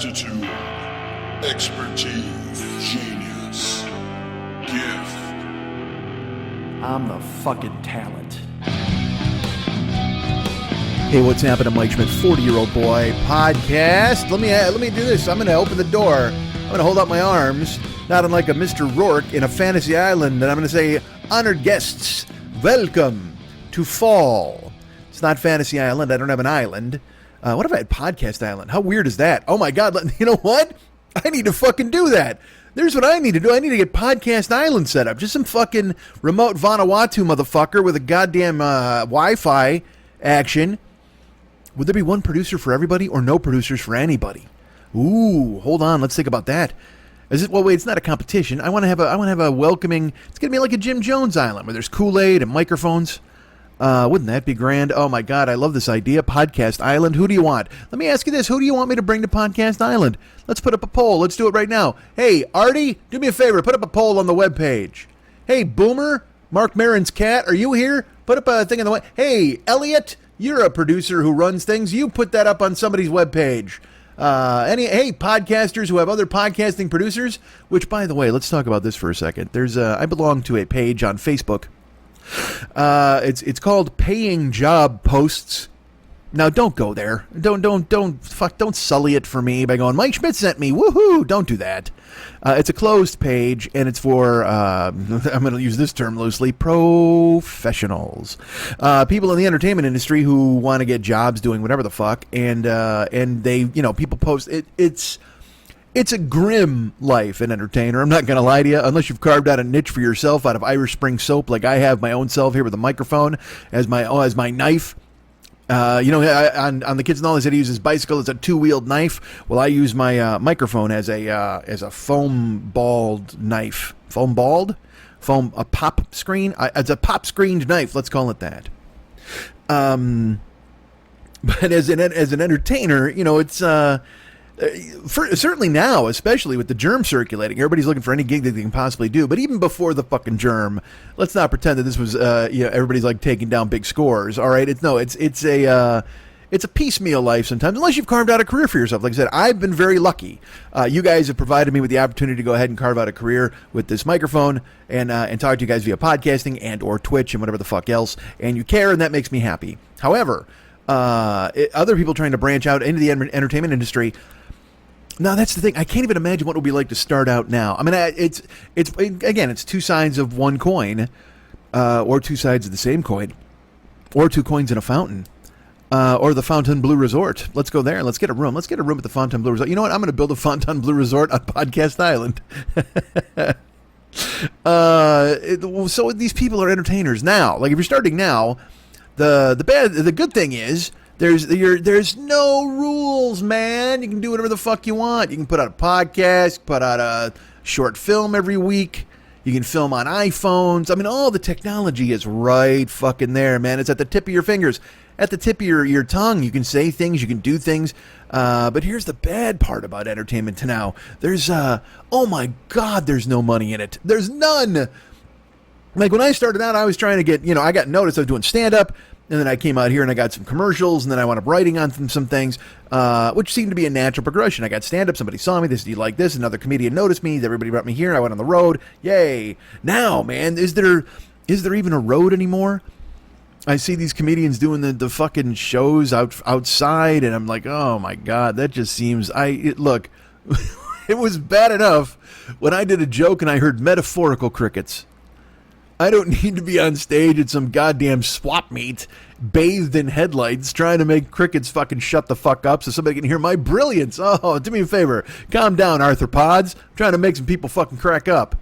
aptitude, expertise, genius, gift. I'm the fucking talent. Hey, what's happening, Mike Schmidt, 40-year-old boy podcast. Let me do this. I'm going to open the door. I'm going to hold out my arms, not unlike a Mr. Rourke in a fantasy island, and I'm going to say, honored guests, welcome to fall. It's not Fantasy Island. I don't have an island. What if I had Podcast Island? How weird is that? Oh, my God. You know what? I need to fucking do that. There's what I need to do. I need to get Podcast Island set up. Just some fucking remote Vanuatu motherfucker with a goddamn Wi-Fi action. Would there be one producer for everybody or no producers for anybody? Ooh, hold on. Let's think about that. Is it? Well, wait. It's not a competition. I want to have a welcoming. It's gonna be like a Jim Jones Island where there's Kool-Aid and microphones. Wouldn't that be grand? Oh my God, I love this idea. Podcast Island. Who do you want? Let me ask you this. Who do you want me to bring to Podcast Island? Let's put up a poll. Let's do it right now. Hey, Artie, do me a favor. Put up a poll on the webpage. Hey, Boomer, Mark Maron's cat, are you here? Put up a thing on the web. Hey, Elliot, you're a producer who runs things. You put that up on somebody's webpage. Hey, podcasters who have other podcasting producers, which, by the way, let's talk about this for a second. I belong to a page on Facebook. It's called Paying Job Posts. Now, don't go there. Don't sully it for me by going, Mike Schmidt sent me. Woohoo! Don't do that. It's a closed page, and it's for, I'm going to use this term loosely, professionals. People in the entertainment industry who want to get jobs doing whatever the fuck, and they, people post, it's a grim life, an entertainer. I'm not going to lie to you, unless you've carved out a niche for yourself out of Irish Spring soap, like I have my own self here with a microphone as my knife. On the Kids and All, they said he uses bicycle as a two-wheeled knife. Well, I use my microphone as a foam-balled knife. A pop screen? It's a pop-screened knife, let's call it that. But as an entertainer, it's... certainly now, especially with the germ circulating, everybody's looking for any gig that they can possibly do. But even before the fucking germ, let's not pretend that this was, everybody's like taking down big scores. All right, it's a piecemeal life sometimes, unless you've carved out a career for yourself. Like I said, I've been very lucky. You guys have provided me with the opportunity to go ahead and carve out a career with this microphone and talk to you guys via podcasting and or Twitch and whatever the fuck else. And you care, and that makes me happy. However, other people trying to branch out into the entertainment industry. Now, that's the thing. I can't even imagine what it would be like to start out now. I mean, it's two sides of one coin, or two sides of the same coin, or two coins in a fountain, or the Fontainebleau Resort. Let's go there. Let's get a room. Let's get a room at the Fontainebleau Resort. You know what? I'm going to build a Fontainebleau Resort on Podcast Island. So these people are entertainers now. Like, if you're starting now, the good thing is, There's no rules, man. You can do whatever the fuck you want. You can put out a podcast, put out a short film every week. You can film on iPhones. I mean, all the technology is right fucking there, man. It's at the tip of your fingers, at the tip of your tongue. You can say things, you can do things. But here's the bad part about entertainment now. There's, oh my God, there's no money in it. There's none. Like, when I started out, I was trying to get, I got noticed. I was doing stand-up. And then I came out here and I got some commercials, and then I wound up writing on some things, which seemed to be a natural progression. I got stand-up, somebody saw me, do you like this? Another comedian noticed me, everybody brought me here, I went on the road, yay. Now, man, is there even a road anymore? I see these comedians doing the fucking shows outside, and I'm like, oh my God, that just seems, look, it was bad enough when I did a joke and I heard metaphorical crickets. I don't need to be on stage at some goddamn swap meet bathed in headlights trying to make crickets fucking shut the fuck up so somebody can hear my brilliance. Oh, do me a favor. Calm down, arthropods. I'm trying to make some people fucking crack up.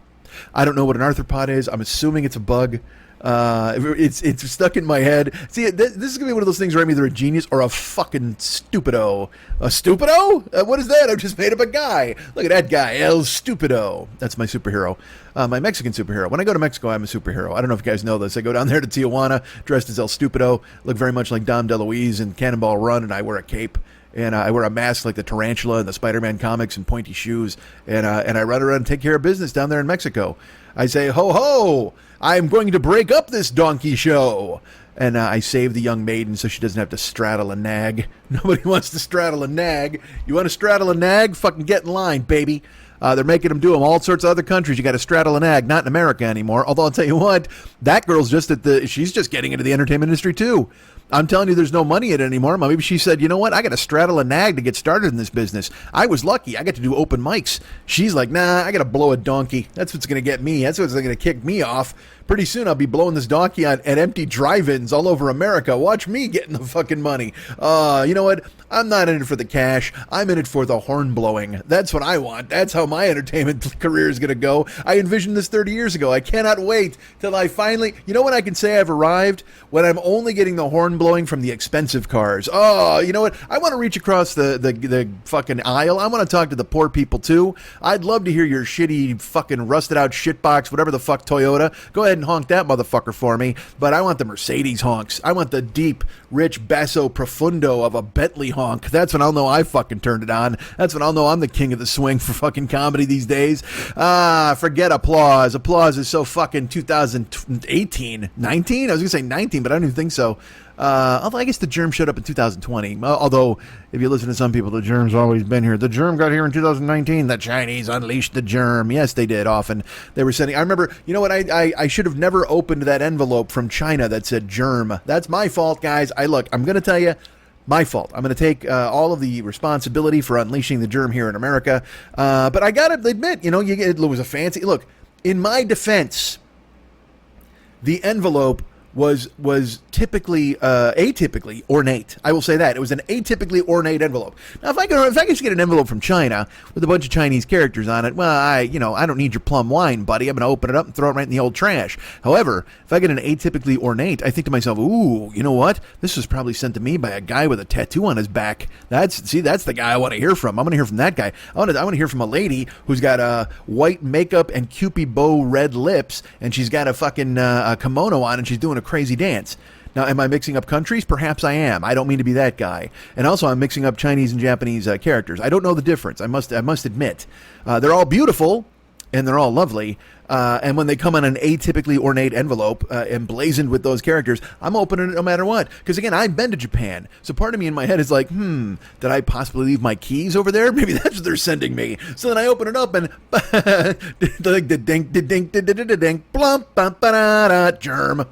I don't know what an arthropod is. I'm assuming it's a bug. It's stuck in my head. See, this is going to be one of those things where I'm either a genius or a fucking stupido. A stupido? What is that? I just made up a guy. Look at that guy, El Stupido. That's my superhero. My Mexican superhero. When I go to Mexico, I'm a superhero. I don't know if you guys know this. I go down there to Tijuana dressed as El Stupido, look very much like Dom DeLuise in Cannonball Run, and I wear a cape. And I wear a mask like the tarantula in the Spider-Man comics and pointy shoes. And I run around and take care of business down there in Mexico. I say, ho, ho, I'm going to break up this donkey show. and I saved the young maiden so she doesn't have to straddle a nag. Nobody wants to straddle a nag. You want to straddle a nag? Fucking get in line, baby. They're making them do them. All sorts of other countries, you got to straddle an nag. Not in America anymore. Although I'll tell you what, that girl's just she's just getting into the entertainment industry too. I'm telling you, there's no money in it anymore. Maybe she said, you know what? I got to straddle a nag to get started in this business. I was lucky. I got to do open mics. She's like, nah, I got to blow a donkey. That's what's going to get me. That's what's going to kick me off. Pretty soon I'll be blowing this donkey at empty drive-ins all over America. Watch me getting the fucking money. You know what? I'm not in it for the cash. I'm in it for the horn blowing. That's what I want. That's how my entertainment career is going to go. I envisioned this 30 years ago. I cannot wait till I finally... You know when I can say I've arrived? When I'm only getting the horn blowing from the expensive cars. Oh, you know what? I want to reach across the fucking aisle. I want to talk to the poor people too. I'd love to hear your shitty fucking rusted out shitbox, whatever the fuck Toyota. Go ahead and honk that motherfucker for me. But I want the Mercedes honks. I want the deep, rich basso profundo of a Bentley honk. That's when I'll know I fucking turned it on. That's when I'll know I'm the king of the swing for fucking comedy these days. Forget applause. Applause is so fucking 2018, 19? I was gonna say 19, but I don't even think so. Although I guess the germ showed up in 2020. Although, if you listen to some people, the germ's always been here. The germ got here in 2019. The Chinese unleashed the germ. Yes, they did often. They were sending... I remember, you know what? I should have never opened that envelope from China that said germ. That's my fault, guys. I'm going to tell you, my fault. I'm going to take all of the responsibility for unleashing the germ here in America. But I got to admit, you know, it was a fancy... Look, in my defense, the envelope was typically atypically ornate. I will say that it was an atypically ornate envelope. Now, if I can just get an envelope from China with a bunch of Chinese characters on it, well, I don't need your plum wine, buddy. I'm going to open it up and throw it right in the old trash. However, if I get an atypically ornate, I think to myself, ooh, you know what? This was probably sent to me by a guy with a tattoo on his back. That's the guy I want to hear from. I'm going to hear from that guy. I want to hear from a lady who's got white makeup and Cupid bow red lips, and she's got a fucking kimono on, and she's doing a crazy dance. Now, am I mixing up countries? Perhaps I am. I don't mean to be that guy. And also, I'm mixing up Chinese and Japanese characters. I don't know the difference. I must admit. They're all beautiful, and they're all lovely. And when they come in an atypically ornate envelope, emblazoned with those characters, I'm opening it no matter what. Because again, I've been to Japan. So part of me in my head is like, did I possibly leave my keys over there? Maybe that's what they're sending me. So then I open it up and ding, plump, germ.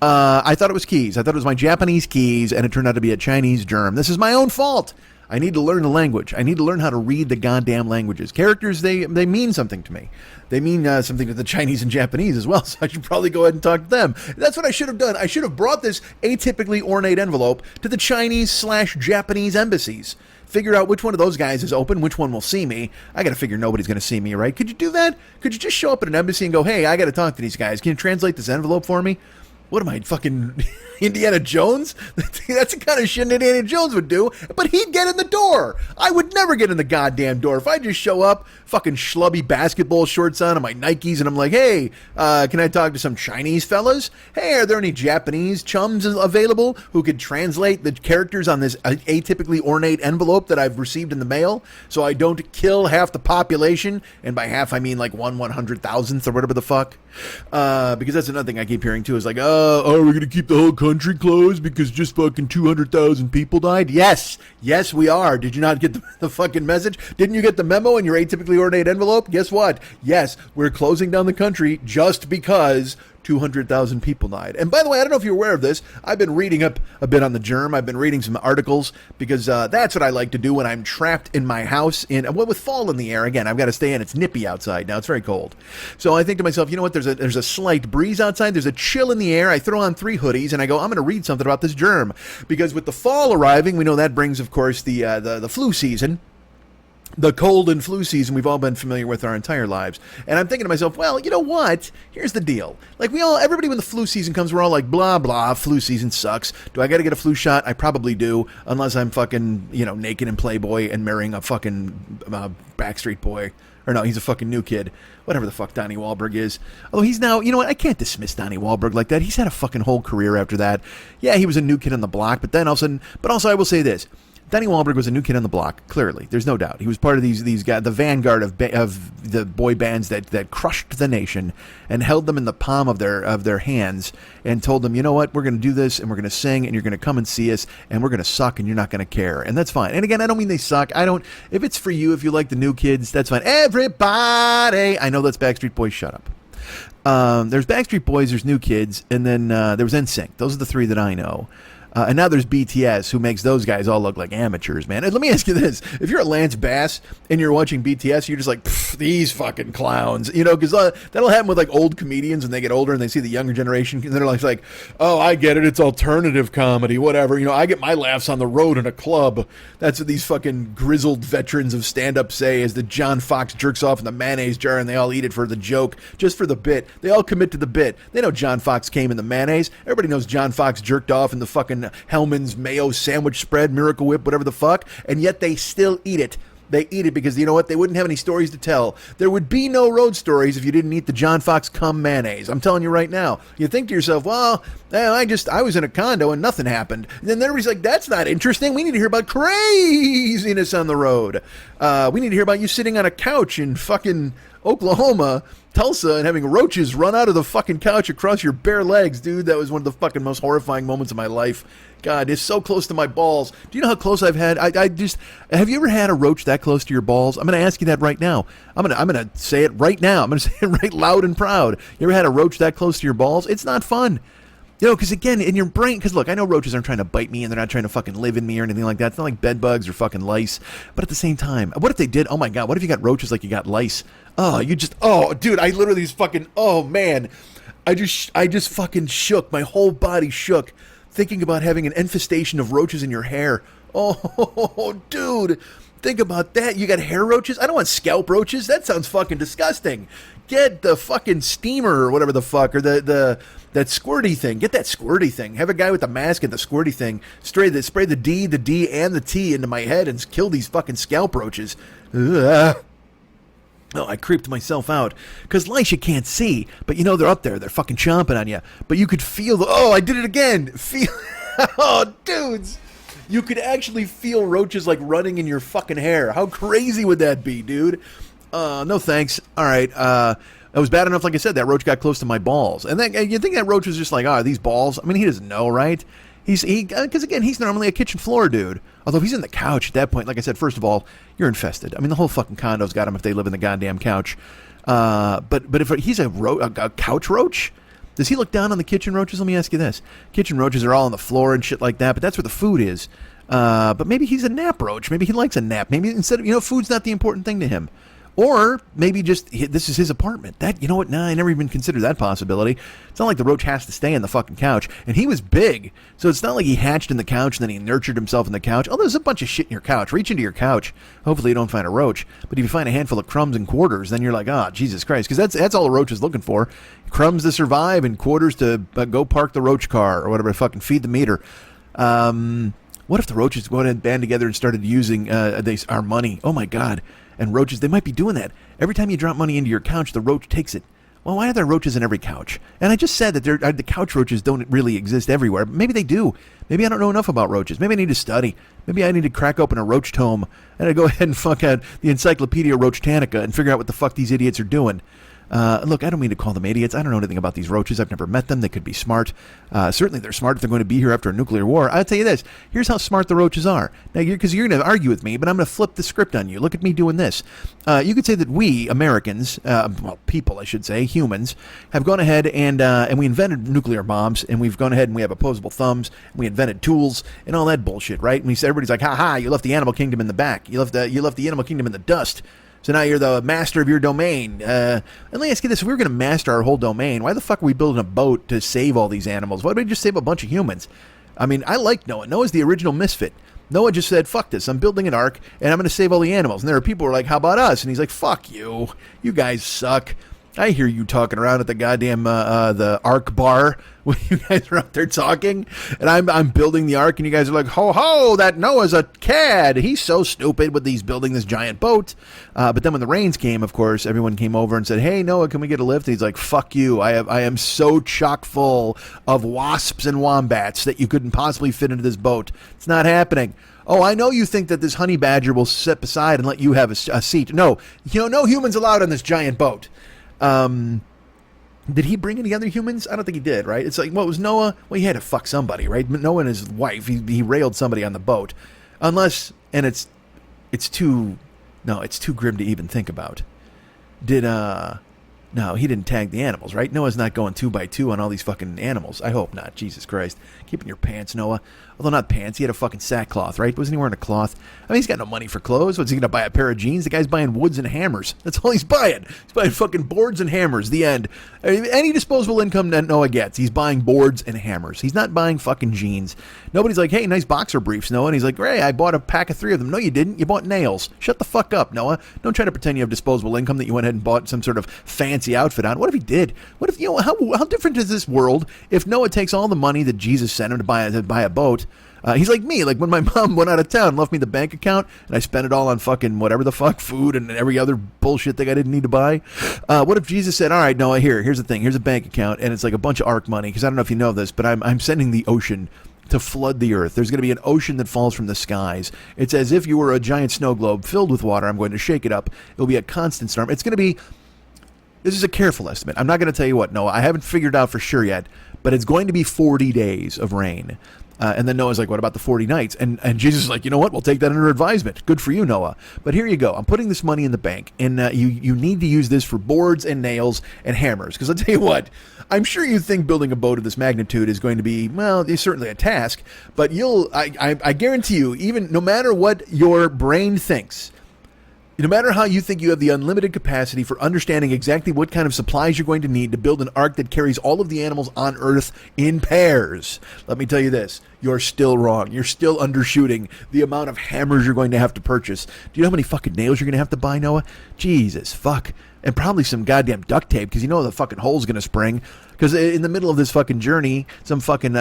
I thought it was keys. I thought it was my Japanese keys, and it turned out to be a Chinese germ. This is my own fault. I need to learn the language. I need to learn how to read the goddamn languages. Characters, they mean something to me. They mean something to the Chinese and Japanese as well, so I should probably go ahead and talk to them. That's what I should have done. I should have brought this atypically ornate envelope to the Chinese/Japanese embassies. Figure out which one of those guys is open, which one will see me. I got to figure nobody's going to see me, right? Could you do that? Could you just show up at an embassy and go, hey, I got to talk to these guys. Can you translate this envelope for me? What am I, fucking Indiana Jones? That's the kind of shit Indiana Jones would do, but he'd get in the door. I would never get in the goddamn door. If I just show up, fucking schlubby basketball shorts on and my Nikes, and I'm like, hey, can I talk to some Chinese fellas? Hey, are there any Japanese chums available who could translate the characters on this atypically ornate envelope that I've received in the mail so I don't kill half the population? And by half, I mean like 1/100,000th or whatever the fuck. Because that's another thing I keep hearing too is like, are we going to keep the whole country closed because just fucking 200,000 people died? Yes, we are. Did you not get the fucking message? Didn't you get the memo in your atypically ornate envelope? Guess what? Yes, we're closing down the country just because 200,000 people died. And by the way, I don't know if you're aware of this. I've been reading up a bit on the germ. I've been reading some articles because that's what I like to do when I'm trapped in my house with fall in the air. Again, I've got to stay in. It's nippy outside now. It's very cold. So I think to myself, you know what? There's a slight breeze outside. There's a chill in the air. I throw on 3 hoodies and I go, I'm going to read something about this germ because with the fall arriving, we know that brings, of course, the flu season. The cold and flu season we've all been familiar with our entire lives. And I'm thinking to myself, well, you know what? Here's the deal. Like everybody when the flu season comes, we're all like, blah, blah, flu season sucks. Do I got to get a flu shot? I probably do, unless I'm fucking, naked and Playboy and marrying a fucking Backstreet Boy. Or no, he's a fucking new kid. Whatever the fuck Donnie Wahlberg is. Although he's now, you know what? I can't dismiss Donnie Wahlberg like that. He's had a fucking whole career after that. Yeah, he was a new kid on the block, but then all of a sudden, but also I will say this. Donnie Wahlberg was a new kid on the block. Clearly, there's no doubt. He was part of these guys, the vanguard of the boy bands that crushed the nation and held them in the palm of their hands and told them, you know what, we're going to do this and we're going to sing and you're going to come and see us and we're going to suck and you're not going to care, and that's fine. And again, I don't mean they suck. If it's for you, if you like the new kids, that's fine. Everybody, I know that's Backstreet Boys. Shut up. There's Backstreet Boys, there's New Kids, and then there was NSYNC. Those are the three that I know. And now there's BTS, who makes those guys all look like amateurs, man. And let me ask you this. If you're a Lance Bass and you're watching BTS, you're just like, these fucking clowns. You know, because that'll happen with, like, old comedians when they get older and they see the younger generation. And they're like, oh, I get it. It's alternative comedy, whatever. You know, I get my laughs on the road in a club. That's what these fucking grizzled veterans of stand-up say as the John Fox jerks off in the mayonnaise jar and they all eat it for the joke, just for the bit. They all commit to the bit. They know John Fox came in the mayonnaise. Everybody knows John Fox jerked off in the fucking Hellman's mayo sandwich spread, Miracle Whip, whatever the fuck, and yet they still eat it. They eat it because, you know what, they wouldn't have any stories to tell. There would be no road stories if you didn't eat the John Fox cum mayonnaise. I'm telling you right now. You think to yourself, well, I was in a condo and nothing happened. And then everybody's like, that's not interesting. We need to hear about craziness on the road. We need to hear about you sitting on a couch in fucking Oklahoma, Tulsa, and having roaches run out of the fucking couch across your bare legs, dude. That was one of the fucking most horrifying moments of my life. God, it's so close to my balls. Do you know how close I've had? Have you ever had a roach that close to your balls? I'm going to ask you that right now. I'm going to say it right now. I'm going to say it right loud and proud. You ever had a roach that close to your balls? It's not fun. You know, because again, in your brain, because look, I know roaches aren't trying to bite me and they're not trying to fucking live in me or anything like that. It's not like bed bugs or fucking lice. But at the same time, what if they did? Oh my God, what if you got roaches like you got lice? Dude, I literally just fucking, oh man. I just fucking shook. My whole body shook thinking about having an infestation of roaches in your hair. Oh, dude. Think about that. You got hair roaches? I don't want scalp roaches. That sounds fucking disgusting. Get the fucking steamer or whatever the fuck, or that squirty thing. Get that squirty thing. Have a guy with the mask and the squirty thing spray the D, and the T into my head and kill these fucking scalp roaches. Ugh. Oh, I creeped myself out. Because lice you can't see, but you know they're up there. They're fucking chomping on you. But you could feel I did it again. Oh, dudes. You could actually feel roaches like running in your fucking hair. How crazy would that be, dude? No thanks. All right. It was bad enough, like I said, that roach got close to my balls. And then you think that roach was just like, these balls? I mean, he doesn't know, right? Because again, he's normally a kitchen floor dude. Although he's in the couch at that point, like I said, first of all, you're infested. I mean, the whole fucking condo's got him if they live in the goddamn couch. But if he's a couch roach, does he look down on the kitchen roaches? Let me ask you this. Kitchen roaches are all on the floor and shit like that, but that's where the food is. But maybe he's a nap roach. Maybe he likes a nap. Maybe instead of, food's not the important thing to him. Or maybe just this is his apartment. That, you know what? Nah, I never even considered that possibility. It's not like the roach has to stay in the fucking couch. And he was big, so it's not like he hatched in the couch and then he nurtured himself in the couch. Oh, there's a bunch of shit in your couch. Reach into your couch. Hopefully you don't find a roach. But if you find a handful of crumbs and quarters, then you're like, Jesus Christ. Because that's all a roach is looking for. Crumbs to survive and quarters to go park the roach car or whatever, fucking feed the meter. What if the roaches go ahead and band together and started using our money? Oh my God. And roaches, they might be doing that. Every time you drop money into your couch, the roach takes it. Well, why are there roaches in every couch? And I just said that the couch roaches don't really exist everywhere. Maybe they do. Maybe I don't know enough about roaches. Maybe I need to study. Maybe I need to crack open a roach tome and I go ahead and fuck out the Encyclopedia Roachtanica and figure out what the fuck these idiots are doing. Look, I don't mean to call them idiots. I don't know anything about these roaches. I've never met them. They could be smart. Certainly they're smart if they're going to be here after a nuclear war. I'll tell you this. Here's how smart the roaches are. Now, because you're going to argue with me, but I'm going to flip the script on you. Look at me doing this. You could say that we, Americans, people, I should say, humans, have gone ahead and we invented nuclear bombs, and we've gone ahead and we have opposable thumbs, and we invented tools, and all that bullshit, right? And everybody's like, ha, you left the animal kingdom in the back. You left the animal kingdom in the dust. So now you're the master of your domain. Let me ask you this. If we were going to master our whole domain, why the fuck are we building a boat to save all these animals? Why don't we just save a bunch of humans? I mean, I like Noah. Noah's the original misfit. Noah just said, fuck this. I'm building an ark, and I'm going to save all the animals. And there are people who are like, how about us? And he's like, fuck you. You guys suck. I hear you talking around at the goddamn the Ark bar when you guys are out there talking, and I'm building the Ark, and you guys are like, ho ho, that Noah's a cad. He's so stupid with these building this giant boat. But then when the rains came, of course, everyone came over and said, hey Noah, can we get a lift? And he's like, fuck you. I am so chock full of wasps and wombats that you couldn't possibly fit into this boat. It's not happening. Oh, I know you think that this honey badger will sit beside and let you have a seat. No, no humans allowed on this giant boat. Did he bring any other humans? I don't think he did, right? It's like, what was Noah? Well, he had to fuck somebody, right? Noah and his wife, he railed somebody on the boat. Unless, and it's too grim to even think about. No, he didn't tag the animals, right? Noah's not going 2 by 2 on all these fucking animals. I hope not. Jesus Christ. Keep in your pants, Noah. Although not pants, he had a fucking sackcloth, right? Wasn't he wearing a cloth? I mean, he's got no money for clothes. What's he going to buy, a pair of jeans? The guy's buying woods and hammers. That's all he's buying. He's buying fucking boards and hammers. The end. Any disposable income that Noah gets, he's buying boards and hammers. He's not buying fucking jeans. Nobody's like, hey, nice boxer briefs, Noah. And he's like, hey, I bought a pack of 3 of them. No, you didn't. You bought nails. Shut the fuck up, Noah. Don't try to pretend you have disposable income that you went ahead and bought some sort of fancy outfit on. What if he did? What if, how different is this world if Noah takes all the money that Jesus sent him to buy a boat? He's like me, like when my mom went out of town and left me the bank account and I spent it all on fucking whatever the fuck, food and every other bullshit thing I didn't need to buy. What if Jesus said, all right, Noah, here's the thing, here's a bank account, and it's like a bunch of Ark money, because I don't know if you know this, but I'm sending the ocean to flood the earth. There's going to be an ocean that falls from the skies. It's as if you were a giant snow globe filled with water. I'm going to shake it up. It'll be a constant storm. It's going to be, this is a careful estimate. I'm not going to tell you what, Noah, I haven't figured out for sure yet, but it's going to be 40 days of rain. And then Noah's like, what about the 40 nights? And Jesus is like, you know what? We'll take that under advisement. Good for you, Noah. But here you go. I'm putting this money in the bank. And you need to use this for boards and nails and hammers. Because I'll tell you what, I'm sure you think building a boat of this magnitude is going to be, well, it's certainly a task. But I guarantee you, even no matter what your brain thinks, no matter how you think you have the unlimited capacity for understanding exactly what kind of supplies you're going to need to build an ark that carries all of the animals on Earth in pairs, let me tell you this, you're still wrong. You're still undershooting the amount of hammers you're going to have to purchase. Do you know how many fucking nails you're going to have to buy, Noah? Jesus, fuck. And probably some goddamn duct tape, because you know the fucking hole's going to spring. Because in the middle of this fucking journey, some fucking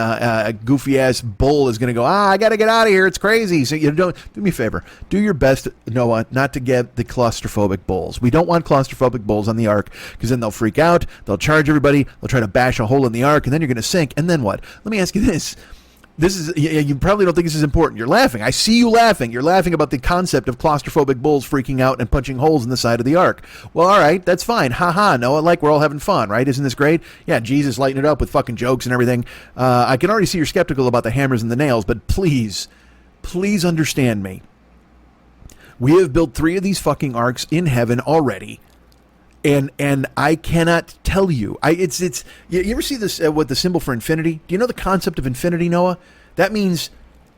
goofy-ass bull is going to go, I got to get out of here. It's crazy. So don't do me a favor. Do your best, Noah, not to get the claustrophobic bulls. We don't want claustrophobic bulls on the ark, because then they'll freak out. They'll charge everybody. They'll try to bash a hole in the ark, and then you're going to sink. And then what? Let me ask you this. You probably don't think this is important. You're laughing. I see you laughing. You're laughing about the concept of claustrophobic bulls freaking out and punching holes in the side of the ark. Well, all right, that's fine. Ha, Noah, like we're all having fun, right? Isn't this great? Yeah, Jesus lighting it up with fucking jokes and everything. I can already see you're skeptical about the hammers and the nails, but please understand me. We have built 3 of these fucking arks in heaven already. And I cannot tell you. You ever see this? What the symbol for infinity? Do you know the concept of infinity, Noah? That means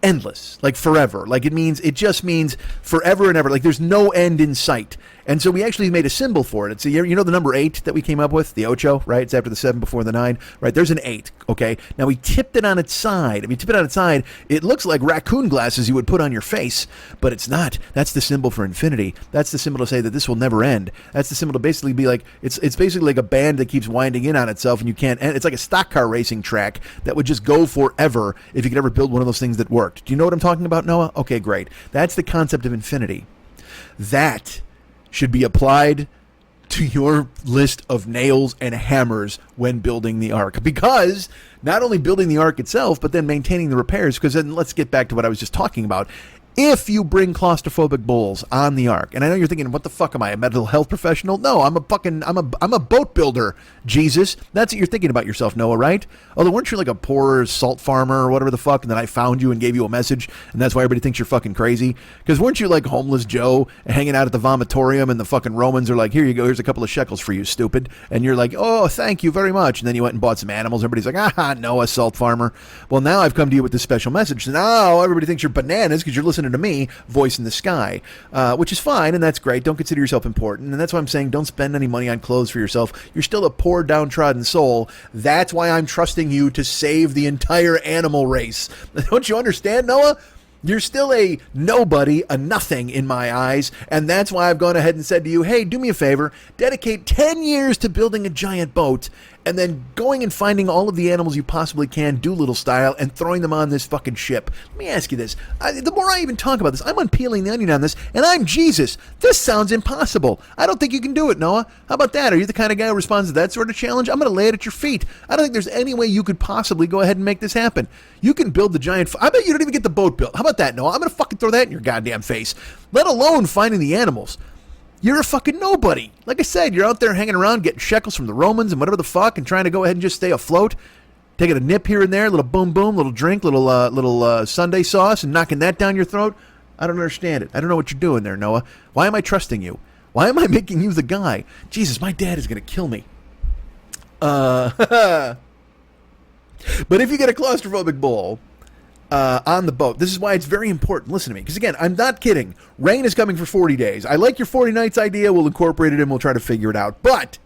endless, like forever. Like it just means forever and ever. Like there's no end in sight. And so we actually made a symbol for it. It's you know the number 8 that we came up with, the ocho, right? It's after the 7 before the 9, right? There's an 8. Okay. Now we tipped it on its side. If you tip it on its side, it looks like raccoon glasses you would put on your face, but it's not. That's the symbol for infinity. That's the symbol to say that this will never end. That's the symbol to basically be like it's basically like a band that keeps winding in on itself, and you can't end. It's like a stock car racing track that would just go forever if you could ever build one of those things that worked. Do you know what I'm talking about, Noah? Okay, great. That's the concept of infinity. That should be applied to your list of nails and hammers when building the ark. Because not only building the ark itself, but then maintaining the repairs, because then let's get back to what I was just talking about. If you bring claustrophobic bulls on the ark, and I know you're thinking, what the fuck am I, a mental health professional? No, I'm a boat builder, Jesus. That's what you're thinking about yourself, Noah, right? Although weren't you like a poor salt farmer or whatever the fuck, and then I found you and gave you a message, and that's why everybody thinks you're fucking crazy? Because weren't you like homeless Joe hanging out at the vomitorium, and the fucking Romans are like, here you go, here's a couple of shekels for you, stupid. And you're like, oh, thank you very much. And then you went and bought some animals. Everybody's like, Noah, salt farmer. Well, now I've come to you with this special message. So now everybody thinks you're bananas because you're listening to me, voice in the sky, which is fine, and that's great. Don't consider yourself important, and that's why I'm saying don't spend any money on clothes for yourself. You're still a poor, downtrodden soul. That's why I'm trusting you to save the entire animal race. Don't you understand, Noah? You're still a nobody, a nothing in my eyes, and that's why I've gone ahead and said to you, hey, do me a favor, dedicate 10 years to building a giant boat, and then going and finding all of the animals you possibly can, Doolittle style, and throwing them on this fucking ship. Let me ask you this. The more I even talk about this, I'm unpeeling the onion on this, and I'm Jesus. This sounds impossible. I don't think you can do it, Noah. How about that? Are you the kind of guy who responds to that sort of challenge? I'm going to lay it at your feet. I don't think there's any way you could possibly go ahead and make this happen. You can build the giant... I bet you don't even get the boat built. How about that, Noah? I'm going to fucking throw that in your goddamn face. Let alone finding the animals. You're a fucking nobody. Like I said, you're out there hanging around getting shekels from the Romans and whatever the fuck and trying to go ahead and just stay afloat. Taking a nip here and there, little boom boom, little drink, little Sunday sauce and knocking that down your throat. I don't understand it. I don't know what you're doing there, Noah. Why am I trusting you? Why am I making you the guy? Jesus, my dad is going to kill me. But if you get a claustrophobic bowl... on the boat. This is why it's very important. Listen to me. Because again, I'm not kidding. Rain is coming for 40 days. I like your 40 nights idea. We'll incorporate it in. We'll try to figure it out. But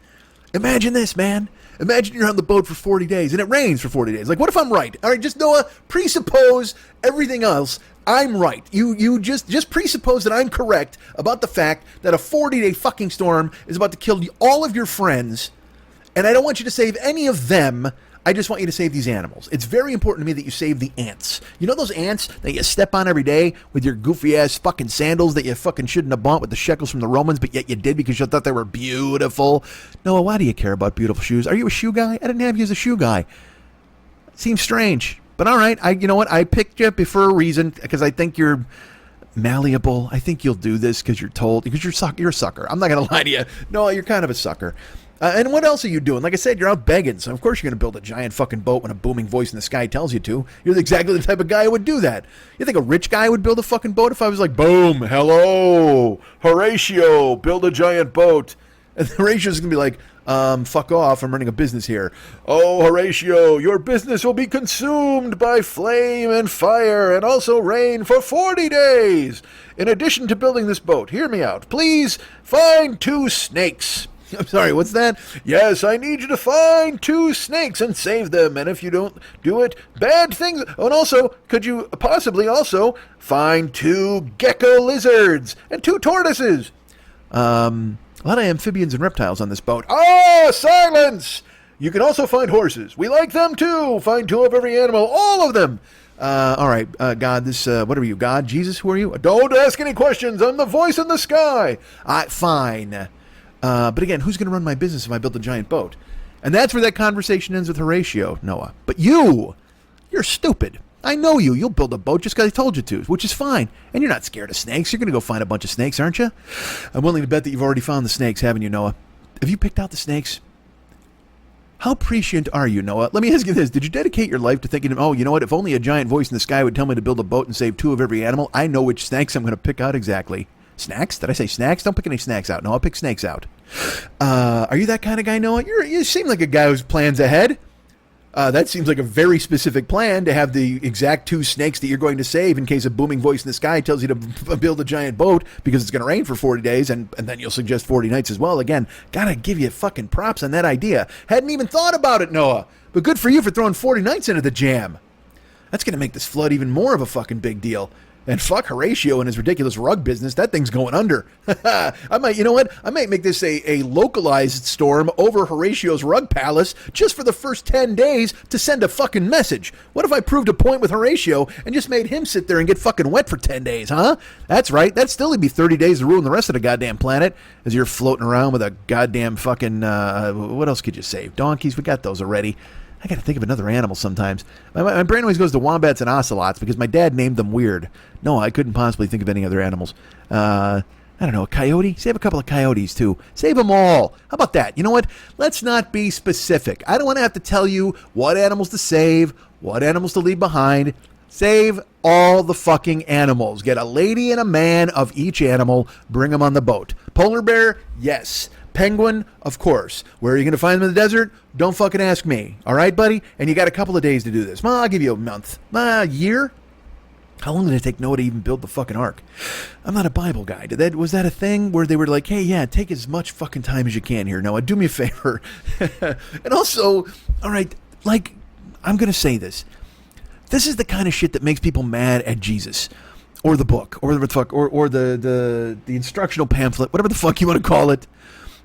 imagine this, man. Imagine you're on the boat for 40 days and it rains for 40 days. Like, what if I'm right? All right, just Noah, presuppose everything else. I'm right. You just presuppose that I'm correct about the fact that a 40-day fucking storm is about to kill all of your friends. And I don't want you to save any of them. I just want you to save these animals. It's very important to me that you save the ants. You know those ants that you step on every day with your goofy-ass fucking sandals that you fucking shouldn't have bought with the shekels from the Romans, but yet you did because you thought they were beautiful? Noah, why do you care about beautiful shoes? Are you a shoe guy? I didn't have you as a shoe guy. Seems strange. But all right, you know what? I picked you for a reason because I think you're malleable. I think you'll do this because you're told. Because you're a sucker. I'm not going to lie to you. No, you're kind of a sucker. And what else are you doing? Like I said, you're out begging, so of course you're going to build a giant fucking boat when a booming voice in the sky tells you to. You're exactly the type of guy who would do that. You think a rich guy would build a fucking boat if I was like, boom, hello, Horatio, build a giant boat. And Horatio's going to be like, fuck off, I'm running a business here. Oh, Horatio, your business will be consumed by flame and fire and also rain for 40 days. In addition to building this boat, hear me out. Please find 2 snakes. I'm sorry, what's that? Yes, I need you to find 2 snakes and save them. And if you don't do it, bad things. Oh, and also, could you possibly also find 2 gecko lizards and 2 tortoises? A lot of amphibians and reptiles on this boat. Ah, silence! You can also find horses. We like them too. Find 2 of every animal, all of them. All right, God, what are you, God? Jesus, who are you? Don't ask any questions. I'm the voice in the sky. Fine. But again, who's going to run my business if I build a giant boat? And that's where that conversation ends with Horatio, Noah. But you're stupid. I know you. You'll build a boat just because I told you to, which is fine. And you're not scared of snakes. You're going to go find a bunch of snakes, aren't you? I'm willing to bet that you've already found the snakes, haven't you, Noah? Have you picked out the snakes? How prescient are you, Noah? Let me ask you this. Did you dedicate your life to thinking, oh, you know what? If only a giant voice in the sky would tell me to build a boat and save 2 of every animal, I know which snakes I'm going to pick out exactly. Snacks? Did I say snacks? Don't pick any snacks out. No, I'll pick snakes out. Are you that kind of guy, Noah? You seem like a guy who's plans ahead. That seems like a very specific plan to have the exact 2 snakes that you're going to save in case a booming voice in the sky tells you to build a giant boat because it's going to rain for 40 days and then you'll suggest 40 nights as well. Again, gotta give you fucking props on that idea. Hadn't even thought about it, Noah. But good for you for throwing 40 nights into the jam. That's going to make this flood even more of a fucking big deal. And fuck Horatio and his ridiculous rug business. That thing's going under. I might make this a localized storm over Horatio's rug palace just for the first 10 days to send a fucking message. What if I proved a point with Horatio and just made him sit there and get fucking wet for 10 days, huh? That's right. That'd still be 30 days to ruin the rest of the goddamn planet as you're floating around with a goddamn fucking, what else could you save? Donkeys? We got those already. I got to think of another animal sometimes. My brain always goes to wombats and ocelots because my dad named them weird. No, I couldn't possibly think of any other animals. I don't know, a coyote? Save a couple of coyotes, too. Save them all. How about that? You know what? Let's not be specific. I don't want to have to tell you what animals to save, what animals to leave behind. Save all the fucking animals. Get a lady and a man of each animal. Bring them on the boat. Polar bear? Yes. Penguin? Of course. Where are you going to find them in the desert? Don't fucking ask me. All right, buddy? And you got a couple of days to do this. Well, I'll give you a month. A year? How long did it take Noah to even build the fucking ark? I'm not a Bible guy. Was that a thing where they were like, hey, yeah, take as much fucking time as you can here, Noah. Do me a favor. And also, all right, like, I'm going to say this. This is the kind of shit that makes people mad at Jesus, or the book, or the fuck, or the instructional pamphlet, whatever the fuck you want to call it,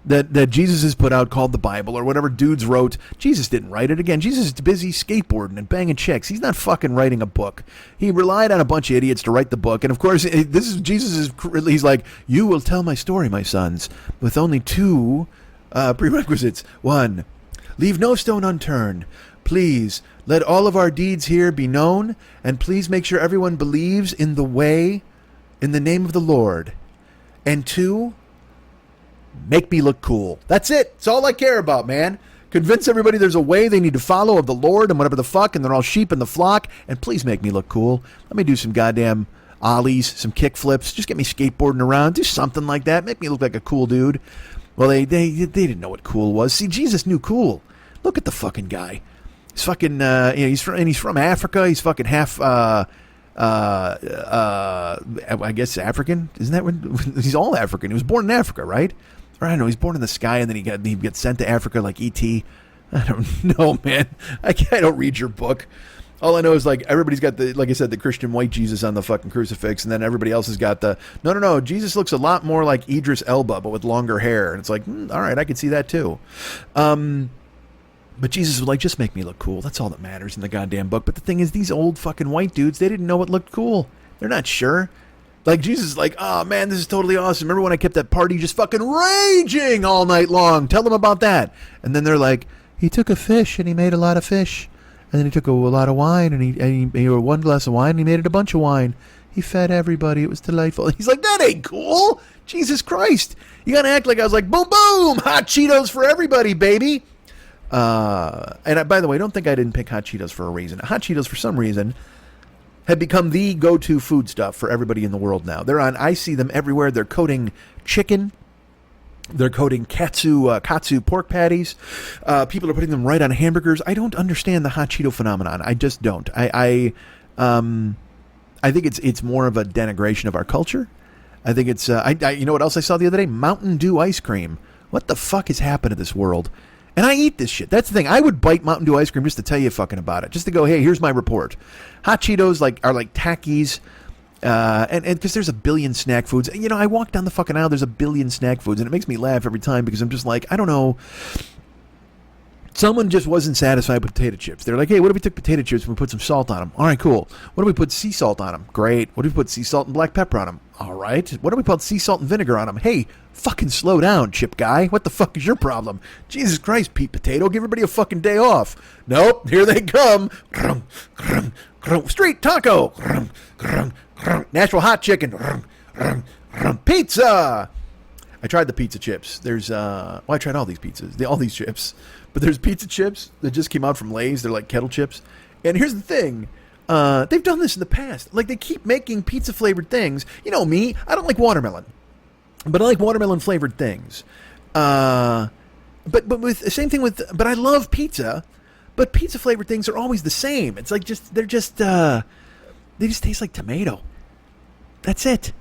that Jesus has put out called the Bible, or whatever dudes wrote. Jesus didn't write it. Again, Jesus is busy skateboarding and banging chicks. He's not fucking writing a book. He relied on a bunch of idiots to write the book. And of course, he's like, you will tell my story, my sons, with only two prerequisites. One, leave no stone unturned. Please, let all of our deeds here be known, and please make sure everyone believes in the way, in the name of the Lord. And two, make me look cool. That's it. It's all I care about, man. Convince everybody there's a way they need to follow of the Lord and whatever the fuck, and they're all sheep in the flock, and please make me look cool. Let me do some goddamn ollies, some kick flips, just get me skateboarding around, do something like that, make me look like a cool dude. Well, they didn't know what cool was. See, Jesus knew cool. Look at the fucking guy. He's fucking, he's from Africa. He's fucking half, I guess African. Isn't that what? He's all African. He was born in Africa, right? Or I don't know. He's born in the sky, and then he gets sent to Africa like E.T. I don't know, man. I don't read your book. All I know is, like, everybody's got like I said, the Christian white Jesus on the fucking crucifix, and then everybody else has got no. Jesus looks a lot more like Idris Elba, but with longer hair, and it's like, all right, I could see that too. But Jesus was like, just make me look cool. That's all that matters in the goddamn book. But the thing is, these old fucking white dudes, they didn't know what looked cool. They're not sure. Like, Jesus is like, oh, man, this is totally awesome. Remember when I kept that party just fucking raging all night long? Tell them about that. And then they're like, he took a fish and he made a lot of fish. And then he took a lot of wine and he one glass of wine and he made it a bunch of wine. He fed everybody. It was delightful. He's like, that ain't cool. Jesus Christ. You got to act like I was like, boom, boom, hot Cheetos for everybody, baby. By the way, don't think I didn't pick hot Cheetos for a reason. Hot Cheetos, for some reason, have become the go-to food stuff for everybody in the world now. I see them everywhere. They're coating chicken. They're coating katsu pork patties. People are putting them right on hamburgers. I don't understand the hot Cheeto phenomenon. I just don't. I think it's more of a denigration of our culture. I think it's, you know what else I saw the other day? Mountain Dew ice cream. What the fuck has happened to this world? And I eat this shit. That's the thing. I would bite Mountain Dew ice cream just to tell you fucking about it. Just to go, hey, here's my report. Hot Cheetos are like Takis. And because there's a billion snack foods. You know, I walk down the fucking aisle, there's a billion snack foods. And it makes me laugh every time because I'm just like, I don't know. Someone just wasn't satisfied with potato chips. They're like, hey, what if we took potato chips and we put some salt on them? All right, cool. What if we put sea salt on them? Great. What if we put sea salt and black pepper on them? All right. What if we put sea salt and vinegar on them? Hey, fucking slow down, chip guy. What the fuck is your problem? Jesus Christ, Pete Potato. Give everybody a fucking day off. Nope, here they come. Street taco. Nashville hot chicken. Pizza. I tried the pizza chips. There's, I tried all these pizzas, all these chips. But there's pizza chips that just came out from Lay's. They're like kettle chips. And here's the thing. They've done this in the past. Like, they keep making pizza-flavored things. You know me. I don't like watermelon. But I like watermelon-flavored things. But with the same thing with... But I love pizza. But pizza-flavored things are always the same. It's like they just taste like tomato. That's it.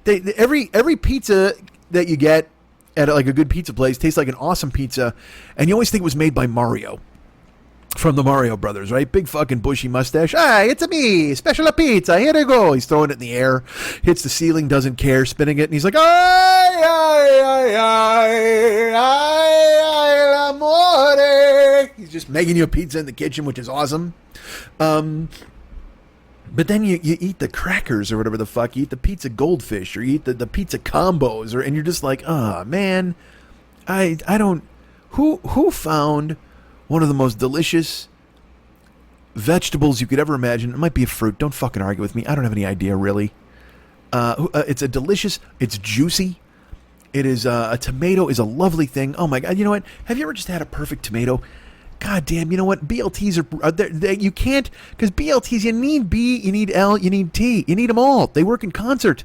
Every pizza that you get at like a good pizza place tastes like an awesome pizza, and you always think it was made by Mario from the Mario Brothers, right? Big fucking bushy mustache. Hi, it's a me, special pizza. Here you go. He's throwing it in the air, hits the ceiling, doesn't care, spinning it, and he's like, ay, l'amore. He's just making you a pizza in the kitchen, which is awesome. But then you eat the crackers or whatever the fuck. You eat the pizza goldfish or you eat the pizza combos, and you're just like, oh, man, I don't... Who found one of the most delicious vegetables you could ever imagine? It might be a fruit. Don't fucking argue with me. I don't have any idea, really. It's juicy. It is, a tomato is a lovely thing. Oh, my God. You know what? Have you ever just had a perfect tomato? God damn, you know what? BLTs are you can't, because BLTs, you need B, you need L, you need T. You need them all. They work in concert.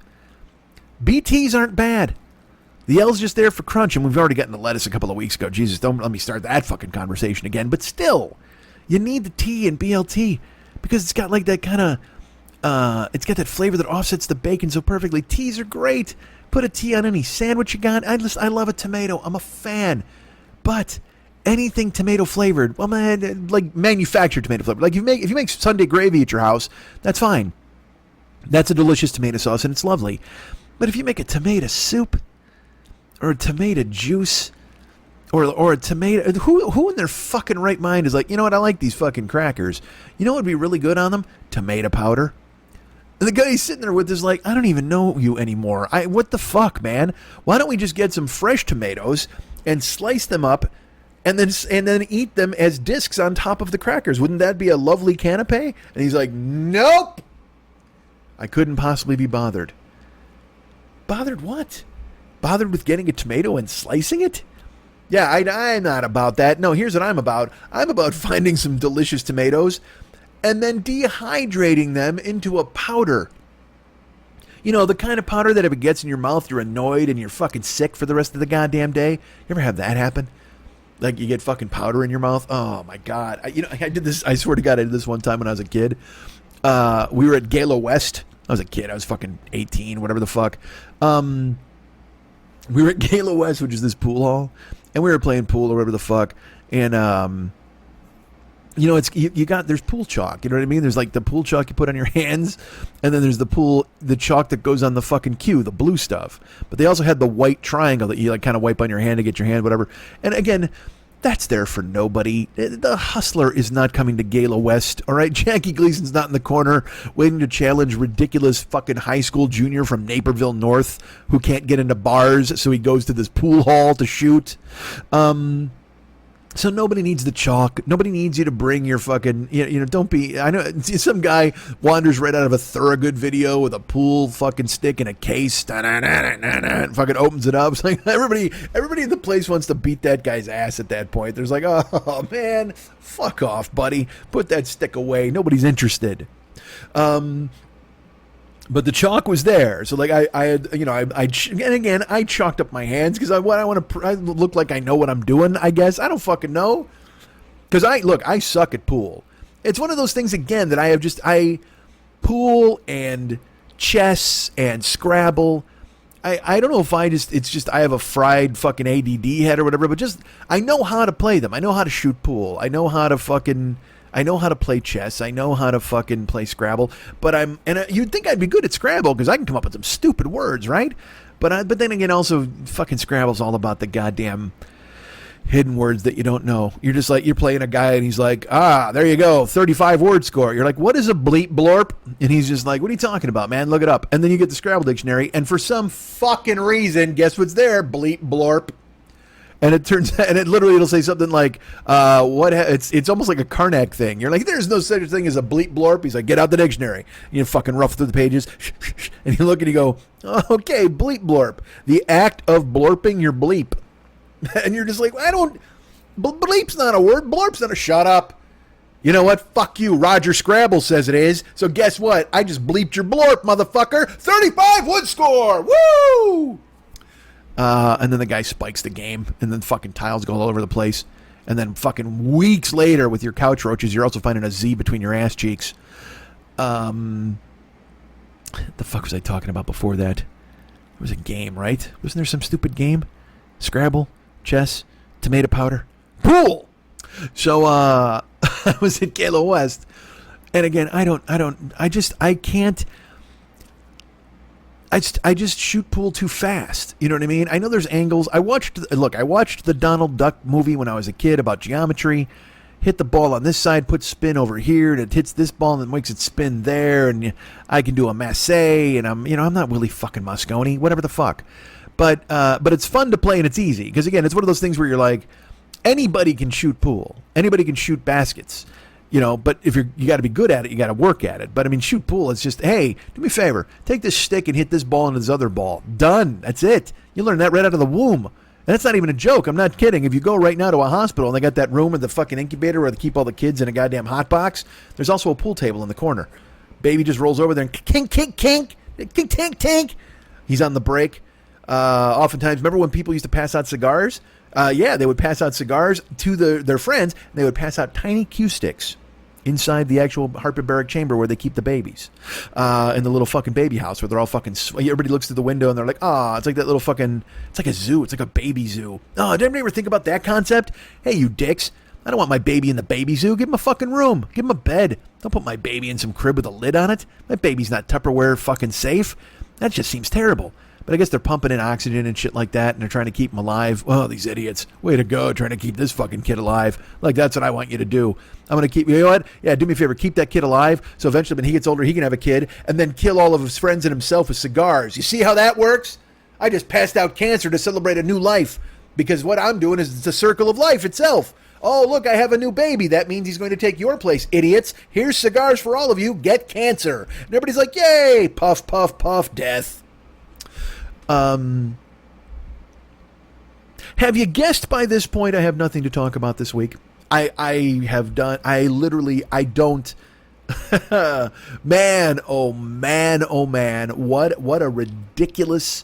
BTs aren't bad. The L's just there for crunch, and we've already gotten the lettuce a couple of weeks ago. Jesus, don't let me start that fucking conversation again. But still, you need the T in BLT because it's got like that kind of, it's got that flavor that offsets the bacon so perfectly. T's are great. Put a T on any sandwich you got. I love a tomato. I'm a fan. But anything tomato flavored, well, man, like manufactured tomato flavored. Like if you make Sunday gravy at your house, that's fine. That's a delicious tomato sauce and it's lovely. But if you make a tomato soup or a tomato juice or a tomato, who in their fucking right mind is like, you know what, I like these fucking crackers. You know what would be really good on them? Tomato powder. And the guy's sitting there with this like, I don't even know you anymore. What the fuck, man? Why don't we just get some fresh tomatoes and slice them up and then eat them as discs on top of the crackers? Wouldn't that be a lovely canapé? And he's like, nope. I couldn't possibly be bothered. Bothered what? Bothered with getting a tomato and slicing it? Yeah, I'm not about that. No, here's what I'm about. I'm about finding some delicious tomatoes and then dehydrating them into a powder. You know, the kind of powder that if it gets in your mouth, you're annoyed and you're fucking sick for the rest of the goddamn day. You ever have that happen? Like you get fucking powder in your mouth? Oh, my God. I did this. I swear to God, I did this one time when I was a kid. We were at Gala West. I was a kid. I was fucking 18, whatever the fuck. We were at Gala West, which is this pool hall, and we were playing pool or whatever the fuck. And, you know, there's pool chalk. You know what I mean? There's like the pool chalk you put on your hands, and then there's the chalk that goes on the fucking cue, the blue stuff. But they also had the white triangle that you like kind of wipe on your hand to get your hand, whatever. And again, that's there for nobody. The hustler is not coming to Gala West, all right? Jackie Gleason's not in the corner waiting to challenge ridiculous fucking high school junior from Naperville North who can't get into bars, so he goes to this pool hall to shoot. So nobody needs the chalk. Nobody needs you to bring your fucking, you know, don't be, I know, some guy wanders right out of a Thorogood video with a pool fucking stick in a case, and fucking opens it up. It's like everybody in the place wants to beat that guy's ass at that point. There's like, oh man, fuck off, buddy. Put that stick away. Nobody's interested. But the chalk was there, so like I had, you know, and again I chalked up my hands because I look like I know what I'm doing. I guess I don't fucking know, because I suck at pool. It's one of those things again that I pool and chess and Scrabble. I don't know if it's just I have a fried fucking ADD head or whatever, but just I know how to play them. I know how to shoot pool. I know how to play chess. I know how to fucking play Scrabble. But you'd think I'd be good at Scrabble because I can come up with some stupid words, right? But then again, also fucking Scrabble's all about the goddamn hidden words that you don't know. You're just like, you're playing a guy and he's like, there you go, 35 word score. You're like, what is a bleep blorp? And he's just like, what are you talking about, man? Look it up. And then you get the Scrabble dictionary, and for some fucking reason, guess what's there? Bleep blorp. And it'll say something like, it's almost like a Karnak thing. You're like, there's no such thing as a bleep blorp. He's like, get out the dictionary. You fucking rough through the pages. And you look and you go, okay, bleep blorp. The act of blorping your bleep. And you're just like, bleep's not a word. Blorp's not a, shut up. You know what? Fuck you. Roger Scrabble says it is. So guess what? I just bleeped your blorp, motherfucker. 35 would score. Woo! And then the guy spikes the game, and then fucking tiles go all over the place. And then fucking weeks later with your couch roaches, you're also finding a Z between your ass cheeks. The fuck was I talking about before that? It was a game, right? Wasn't there some stupid game? Scrabble, chess, tomato powder, pool. So, I was at Gala West. And again, I can't. I just shoot pool too fast. You know what I mean? I know there's angles. I watched the Donald Duck movie when I was a kid about geometry. Hit the ball on this side, put spin over here, and it hits this ball and then makes it spin there, and I can do a masse, and I'm not Willie fucking Moscone, whatever the fuck. But it's fun to play and it's easy because again, it's one of those things where you're like, anybody can shoot pool, anybody can shoot baskets. You know, but if you got to be good at it, you got to work at it. But I mean, shoot pool, it's just, hey, do me a favor, take this stick and hit this ball into this other ball. Done. That's it. You learn that right out of the womb. And that's not even a joke. I'm not kidding. If you go right now to a hospital and they got that room with the fucking incubator where they keep all the kids in a goddamn hot box, there's also a pool table in the corner. Baby just rolls over there and kink, kink, kink, kink, kink, kink. He's on the break. Oftentimes, remember when people used to pass out cigars? They would pass out cigars to their friends, and they would pass out tiny cue sticks. inside the actual hyperbaric chamber where they keep the babies, in the little fucking baby house where they're all fucking. Everybody looks through the window and they're like, "Ah, it's like that little fucking. It's like a zoo. It's like a baby zoo." Oh, did anybody ever think about that concept? Hey, you dicks! I don't want my baby in the baby zoo. Give him a fucking room. Give him a bed. Don't put my baby in some crib with a lid on it. My baby's not Tupperware fucking safe. That just seems terrible. But I guess they're pumping in oxygen and shit like that, and they're trying to keep him alive. Oh, these idiots. Way to go, trying to keep this fucking kid alive. Like, that's what I want you to do. I'm going to keep, you know what? Yeah, do me a favor. Keep that kid alive, so eventually when he gets older, he can have a kid, and then kill all of his friends and himself with cigars. You see how that works? I just passed out cancer to celebrate a new life, because what I'm doing is the circle of life itself. Oh, look, I have a new baby. That means he's going to take your place, idiots. Here's cigars for all of you. Get cancer. And everybody's like, yay, puff, puff, puff, death. Have you guessed by this point I have nothing to talk about this week? I don't. Man, oh man, what a ridiculous,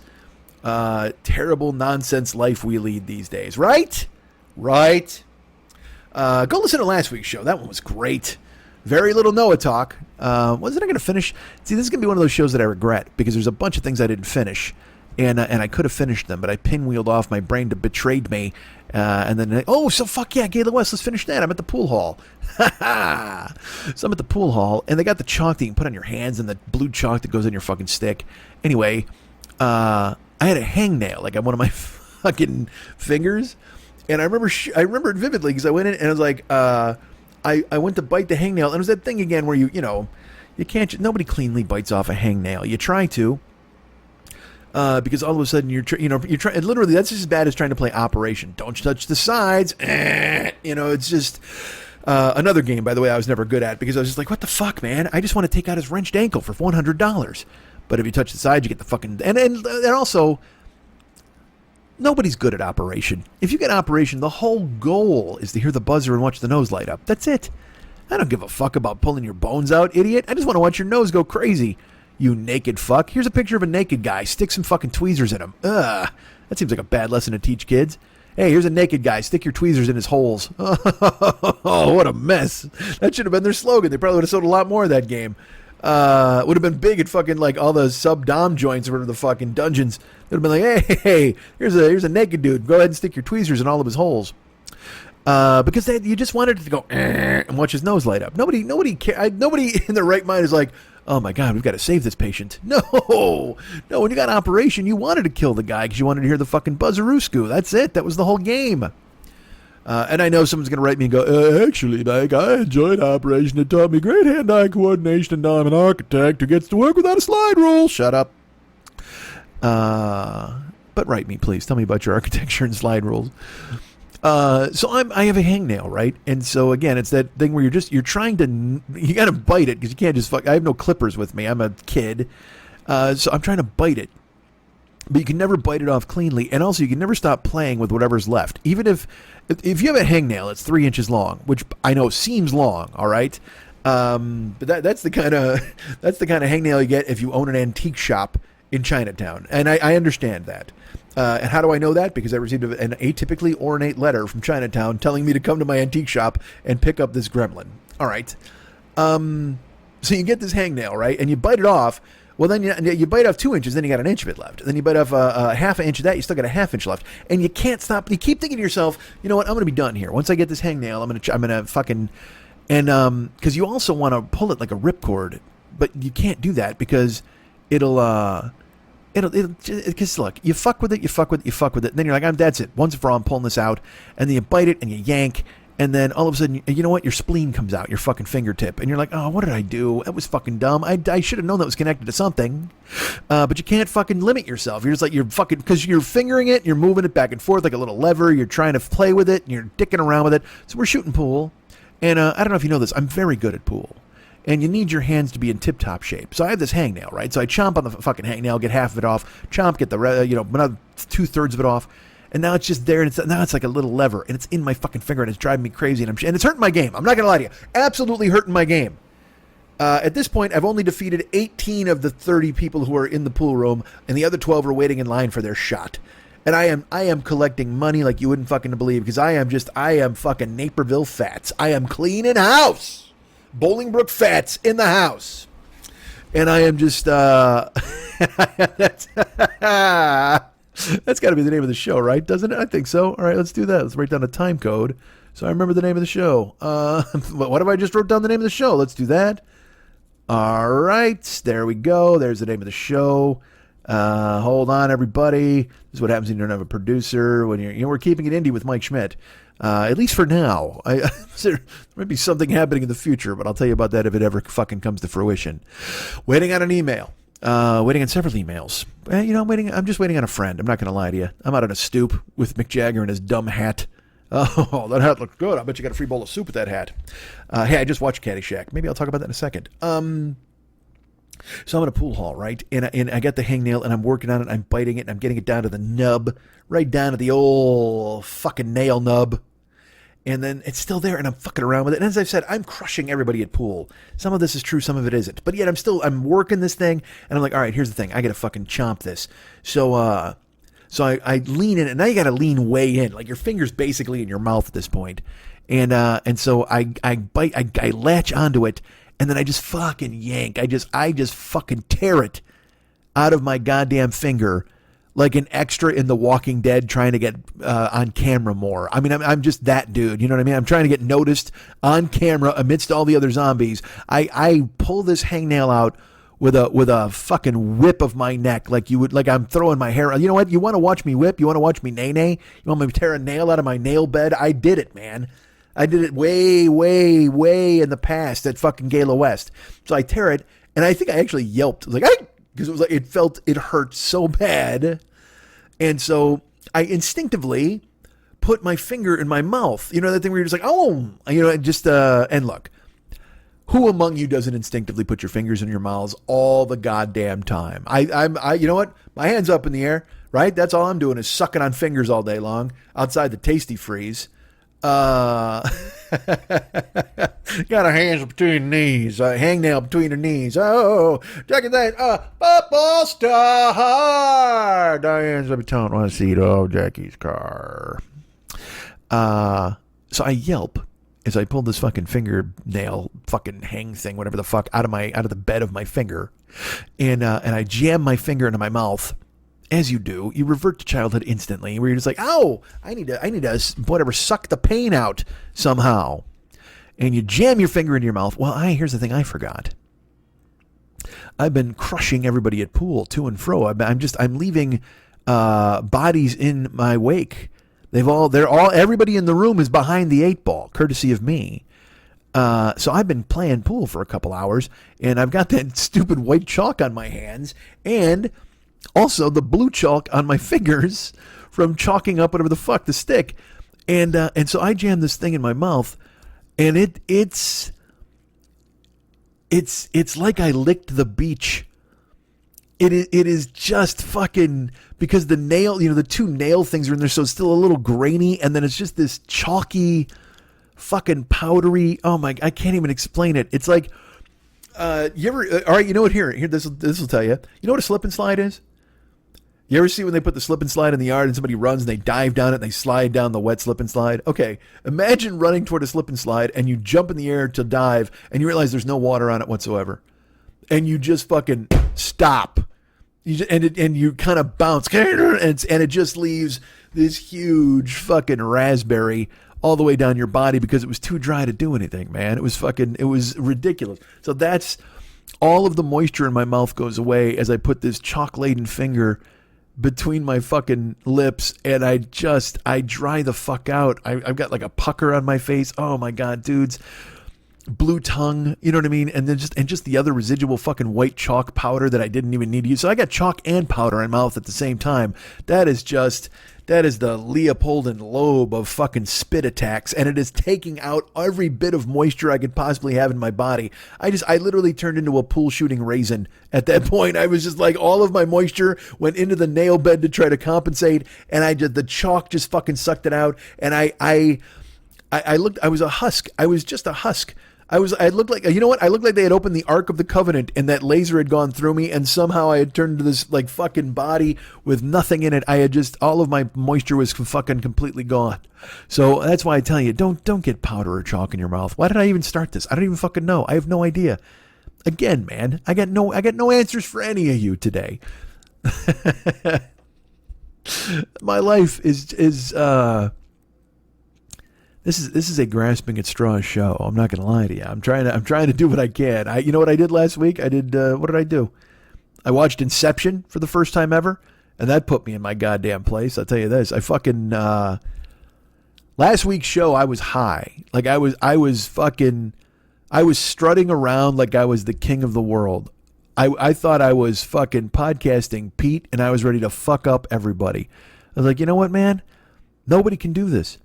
terrible nonsense life we lead these days, right? Go listen to last week's show. That one was great. Very little Noah talk. Wasn't I going to finish? See, this is going to be one of those shows that I regret because there's a bunch of things I didn't finish. And I could have finished them, but I pinwheeled off. My brain betrayed me. And then, so fuck yeah, Galen West, let's finish that. I'm at the pool hall. So I'm at the pool hall, and they got the chalk that you can put on your hands and the blue chalk that goes in your fucking stick. Anyway, I had a hangnail, like on one of my fucking fingers. And I remember it vividly because I went in and I was like, I went to bite the hangnail. And it was that thing again where you can't, nobody cleanly bites off a hangnail. You try to. Because all of a sudden you're trying, literally that's just as bad as trying to play Operation. Don't touch the sides. It's just another game, by the way, I was never good at because I was just like, what the fuck, man? I just want to take out his wrenched ankle for $100. But if you touch the sides, you get the fucking, and also, nobody's good at Operation. If you get Operation, the whole goal is to hear the buzzer and watch the nose light up. That's it. I don't give a fuck about pulling your bones out, idiot. I just want to watch your nose go crazy. You naked fuck. Here's a picture of a naked guy. Stick some fucking tweezers in him. Ugh. That seems like a bad lesson to teach kids. Hey, here's a naked guy. Stick your tweezers in his holes. Oh, what a mess. That should have been their slogan. They probably would have sold a lot more of that game. Would have been big at fucking like all the sub-dom joints or the fucking dungeons. They would have been like, hey, here's a naked dude. Go ahead and stick your tweezers in all of his holes. Because you just wanted it to go and watch his nose light up. Nobody in their right mind is like, oh my God, we've got to save this patient. No, when you got Operation, you wanted to kill the guy because you wanted to hear the fucking buzzaroo-skoo. That's it. That was the whole game. And I know someone's going to write me and go, actually, Mike, I enjoyed Operation. It taught me great hand-eye coordination, and now I'm an architect who gets to work without a slide rule. Shut up. But write me, please. Tell me about your architecture and slide rules. So I have a hangnail, right? And so again, it's that thing where you got to bite it because you can't just I have no clippers with me. I'm a kid. So I'm trying to bite it, but you can never bite it off cleanly. And also you can never stop playing with whatever's left. Even if you have a hangnail, it's 3 inches long, which I know seems long. All right. But that's the kind of hangnail you get if you own an antique shop in Chinatown. And I understand that. And how do I know that? Because I received an atypically ornate letter from Chinatown telling me to come to my antique shop and pick up this gremlin. All right. So you get this hangnail, right? And you bite it off. Well, then you bite off 2 inches, then you got an inch of it left. And then you bite off a half an inch of that, you still got a half inch left. And you can't stop. You keep thinking to yourself, you know what? I'm going to be done here. Once I get this hangnail, I'm going to fucking... And because you also want to pull it like a ripcord, but you can't do that because it'll because look, you fuck with it, and then you're like, that's it. Once for all, I'm pulling this out, and then you bite it and you yank, and then all of a sudden, you know what? Your spleen comes out, your fucking fingertip, and you're like, oh, what did I do? That was fucking dumb. I should have known that was connected to something, but you can't fucking limit yourself. You're just like, you're fucking, because you're fingering it, you're moving it back and forth like a little lever. You're trying to play with it, and you're dicking around with it. So we're shooting pool, and I don't know if you know this, I'm very good at pool. And you need your hands to be in tip-top shape. So I have this hangnail, right? So I chomp on the fucking hangnail, get half of it off, get the another 2/3 of it off, and now it's just there, and now it's like a little lever, and it's in my fucking finger, and it's driving me crazy, and it's hurting my game. I'm not gonna lie to you, absolutely hurting my game. At this point, I've only defeated 18 of the 30 people who are in the pool room, and the other 12 are waiting in line for their shot. And I am collecting money like you wouldn't fucking believe, because I am fucking Naperville Fats. I am cleaning house. Bolingbrook Fats in the house. And I am just, that's got to be the name of the show, right? Doesn't it? I think so. All right, let's do that. Let's write down a time code so I remember the name of the show. What if I just wrote down the name of the show? Let's do that. All right, there we go. There's the name of the show. Hold on, everybody. This is what happens when you don't have a producer. When we're keeping it indie with Mike Schmidt, at least for now. There might be something happening in the future, but I'll tell you about that if it ever fucking comes to fruition. Waiting on an email. Waiting on several emails. I'm just waiting on a friend. I'm not going to lie to you. I'm out on a stoop with Mick Jagger and his dumb hat. Oh, that hat looks good. I bet you got a free bowl of soup with that hat. Hey, I just watched Caddyshack. Maybe I'll talk about that in a second. So I'm in a pool hall, right? And I got the hangnail, and I'm working on it. I'm biting it, and I'm getting it down to the nub, right down to the old fucking nail nub. And then it's still there, and I'm fucking around with it. And as I've said, I'm crushing everybody at pool. Some of this is true, some of it isn't. But yet I'm working this thing, and I'm like, all right, here's the thing. I got to fucking chomp this. So I lean in, and now you got to lean way in. Like your finger's basically in your mouth at this point. And so I bite, I latch onto it, and then I just fucking yank. I just fucking tear it out of my goddamn finger like an extra in The Walking Dead trying to get on camera more. I mean, I'm just that dude. You know what I mean? I'm trying to get noticed on camera amidst all the other zombies. I pull this hangnail out with a fucking whip of my neck, like I'm throwing my hair. You know what? You want to watch me whip? You want to watch me nay? You want me to tear a nail out of my nail bed? I did it, man. I did it way, way, way in the past at fucking Gala West. So I tear it, and I think I actually yelped. I was like, because it was like it hurt so bad, and so I instinctively put my finger in my mouth. You know that thing where you're just like, oh, and look. Who among you doesn't instinctively put your fingers in your mouths all the goddamn time? I you know what? My hand's up in the air, right? That's all I'm doing is sucking on fingers all day long outside the Tasty Freeze. Got a hands between the knees, a hangnail between the knees. Oh, check it that. Football star. Diane's every time I see it. Oh, Jackie's car. So I yelp as I pulled this fucking fingernail fucking hang thing, whatever the fuck, out of the bed of my finger, and I jam my finger into my mouth. As you do, you revert to childhood instantly, where you're just like, "Ow! I need to whatever suck the pain out somehow," and you jam your finger into your mouth. Well, here's the thing: I forgot. I've been crushing everybody at pool to and fro. I'm leaving bodies in my wake. Everybody in the room is behind the 8-ball, courtesy of me. So I've been playing pool for a couple hours, and I've got that stupid white chalk on my hands, and also the blue chalk on my fingers from chalking up whatever the fuck the stick. And so I jam this thing in my mouth, and it's like I licked the beach. It is just fucking, because the nail, the two nail things are in there, so it's still a little grainy, and then it's just this chalky, fucking powdery. Oh my! I can't even explain it. It's like, you ever? All right, you know what? Here, this will tell you. You know what a slip and slide is? You ever see when they put the slip and slide in the yard and somebody runs and they dive down it and they slide down the wet slip and slide? Okay, imagine running toward a slip and slide and you jump in the air to dive and you realize there's no water on it whatsoever, and you just fucking stop. And you kind of bounce, and it just leaves this huge fucking raspberry all the way down your body because it was too dry to do anything, man. It was ridiculous. So that's all of the moisture in my mouth goes away as I put this chalk-laden finger between my fucking lips, and I dry the fuck out. I've got like a pucker on my face. Oh my God, dudes. Blue tongue, you know what I mean? And then just the other residual fucking white chalk powder that I didn't even need to use. So I got chalk and powder in my mouth at the same time. That is the Leopoldan lobe of fucking spit attacks, and it is taking out every bit of moisture I could possibly have in my body. I literally turned into a pool shooting raisin at that point. I was just like, all of my moisture went into the nail bed to try to compensate, and the chalk just fucking sucked it out. And I looked, I was a husk. I was just a husk I looked like, you know what? I looked like they had opened the Ark of the Covenant and that laser had gone through me and somehow I had turned into this like fucking body with nothing in it. I had just, all of my moisture was fucking completely gone. So that's why I tell you, don't get powder or chalk in your mouth. Why did I even start this? I don't even fucking know. I have no idea. Again, man, I got no answers for any of you today. My life is This is a grasping at straws show. I'm not going to lie to you. I'm trying to do what I can. You know what I did last week? What did I do? I watched Inception for the first time ever, and that put me in my goddamn place. I'll tell you this. I fucking last week's show I was high. Like I was strutting around like I was the king of the world. I thought I was fucking podcasting Pete, and I was ready to fuck up everybody. I was like, you know what, man? Nobody can do this.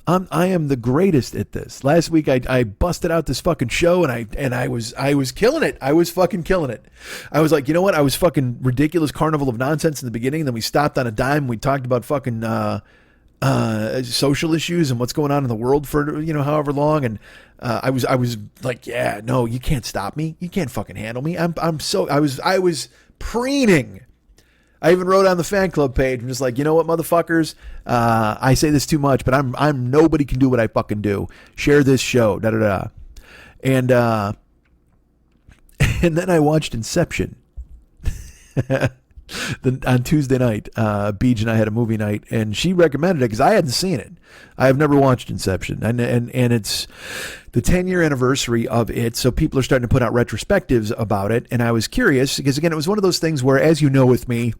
I am the greatest at this. Last week I busted out this fucking show and I was killing it. I was fucking killing it. I was like, you know what? I was fucking ridiculous carnival of nonsense in the beginning. Then we stopped on a dime. We talked about fucking social issues and what's going on in the world for however long. And I was like, yeah, no, you can't stop me. You can't fucking handle me. I was preening. I even wrote on the fan club page, I'm just like, you know what, motherfuckers? I say this too much, but I'm nobody can do what I fucking do. Share this show, da da da. And then I watched Inception. On Tuesday night, Beej and I had a movie night, and she recommended it because I hadn't seen it. I have never watched Inception, and it's the 10-year anniversary of it, so people are starting to put out retrospectives about it, and I was curious because, again, it was one of those things where, as you know with me,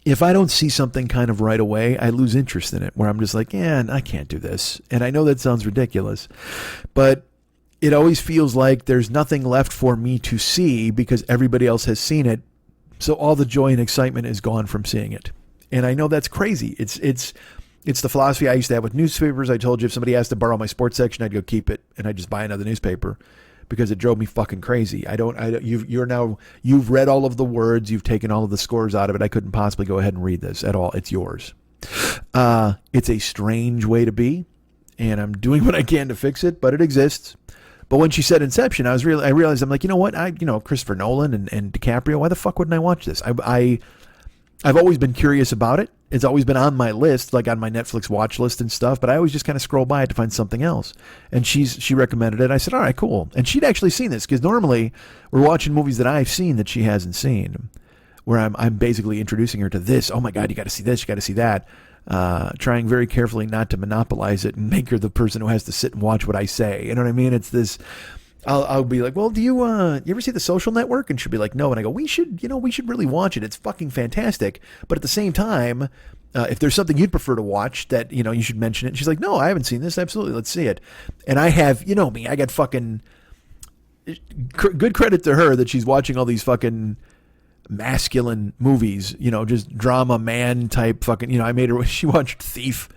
if I don't see something kind of right away, I lose interest in it, where I'm just like, yeah, I can't do this. And I know that sounds ridiculous, but it always feels like there's nothing left for me to see because everybody else has seen it. So all the joy and excitement is gone from seeing it. And I know that's crazy. It's the philosophy I used to have with newspapers. I told you if somebody asked to borrow my sports section, I'd go keep it and I'd just buy another newspaper because it drove me fucking crazy. You've read all of the words. You've taken all of the scores out of it. I couldn't possibly go ahead and read this at all. It's yours. It's a strange way to be, and I'm doing what I can to fix it, but it exists. But when she said Inception, I realized I'm like, you know what? Christopher Nolan and DiCaprio, why the fuck wouldn't I watch this? I've always been curious about it. It's always been on my list, like on my Netflix watch list and stuff, but I always just kind of scroll by it to find something else. And she recommended it. I said, all right, cool. And she'd actually seen this because normally we're watching movies that I've seen that she hasn't seen, where I'm basically introducing her to this. Oh my God, you got to see this. You got to see that. Trying very carefully not to monopolize it and make her the person who has to sit and watch what I say. You know what I mean? It's this. I'll be like, well, do you ever see The Social Network? And she'll be like, no. And I go, we should really watch it. It's fucking fantastic. But at the same time, if there's something you'd prefer to watch that, you should mention it. And she's like, no, I haven't seen this. Absolutely. Let's see it. And I have, me, I got fucking good credit to her that she's watching all these fucking masculine movies, just drama man type fucking, I made her, she watched Thief.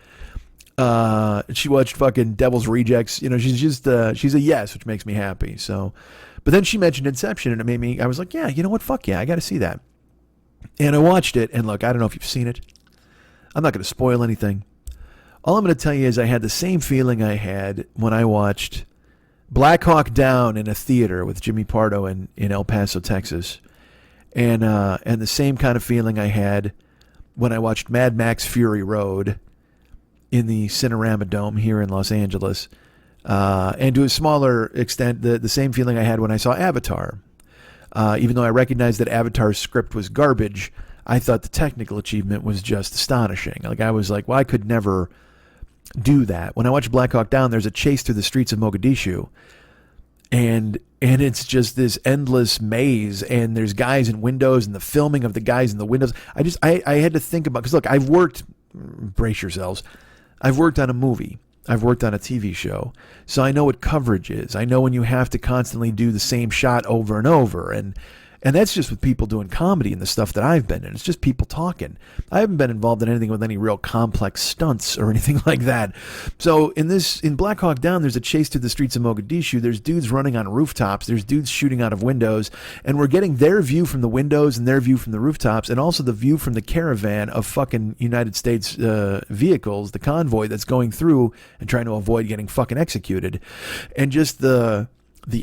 She watched fucking Devil's Rejects. She's a yes, which makes me happy. So, but then she mentioned Inception and it made me, I was like, yeah, you know what? Fuck yeah. I got to see that. And I watched it and look, I don't know if you've seen it. I'm not going to spoil anything. All I'm going to tell you is I had the same feeling I had when I watched Black Hawk Down in a theater with Jimmy Pardo in El Paso, Texas. And the same kind of feeling I had when I watched Mad Max Fury Road in the Cinerama Dome here in Los Angeles. And to a smaller extent, the same feeling I had when I saw Avatar. Even though I recognized that Avatar's script was garbage, I thought the technical achievement was just astonishing. Like, I was like, well, I could never do that. When I watched Black Hawk Down, there's a chase through the streets of Mogadishu. And it's just this endless maze, and there's guys in windows, and the filming of the guys in the windows. I had to think about, because look, brace yourselves, I've worked on a movie. I've worked on a TV show. So I know what coverage is. I know when you have to constantly do the same shot over and over. And And that's just with people doing comedy and the stuff that I've been in. It's just people talking. I haven't been involved in anything with any real complex stunts or anything like that. So in Black Hawk Down, there's a chase through the streets of Mogadishu. There's dudes running on rooftops. There's dudes shooting out of windows. And we're getting their view from the windows and their view from the rooftops, and also the view from the caravan of fucking United States vehicles, the convoy that's going through and trying to avoid getting fucking executed. And just the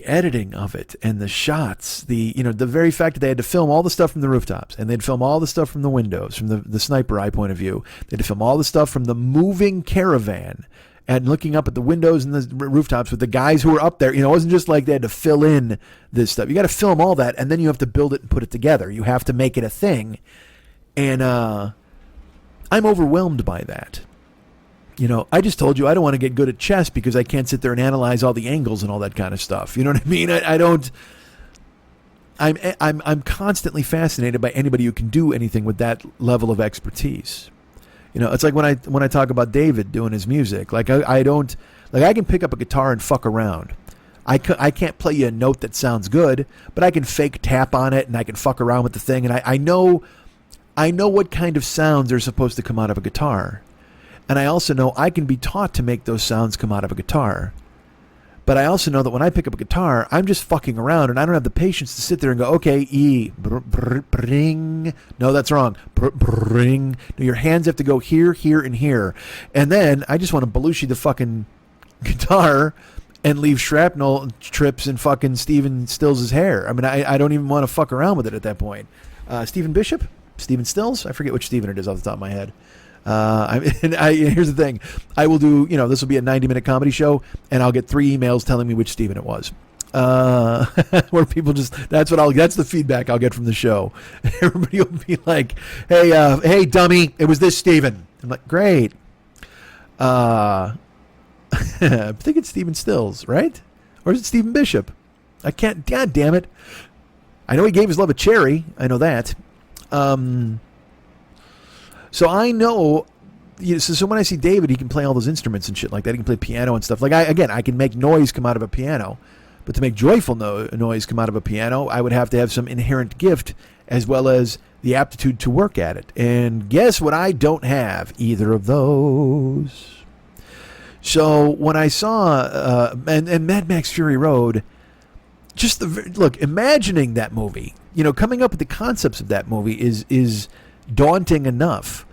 editing of it and the shots, the very fact that they had to film all the stuff from the rooftops and they'd film all the stuff from the windows, from the sniper eye point of view. They had to film all the stuff from the moving caravan and looking up at the windows and the rooftops with the guys who were up there. It wasn't just like they had to fill in this stuff. You got to film all that, and then you have to build it and put it together. You have to make it a thing. And I'm overwhelmed by that. I just told you I don't want to get good at chess because I can't sit there and analyze all the angles and all that kind of stuff. You know what I mean? I don't. I'm constantly fascinated by anybody who can do anything with that level of expertise. It's like when I talk about David doing his music. Like I don't, like I can pick up a guitar and fuck around. I can't play you a note that sounds good, but I can fake tap on it and I can fuck around with the thing, and I know what kind of sounds are supposed to come out of a guitar. And I also know I can be taught to make those sounds come out of a guitar. But I also know that when I pick up a guitar, I'm just fucking around, and I don't have the patience to sit there and go, okay, E, bring. No, that's wrong. Bring. No, your hands have to go here, here, and here. And then I just want to Belushi the fucking guitar and leave shrapnel trips in fucking Stephen Stills' hair. I mean, I don't even want to fuck around with it at that point. Stephen Bishop? Stephen Stills? I forget which Stephen it is off the top of my head. Here's the thing. I will do, this will be a 90-minute comedy show, and I'll get 3 emails telling me which Steven it was. Where people that's the feedback I'll get from the show. Everybody will be like, hey, dummy, it was this Steven. I'm like, great. I think it's Stephen Stills, right? Or is it Stephen Bishop? I can't, god damn it. I know he gave his love a cherry. I know that. So I know, so when I see David, he can play all those instruments and shit like that. He can play piano and stuff. Like, I can make noise come out of a piano. But to make joyful noise come out of a piano, I would have to have some inherent gift as well as the aptitude to work at it. And guess what? I don't have either of those. So when I saw, and Mad Max Fury Road, look, imagining that movie, coming up with the concepts of that movie is daunting enough.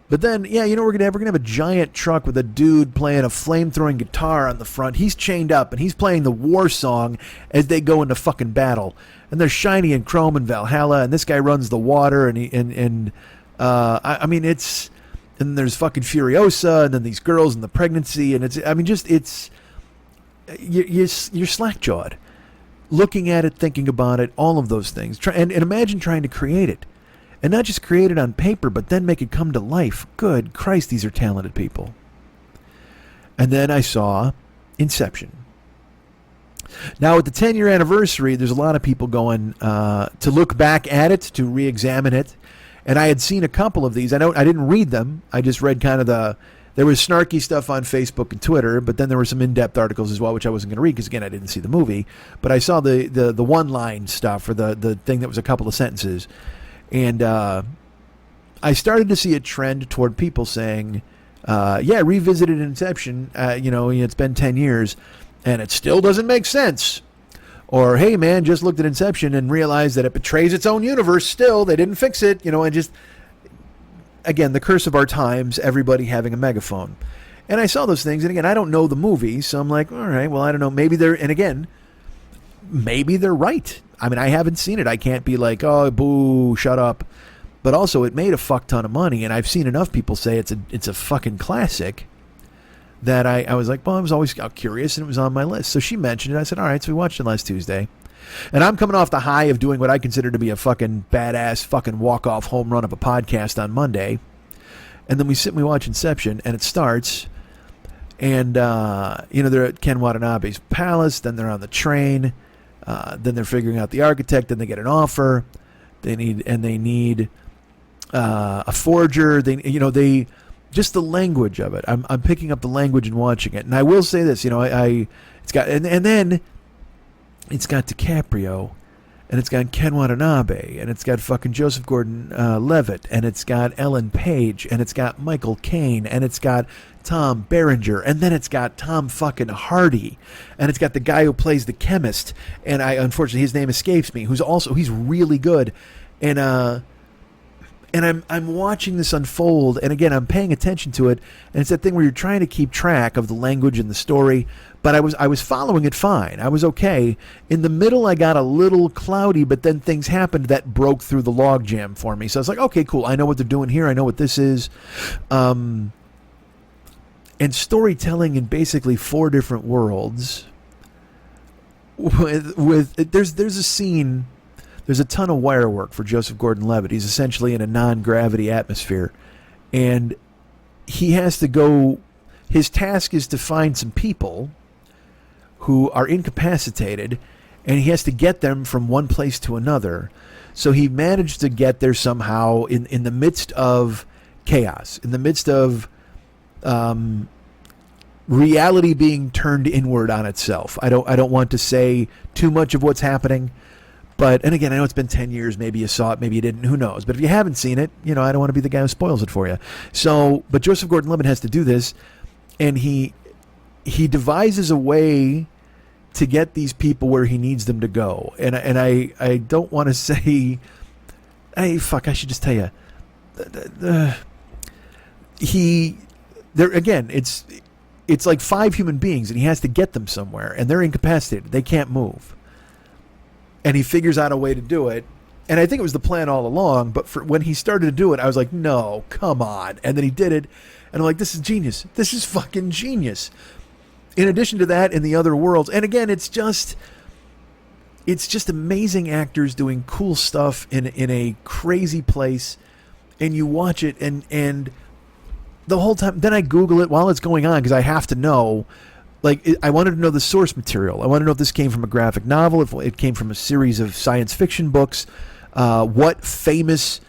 But then, we're gonna have a giant truck with a dude playing a flame-throwing guitar on the front. He's chained up and he's playing the war song as they go into fucking battle. And there's Shiny and Chrome and Valhalla, and this guy runs the water, and it's, and there's fucking Furiosa, and then these girls and the pregnancy, and you're slack-jawed looking at it, thinking about it, all of those things. And imagine trying to create it. And not just create it on paper, but then make it come to life. Good Christ, these are talented people. And then I saw Inception. Now, at the 10-year anniversary, there's a lot of people going to look back at it, to re-examine it. And I had seen a couple of these. I didn't read them. I just read kind of there was snarky stuff on Facebook and Twitter, but then there were some in-depth articles as well, which I wasn't going to read because, again, I didn't see the movie. But I saw the one-line stuff, or the thing that was a couple of sentences. And I started to see a trend toward people saying, revisited Inception, it's been 10 years, and it still doesn't make sense. Or, hey, man, just looked at Inception and realized that it betrays its own universe still. They didn't fix it. And just, again, the curse of our times, everybody having a megaphone. And I saw those things, and again, I don't know the movie, so I'm like, all right, well, I don't know. Maybe they're right. I mean, I haven't seen it. I can't be like, oh, boo, shut up. But also, it made a fuck ton of money, and I've seen enough people say it's a fucking classic that I was like, well, I was always curious, and it was on my list. So she mentioned it. I said, all right, so we watched it last Tuesday. And I'm coming off the high of doing what I consider to be a fucking badass fucking walk-off home run of a podcast on Monday. And then we sit and we watch Inception, and it starts, and, they're at Ken Watanabe's palace, then they're on the train. Then they're figuring out the architect. Then they get an offer. They need a forger. They just the language of it. I'm picking up the language and watching it. And I will say this, it's got and then it's got DiCaprio and it's got Ken Watanabe, and it's got fucking Joseph Gordon-Levitt, and it's got Ellen Page, and it's got Michael Caine, and it's got Tom Berenger, and then it's got Tom fucking Hardy, and it's got the guy who plays the chemist, and unfortunately his name escapes me, he's really good, and I'm watching this unfold, and again, I'm paying attention to it, and it's that thing where you're trying to keep track of the language and the story, but I was following it fine. I was okay. In the middle, I got a little cloudy, but then things happened that broke through the logjam for me. So I was like, okay, cool. I know what they're doing here. I know what this is. And storytelling in basically 4 different worlds. There's a scene. There's a ton of wire work for Joseph Gordon-Levitt. He's essentially in a non-gravity atmosphere. And he has to go... His task is to find some people who are incapacitated, and he has to get them from one place to another. So he managed to get there somehow in the midst of chaos, in the midst of reality being turned inward on itself. I don't want to say too much of what's happening. But, and again, I know it's been 10 years. Maybe you saw it, maybe you didn't. Who knows? But if you haven't seen it, I don't want to be the guy who spoils it for you. So, but Joseph Gordon-Levitt has to do this, and he devises a way to get these people where he needs them to go. And I don't want to say, I should just tell you. It's like 5 human beings, and he has to get them somewhere, and they're incapacitated. They can't move. And he figures out a way to do it. And I think it was the plan all along, but when he started to do it, I was like, no, come on. And then he did it, and I'm like, this is genius. This is fucking genius. In addition to that, in the other worlds, and again, it's just amazing actors doing cool stuff in a crazy place, and you watch it, and the whole time, then I Google it while it's going on, because I have to know. Like, I wanted to know the source material. I wanted to know if this came from a graphic novel, if it came from a series of science fiction books, what famous,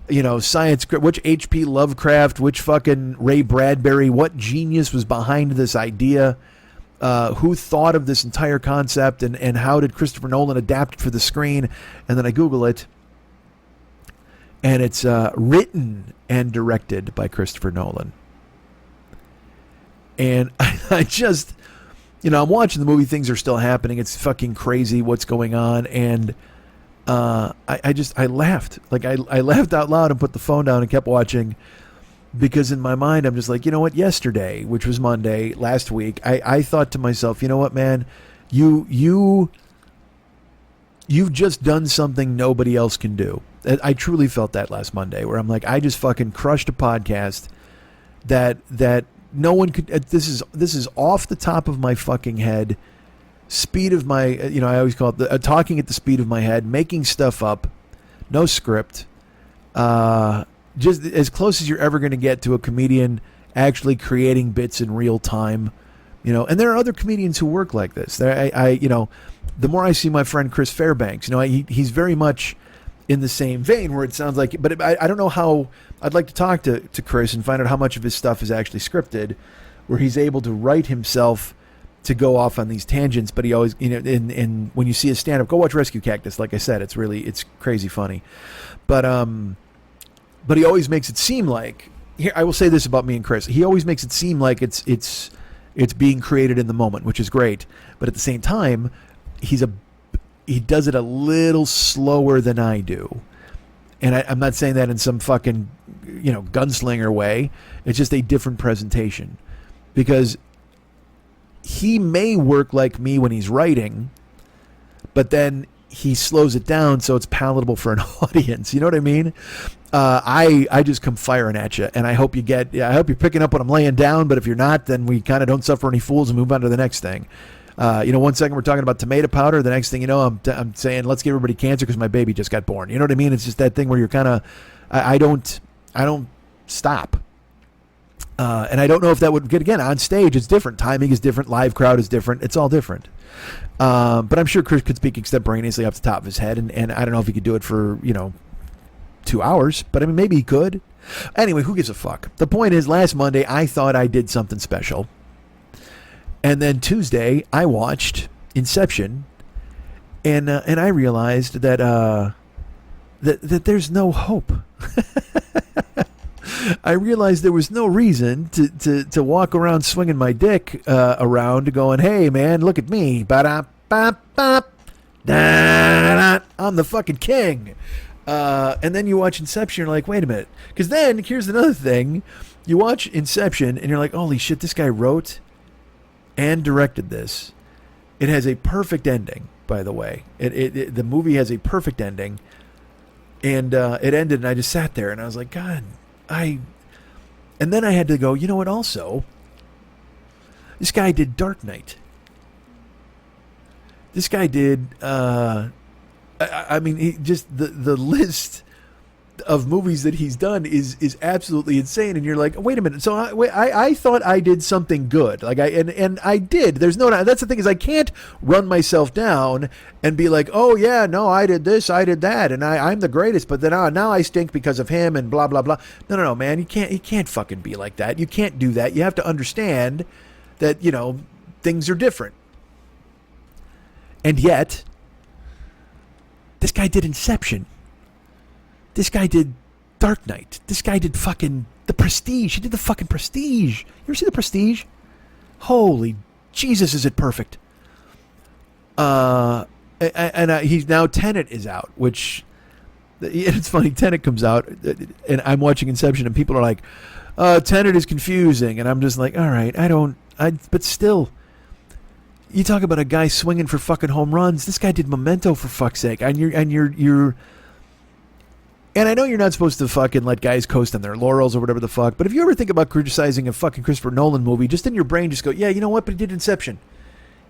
which H.P. Lovecraft, which fucking Ray Bradbury, what genius was behind this idea, who thought of this entire concept, and how did Christopher Nolan adapt it for the screen? And then I Google it, and it's written and directed by Christopher Nolan. And I just, I'm watching the movie. Things are still happening. It's fucking crazy what's going on. And I laughed. Like, I laughed out loud and put the phone down and kept watching. Because in my mind, I'm just like, you know what? Yesterday, which was Monday, last week, I thought to myself, you know what, man? You've just done something nobody else can do. I truly felt that last Monday, where I'm like, I just fucking crushed a podcast that no one could. This is off the top of my fucking head. Speed of my, I always call it talking at the speed of my head, making stuff up, no script, just as close as you're ever going to get to a comedian actually creating bits in real time, And there are other comedians who work like this. The more I see my friend Chris Fairbanks, he's very much in the same vein, where it sounds like, but I don't know how. I'd like to talk to Chris and find out how much of his stuff is actually scripted, where he's able to write himself to go off on these tangents. But he always, in when you see his stand-up, go watch Rescue Cactus. Like I said, it's crazy funny. But he always makes it seem like, here, I will say this about me and Chris. He always makes it seem like it's being created in the moment, which is great. But at the same time, he does it a little slower than I do. And I'm not saying that in some fucking, gunslinger way. It's just a different presentation. Because he may work like me when he's writing, but then he slows it down so it's palatable for an audience. You know what I mean? I just come firing at you, and I hope you're picking up what I'm laying down, but if you're not, then we kind of don't suffer any fools and move on to the next thing. 1 second we're talking about tomato powder. The next thing you know, I'm saying, let's give everybody cancer because my baby just got born. You know what I mean? It's just that thing where you're kind of, I don't stop. And I don't know if that would get, again, on stage, it's different. Timing is different. Live crowd is different. It's all different. But I'm sure Chris could speak extemporaneously off the top of his head. And I don't know if he could do it for, 2 hours, but I mean, maybe he could. Anyway, who gives a fuck? The point is, last Monday, I thought I did something special. And then Tuesday, I watched Inception, And I realized that that there's no hope. I realized there was no reason to walk around swinging my dick around, going, "Hey man, look at me! Ba-da-ba-ba. Da-da-da. I'm the fucking king." And then you watch Inception, you're like, wait a minute. Because then, here's another thing. You watch Inception, and you're like, holy shit, this guy wrote and directed this. It has a perfect ending, by the way. The movie has a perfect ending. And it ended, and I just sat there, and I was like, God, And then I had to go, you know what, also, this guy did Dark Knight. This guy did... I mean, the list of movies that he's done is absolutely insane, and you're like, wait a minute. So I thought I did something good, like and I did. There's no, that's the thing, is I can't run myself down and be like, oh yeah, no, I did this, I did that, and I'm the greatest, but then now I stink because of him and blah blah blah. No, man, you can't fucking be like that. You can't do that. You have to understand that things are different, and yet. This guy did Inception. This guy did Dark Knight. This guy did fucking The Prestige. He did the fucking Prestige. You ever see The Prestige? Holy Jesus, is it perfect? He's now Tenet is out, which it's funny. Tenet comes out, and I'm watching Inception, and people are like, Tenet is confusing, and I'm just like, all right, but still. You talk about a guy swinging for fucking home runs. This guy did Memento, for fuck's sake. And you're and I know you're not supposed to fucking let guys coast on their laurels or whatever the fuck, but if you ever think about criticizing a fucking Christopher Nolan movie, just in your brain just go, yeah, you know what, but he did Inception.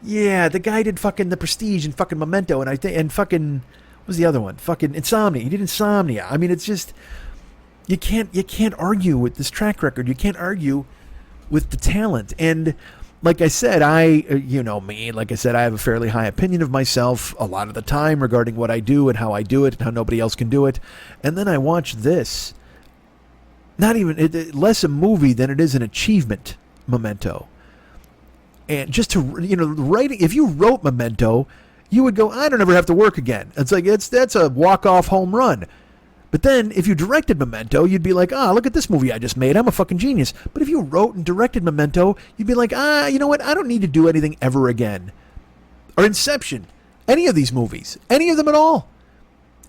Yeah, the guy did fucking The Prestige and fucking Memento, and fucking, what was the other one? Fucking Insomnia. He did Insomnia. I mean, it's just, you can't argue with this track record. You can't argue with the talent. And like I said, you know me, like I said, I have a fairly high opinion of myself a lot of the time regarding what I do and how I do it and how nobody else can do it. And then I watch this, not even, less a movie than it is an achievement, Memento. And just to, writing, if you wrote Memento, you would go, I don't ever have to work again. It's like, that's a walk-off home run. But then, if you directed Memento, you'd be like, look at this movie I just made. I'm a fucking genius. But if you wrote and directed Memento, you'd be like, you know what? I don't need to do anything ever again. Or Inception. Any of these movies. Any of them at all.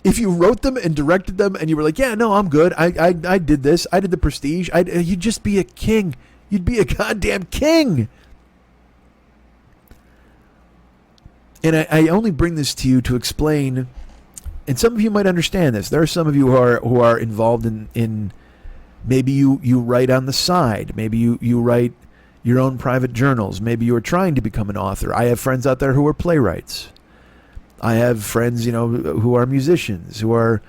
If you wrote them and directed them and you were like, yeah, no, I'm good. I did this. I did The Prestige. You'd just be a king. You'd be a goddamn king. And I only bring this to you to explain... And some of you might understand this. There are some of you who are involved in maybe you write on the side. Maybe you write your own private journals. Maybe you are trying to become an author. I have friends out there who are playwrights. I have friends, who are musicians, who are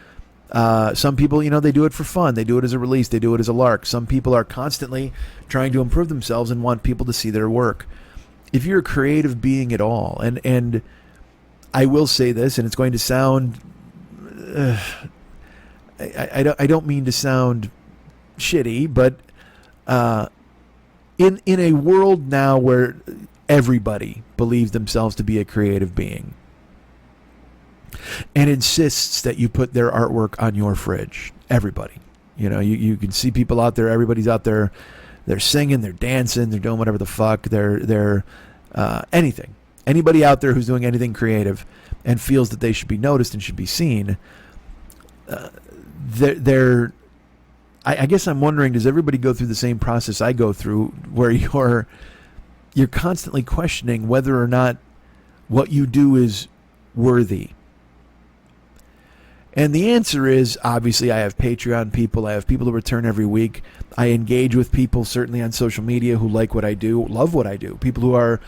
some people, they do it for fun. They do it as a release. They do it as a lark. Some people are constantly trying to improve themselves and want people to see their work. If you're a creative being at all, and I will say this, and it's going to sound... I don't mean to sound shitty, but in a world now where everybody believes themselves to be a creative being and insists that you put their artwork on your fridge, everybody, you can see people out there, everybody's out there, they're singing, they're dancing, they're doing whatever the fuck, they're anything. Anybody out there who's doing anything creative and feels that they should be noticed and should be seen, I guess I'm wondering, does everybody go through the same process I go through, where you're constantly questioning whether or not what you do is worthy? And the answer is, obviously, I have Patreon people. I have people who return every week. I engage with people, certainly on social media, who like what I do, love what I do. People who are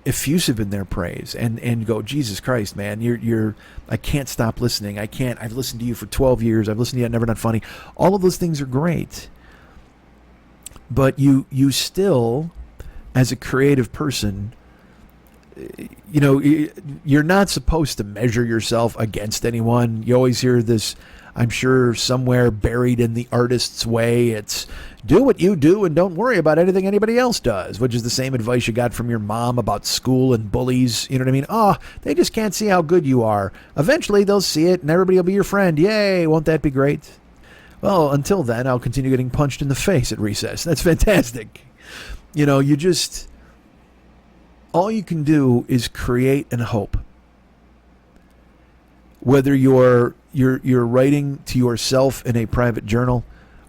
effusive in their praise and go, Jesus Christ, man, you're I can't stop listening. I've listened to you for 12 years. I've listened to you at Never Not Funny. All of those things are great. But you still, as a creative person, you're not supposed to measure yourself against anyone. You always hear this, I'm sure somewhere buried in the artist's way, it's do what you do and don't worry about anything anybody else does, which is the same advice you got from your mom about school and bullies. You know what I mean? Oh, they just can't see how good you are. Eventually they'll see it and everybody will be your friend. Yay, won't that be great? Well, until then, I'll continue getting punched in the face at recess. That's fantastic. You know, all you can do is create and hope. Whether you're writing to yourself in a private journal,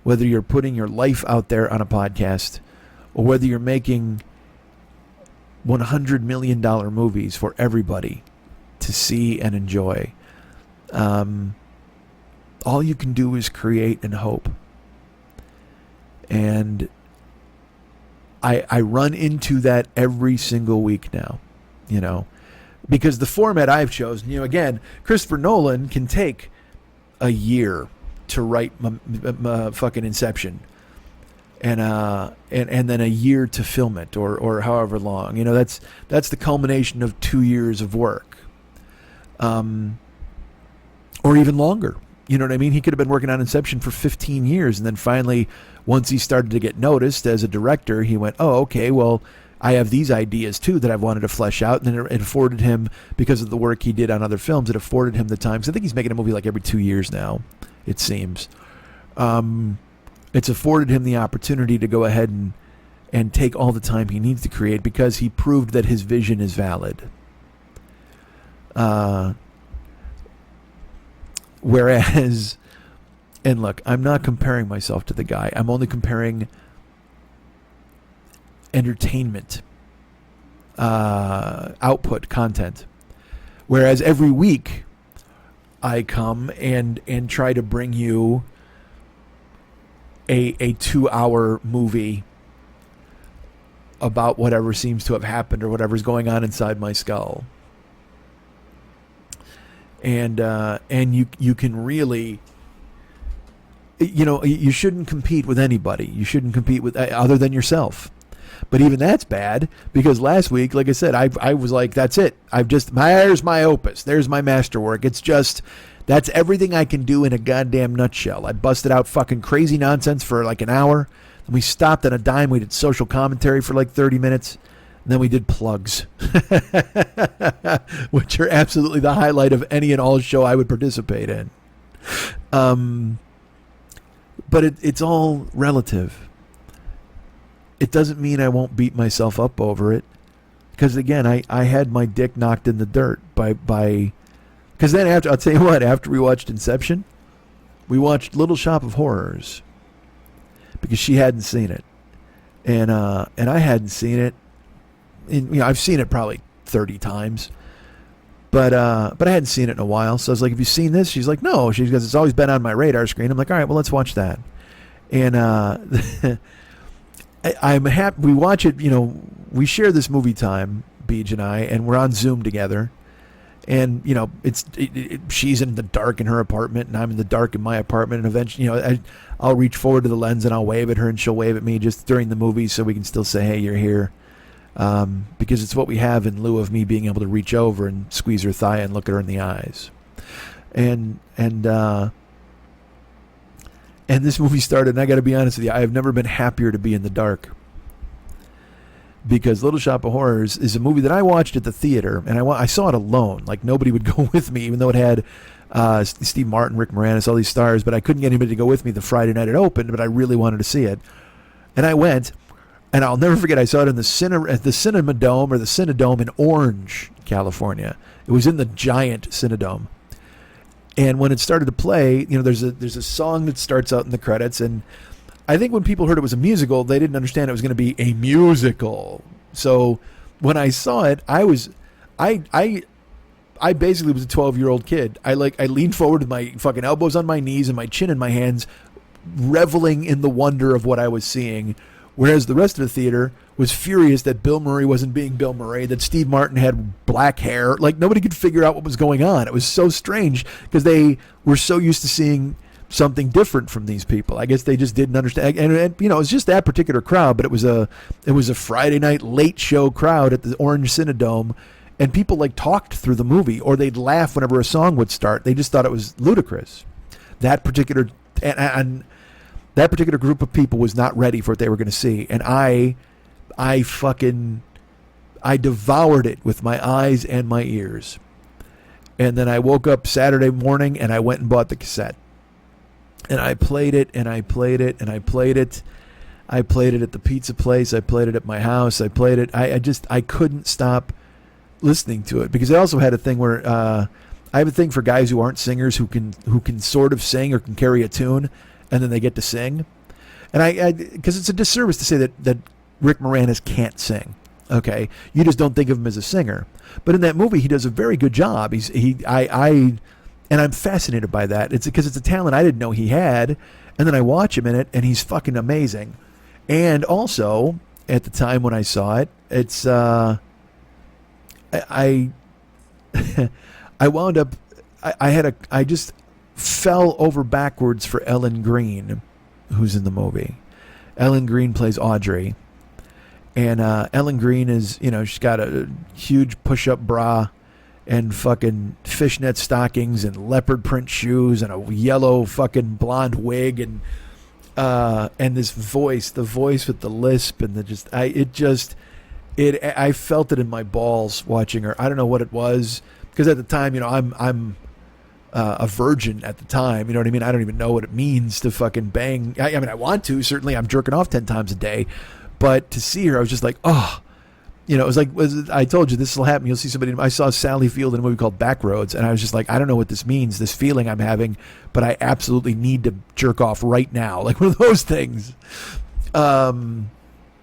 whether you're putting your life out there on a podcast, or whether you're making $100 million movies for everybody to see and enjoy, all you can do is create and hope. And I run into that every single week now, you know, because the format I've chosen, you know, again, Christopher Nolan can take a year to write my fucking Inception, and then a year to film it, or however long. You know, that's the culmination of 2 years of work, or even longer. You know what I mean? He could have been working on Inception for 15 years, and then finally, once he started to get noticed as a director, he went, oh, okay, well, I have these ideas too that I've wanted to flesh out. And then it afforded him, because of the work he did on other films, it afforded him the time. So I think he's making a movie like every 2 years now, it seems. It's afforded him the opportunity to go ahead and take all the time he needs to create, because he proved that his vision is valid. Whereas, and look, I'm not comparing myself to the guy. I'm only comparing entertainment, output, content. Whereas every week I come and try to bring you a 2-hour movie about whatever seems to have happened or whatever's going on inside my skull. And you can really, you know, you shouldn't compete with anybody. You shouldn't compete with other than yourself. But even that's bad, because last week, like I said, I was like, that's it. There's my opus. There's my masterwork. It's just, that's everything I can do in a goddamn nutshell. I busted out fucking crazy nonsense for like an hour. And we stopped on a dime. We did social commentary for like 30 minutes. And then we did plugs, which are absolutely the highlight of any and all show I would participate in. But it's all relative. It doesn't mean I won't beat myself up over it. Because again, I had my dick knocked in the dirt by because then I'll tell you what, after we watched Inception, we watched Little Shop of Horrors, because she hadn't seen it. And I hadn't seen it. And, you know, I've seen it probably 30 times, but I hadn't seen it in a while. So I was like, have you seen this? She's like, no. She goes, it's always been on my radar screen. I'm like, all right, well, let's watch that. And I'm happy we watch it. You know, we share this movie time, Beej and I, and we're on Zoom together. And, you know, she's in the dark in her apartment, and I'm in the dark in my apartment. And eventually, you know, I'll reach forward to the lens and I'll wave at her, and she'll wave at me just during the movie, so we can still say, hey, you're here. Because it's what we have in lieu of me being able to reach over and squeeze her thigh and look at her in the eyes. And this movie started, and I got to be honest with you, I have never been happier to be in the dark. Because Little Shop of Horrors is a movie that I watched at the theater, and I saw it alone. Like, nobody would go with me, even though it had Steve Martin, Rick Moranis, all these stars, but I couldn't get anybody to go with me the Friday night it opened, but I really wanted to see it. And I went. And I'll never forget, I saw it in the Cinema Dome, or the Cinedome in Orange, California. It was in the giant Cinedome. And when it started to play, you know, there's a song that starts out in the credits, and I think when people heard it was a musical, they didn't understand it was going to be a musical. So when I saw it, I basically was a 12-year-old kid. I leaned forward with my fucking elbows on my knees and my chin in my hands, reveling in the wonder of what I was seeing. Whereas the rest of the theater was furious that Bill Murray wasn't being Bill Murray, that Steve Martin had black hair. Like, nobody could figure out what was going on. It was so strange, because they were so used to seeing something different from these people. I guess they just didn't understand. And you know, it was just that particular crowd, but it was a Friday night late show crowd at the Orange Cinedome, and people like talked through the movie, or they'd laugh whenever a song would start. They just thought it was ludicrous. that particular and that particular group of people was not ready for what they were going to see, and I devoured it with my eyes and my ears. And then I woke up Saturday morning and I went and bought the cassette. And I played it and I played it and I played it. I played it at the pizza place. I played it at my house. I played it. I couldn't stop listening to it, because I also had a thing where I have a thing for guys who aren't singers who can sort of sing or can carry a tune, and then they get to sing. And because it's a disservice to say that Rick Moranis can't sing. Okay, you just don't think of him as a singer, but in that movie he does a very good job. And I'm fascinated by that. It's because it's a talent I didn't know he had, and then I watch him in it, and he's fucking amazing. And also, at the time when I saw it, it's I wound up I just fell over backwards for Ellen Greene, who's in the movie. Ellen Greene plays Audrey. And Ellen Greene is, she's got a huge push-up bra and fucking fishnet stockings and leopard print shoes and a yellow fucking blonde wig and this voice, the voice with the lisp and I felt it in my balls watching her. I don't know what it was, because at the time, I'm a virgin at the time. You know what I mean? I don't even know what it means to fucking bang. I mean, I want to. Certainly, I'm jerking off 10 times a day. But to see her, I was just like, oh, it was like, I told you this will happen. You'll see somebody. I saw Sally Field in a movie called Backroads, and I was just like, I don't know what this means, this feeling I'm having, but I absolutely need to jerk off right now. Like one of those things. I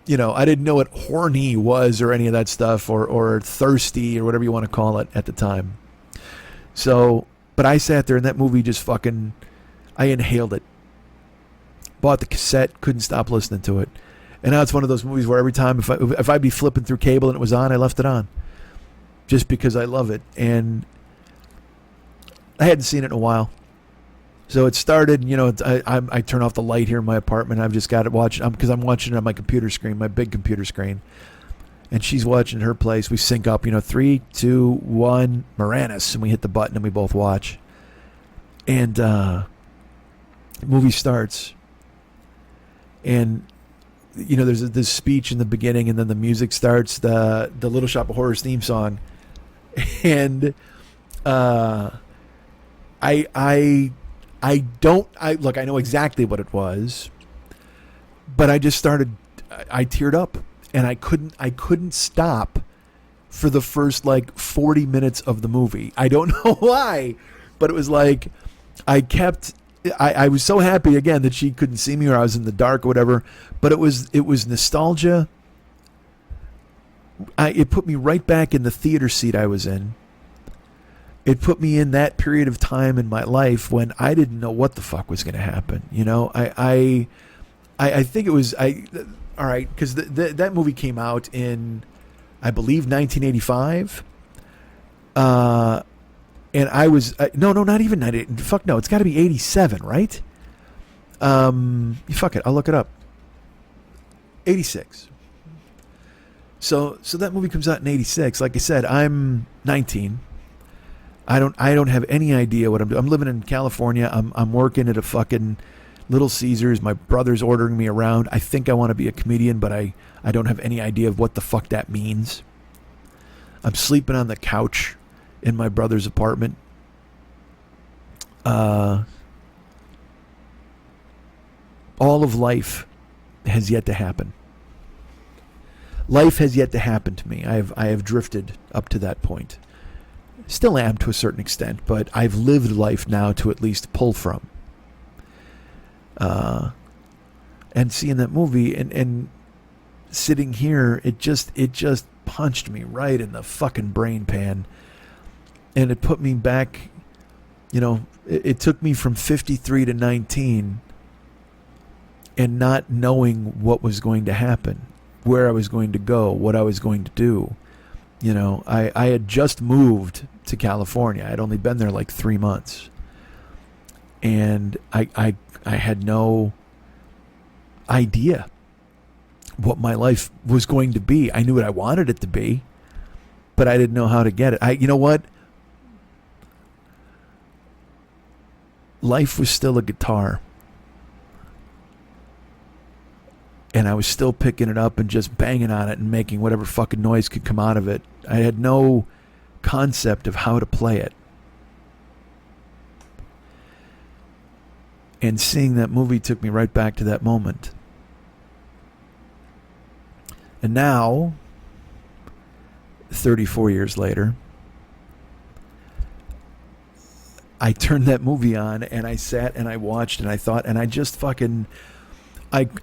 didn't know what horny was or any of that stuff, or thirsty or whatever you want to call it at the time. So, but I sat there and that movie just fucking, I inhaled it. Bought the cassette, couldn't stop listening to it. And now it's one of those movies where every time, if I'd be flipping through cable and it was on, I left it on. Just because I love it. And I hadn't seen it in a while. So it started, I turn off the light here in my apartment. I've just got it watching, because I'm watching it on my computer screen, my big computer screen. And she's watching her place. We sync up, 3, 2, 1, Moranis. And we hit the button and we both watch. And the movie starts. And there's this speech in the beginning, and then the music starts, the Little Shop of Horrors theme song, and look, I know exactly what it was, but I teared up, and I couldn't stop for the first 40 minutes of the movie. I don't know why, but it was like I was so happy again that she couldn't see me, or I was in the dark or whatever, but it was nostalgia. It put me right back in the theater seat I was in. It put me in that period of time in my life when I didn't know what the fuck was going to happen. I think it was all right, because that movie came out in, I believe, 1985. And I was no, not even 98. Fuck no, it's got to be 87, right? Fuck it, I'll look it up. 86. So that movie comes out in 86. Like I said, I'm 19. I don't have any idea what I'm doing. I'm living in California. I'm working at a fucking Little Caesars. My brother's ordering me around. I think I want to be a comedian, but I don't have any idea of what the fuck that means. I'm sleeping on the couch in my brother's apartment. All of life has yet to happen. Life has yet to happen to me. I have drifted up to that point. Still am to a certain extent, but I've lived life now to at least pull from. And seeing that movie and sitting here, it just punched me right in the fucking brain pan. And it put me back, it took me from 53 to 19 and not knowing what was going to happen, where I was going to go, what I was going to do. I had just moved to California. I'd only been there 3 months. And I had no idea what my life was going to be. I knew what I wanted it to be, but I didn't know how to get it. You know what? life was still a guitar. And I was still picking it up and just banging on it and making whatever fucking noise could come out of it. I had no concept of how to play it. And seeing that movie took me right back to that moment. And now, 34 years later, I turned that movie on and I sat and I watched and I thought, and I just fucking...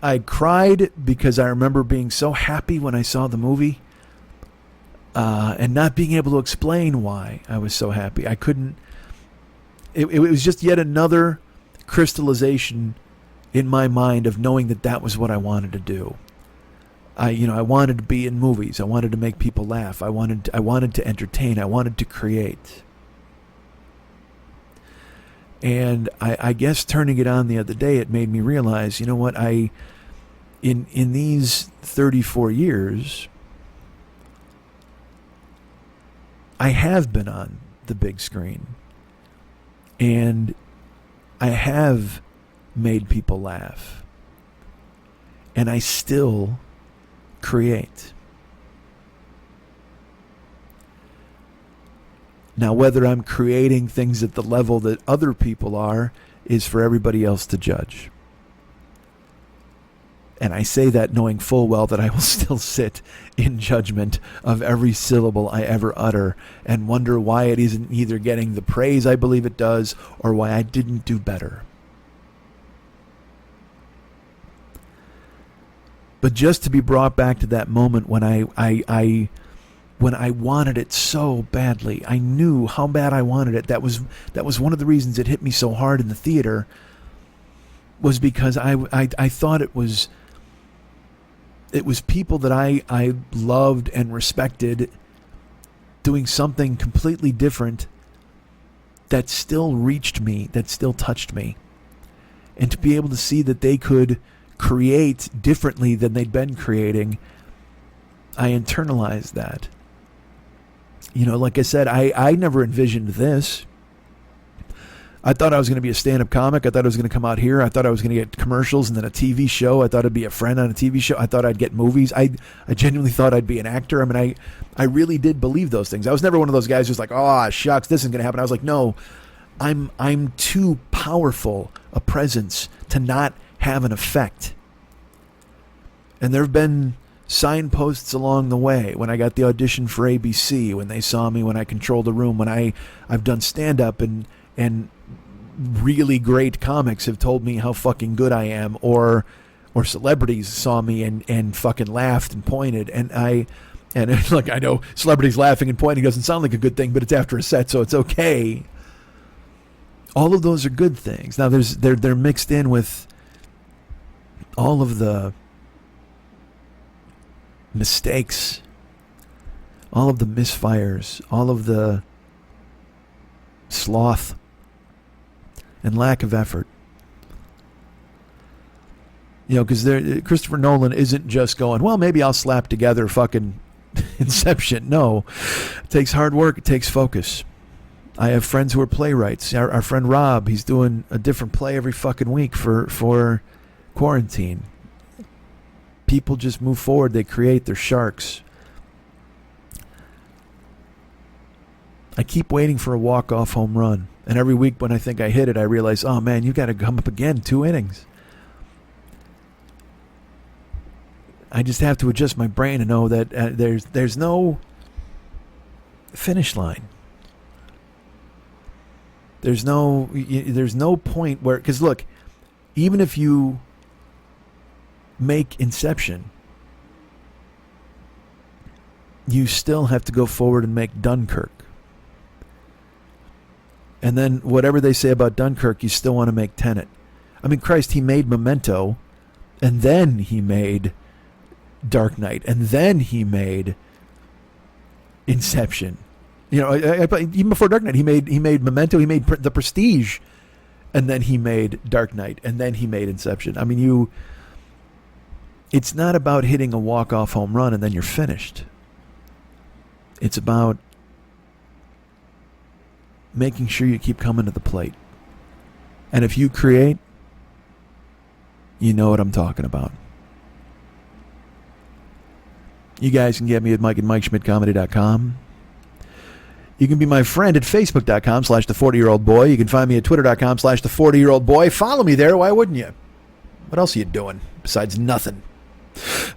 I cried because I remember being so happy when I saw the movie and not being able to explain why I was so happy. I couldn't... It was just yet another crystallization in my mind of knowing that that was what I wanted to do. I wanted to be in movies. I wanted to make people laugh. I wanted to entertain. I wanted to create. And I guess turning it on the other day, it made me realize, you know what, in these 34 years, I have been on the big screen. And I have made people laugh. And I still create. Now, whether I'm creating things at the level that other people are is for everybody else to judge. And I say that knowing full well that I will still sit in judgment of every syllable I ever utter and wonder why it isn't either getting the praise I believe it does or why I didn't do better. But just to be brought back to that moment when I wanted it so badly, I knew how bad I wanted it. That was one of the reasons it hit me so hard in the theater, was because I thought it was people that I loved and respected doing something completely different that still reached me, that still touched me. And to be able to see that they could create differently than they'd been creating, I internalized that. Like I said, I never envisioned this. I thought I was going to be a stand-up comic. I thought I was going to come out here. I thought I was going to get commercials and then a TV show. I thought I'd be a friend on a TV show. I thought I'd get movies. I genuinely thought I'd be an actor. I mean, I really did believe those things. I was never one of those guys who's like, oh, shucks, this isn't going to happen. I was like, no, I'm too powerful a presence to not have an effect. And there have been signposts along the way. When I got the audition for ABC, when they saw me, when I controlled a room, when I've done stand-up and really great comics have told me how fucking good I am, or celebrities saw me and fucking laughed and pointed, and look, I know celebrities laughing and pointing doesn't sound like a good thing, but it's after a set, so it's okay. All of those are good things. Now they're mixed in with all of the mistakes, all of the misfires, all of the sloth and lack of effort. Because Christopher Nolan isn't just going, well, maybe I'll slap together fucking Inception. No, it takes hard work. It takes focus. I have friends who are playwrights. Our friend Rob, he's doing a different play every fucking week for quarantine. People just move forward. They create. They're sharks. I keep waiting for a walk-off home run. And every week when I think I hit it, I realize, oh man, you got to come up again, 2 innings. I just have to adjust my brain to know that there's no finish line. There's no point where, because look, even if you make Inception, you still have to go forward and make Dunkirk. And then whatever they say about Dunkirk, you still want to make Tenet. I mean, Christ, he made Memento, and then he made Dark Knight, and then he made Inception. Even before Dark Knight, he made Memento, he made The Prestige, and then he made Dark Knight, and then he made Inception. I mean, it's not about hitting a walk-off home run and then you're finished. It's about making sure you keep coming to the plate. And if you create, you know what I'm talking about. You guys can get me at Mike at MikeSchmidtComedy.com. You can be my friend at Facebook.com/the40year-old boy. You can find me at Twitter.com/the40year-old boy. Follow me there. Why wouldn't you? What else are you doing besides nothing?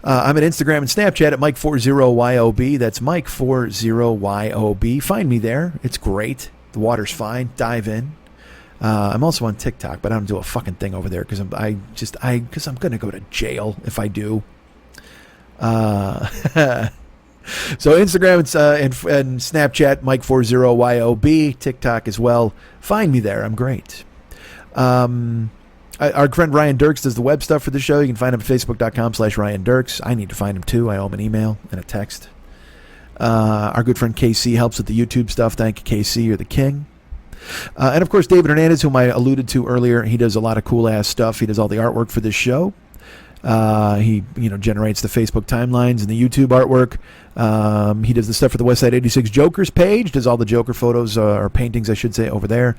I'm at Instagram and Snapchat at Mike40YOB. That's Mike40YOB. Find me there. It's great. The water's fine. Dive in. I'm also on TikTok, but I don't do a fucking thing over there because I'm going to go to jail if I do. So Instagram and Snapchat, Mike40YOB, TikTok as well. Find me there. I'm great. Our friend Ryan Dirks does the web stuff for the show. You can find him at Facebook.com/Ryan Dirks. I need to find him too. I owe him an email and a text. Our good friend KC helps with the YouTube stuff. Thank you, KC. You're the king. And of course, David Hernandez, whom I alluded to earlier. He does a lot of cool ass stuff. He does all the artwork for this show. He generates the Facebook timelines and the YouTube artwork. He does the stuff for the Westside 86 Jokers page, does all the Joker photos, or paintings, I should say, over there.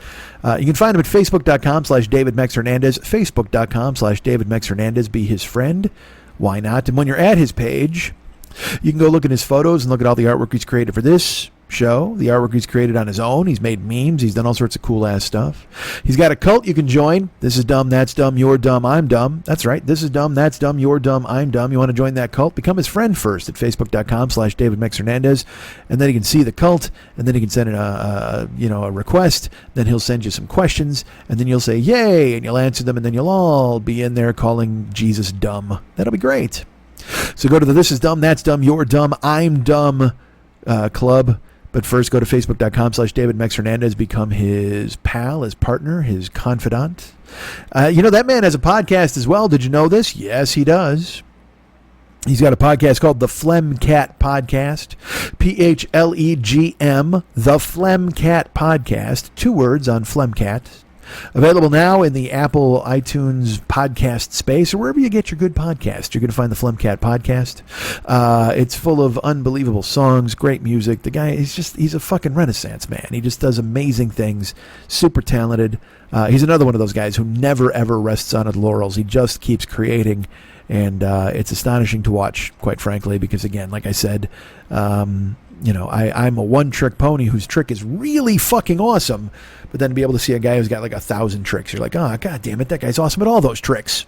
You can find him at Facebook.com/DavidMexHernandez, Facebook.com/DavidMexHernandez. Be his friend. Why not? And when you're at his page, you can go look at his photos and look at all the artwork he's created for this show, the artwork he's created on his own. He's made memes. He's done all sorts of cool ass stuff. He's got a cult you can join. This is dumb, that's dumb, you're dumb, I'm dumb. That's right. This is dumb, that's dumb, you're dumb, I'm dumb. You want to join that cult? Become his friend first at Facebook.com/DavidMexHernandez, and then you can see the cult, and then you can send in a request. Then he'll send you some questions, and then you'll say yay, and you'll answer them, and then you'll all be in there calling Jesus dumb. That'll be great. So go to the This is dumb, that's dumb, you're dumb, I'm dumb club. But first, go to Facebook.com/DavidMexHernandez. Become his pal, his partner, his confidant. That man has a podcast as well. Did you know this? Yes, he does. He's got a podcast called The Phlegmcat Podcast. PHLEGM, The Phlegmcat Podcast. 2 words on Phlegmcat. Available now in the Apple iTunes podcast space or wherever you get your good podcasts. You're going to find the Phlegmcat Podcast. It's full of unbelievable songs, great music. The guy, he's a fucking renaissance man. He just does amazing things, super talented. He's another one of those guys who never, ever rests on his laurels. He just keeps creating, and it's astonishing to watch, quite frankly, because, again, like I said, I'm a one-trick pony whose trick is really fucking awesome. But then to be able to see a guy who's got like 1,000 tricks, you're like, oh, God damn it, that guy's awesome at all those tricks.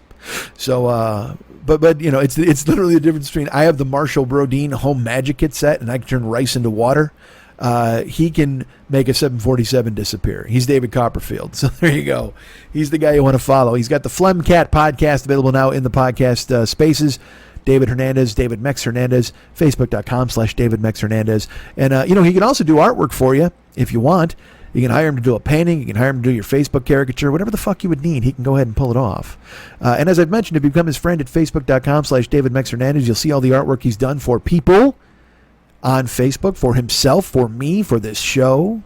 So, but it's literally the difference between I have the Marshall Brodeen home magic kit set and I can turn rice into water. He can make a 747 disappear. He's David Copperfield. So there you go. He's the guy you want to follow. He's got the Phlegmcat Podcast available now in the podcast spaces. David Hernandez, David Mex Hernandez, Facebook.com/David Mex Hernandez. And, he can also do artwork for you if you want. You can hire him to do a painting. You can hire him to do your Facebook caricature, whatever the fuck you would need. He can go ahead and pull it off. And as I've mentioned, if you become his friend at Facebook.com/David Mex Hernandez, you'll see all the artwork he's done for people on Facebook, for himself, for me, for this show.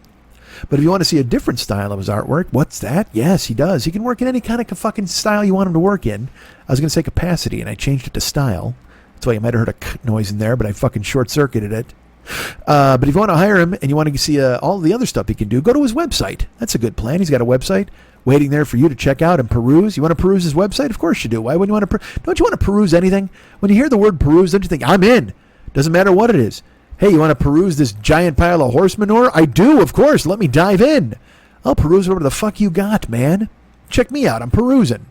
But if you want to see a different style of his artwork, what's that? Yes, he does. He can work in any kind of fucking style you want him to work in. I was going to say capacity, and I changed it to style. That's why you might have heard a noise in there, but I fucking short-circuited it. But if you want to hire him and you want to see all the other stuff he can do, go to his website. That's a good plan. He's got a website waiting there for you to check out and peruse. You want to peruse his website? Of course you do. Why wouldn't you want to? Don't you want to peruse anything? When you hear the word peruse, don't you think, I'm in? Doesn't matter what it is. Hey, you want to peruse this giant pile of horse manure? I do, of course. Let me dive in. I'll peruse whatever the fuck you got, man. Check me out. I'm perusing.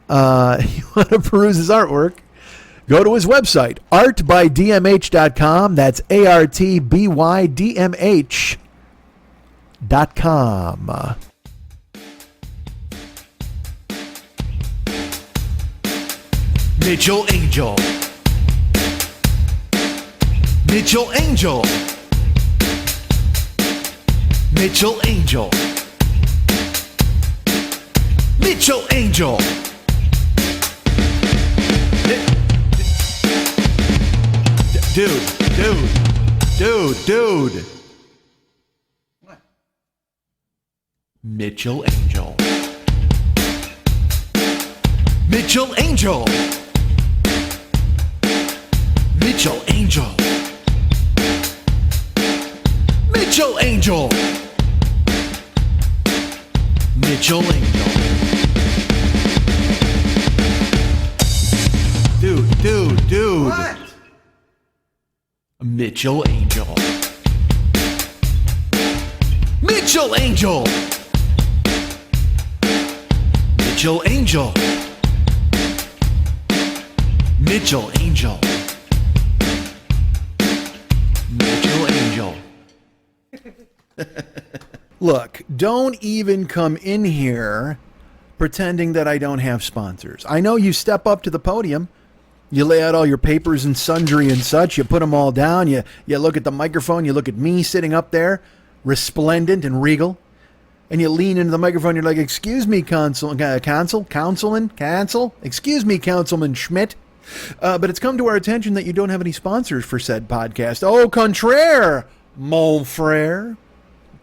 You want to peruse his artwork? Go to his website, artbydmh.com. That's artbydmh.com. Mitchell Angel. Mitchell Angel. Mitchell Angel. Mitchell Angel. Dude. What? Mitchell Angel. Mitchell Angel. Mitchell Angel. Mitchell Angel. Mitchell Angel. Mitchell Angel. Mitchell Angel. Mitchell Angel. Mitchell Angel. Mitchell Angel. Look, don't even come in here pretending that I don't have sponsors. I know you step up to the podium, you lay out all your papers and sundry and such, you put them all down, you look at the microphone, you look at me sitting up there, resplendent and regal, and you lean into the microphone, you're like, excuse me, excuse me, Councilman Schmidt. But it's come to our attention that you don't have any sponsors for said podcast. Au contraire, mon frere.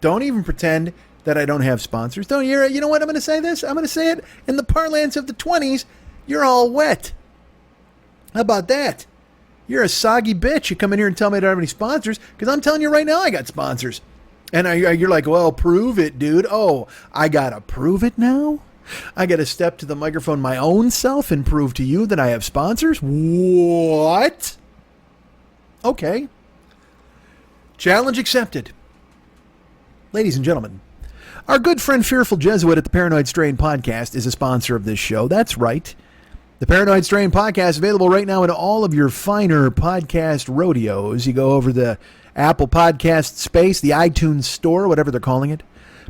Don't even pretend that I don't have sponsors. Don't you? You know what? I'm going to say this. I'm going to say it in the parlance of the 20s. You're all wet. How about that? You're a soggy bitch. You come in here and tell me I don't have any sponsors because I'm telling you right now I got sponsors. And you're like, well, prove it, dude. Oh, I got to prove it now? I got to step to the microphone my own self and prove to you that I have sponsors? What? Okay. Challenge accepted. Ladies and gentlemen, our good friend Fearful Jesuit at the Paranoid Strain Podcast is a sponsor of this show. That's right. The Paranoid Strain Podcast is available right now in all of your finer podcast rodeos. You go over the Apple Podcast space, the iTunes store, whatever they're calling it.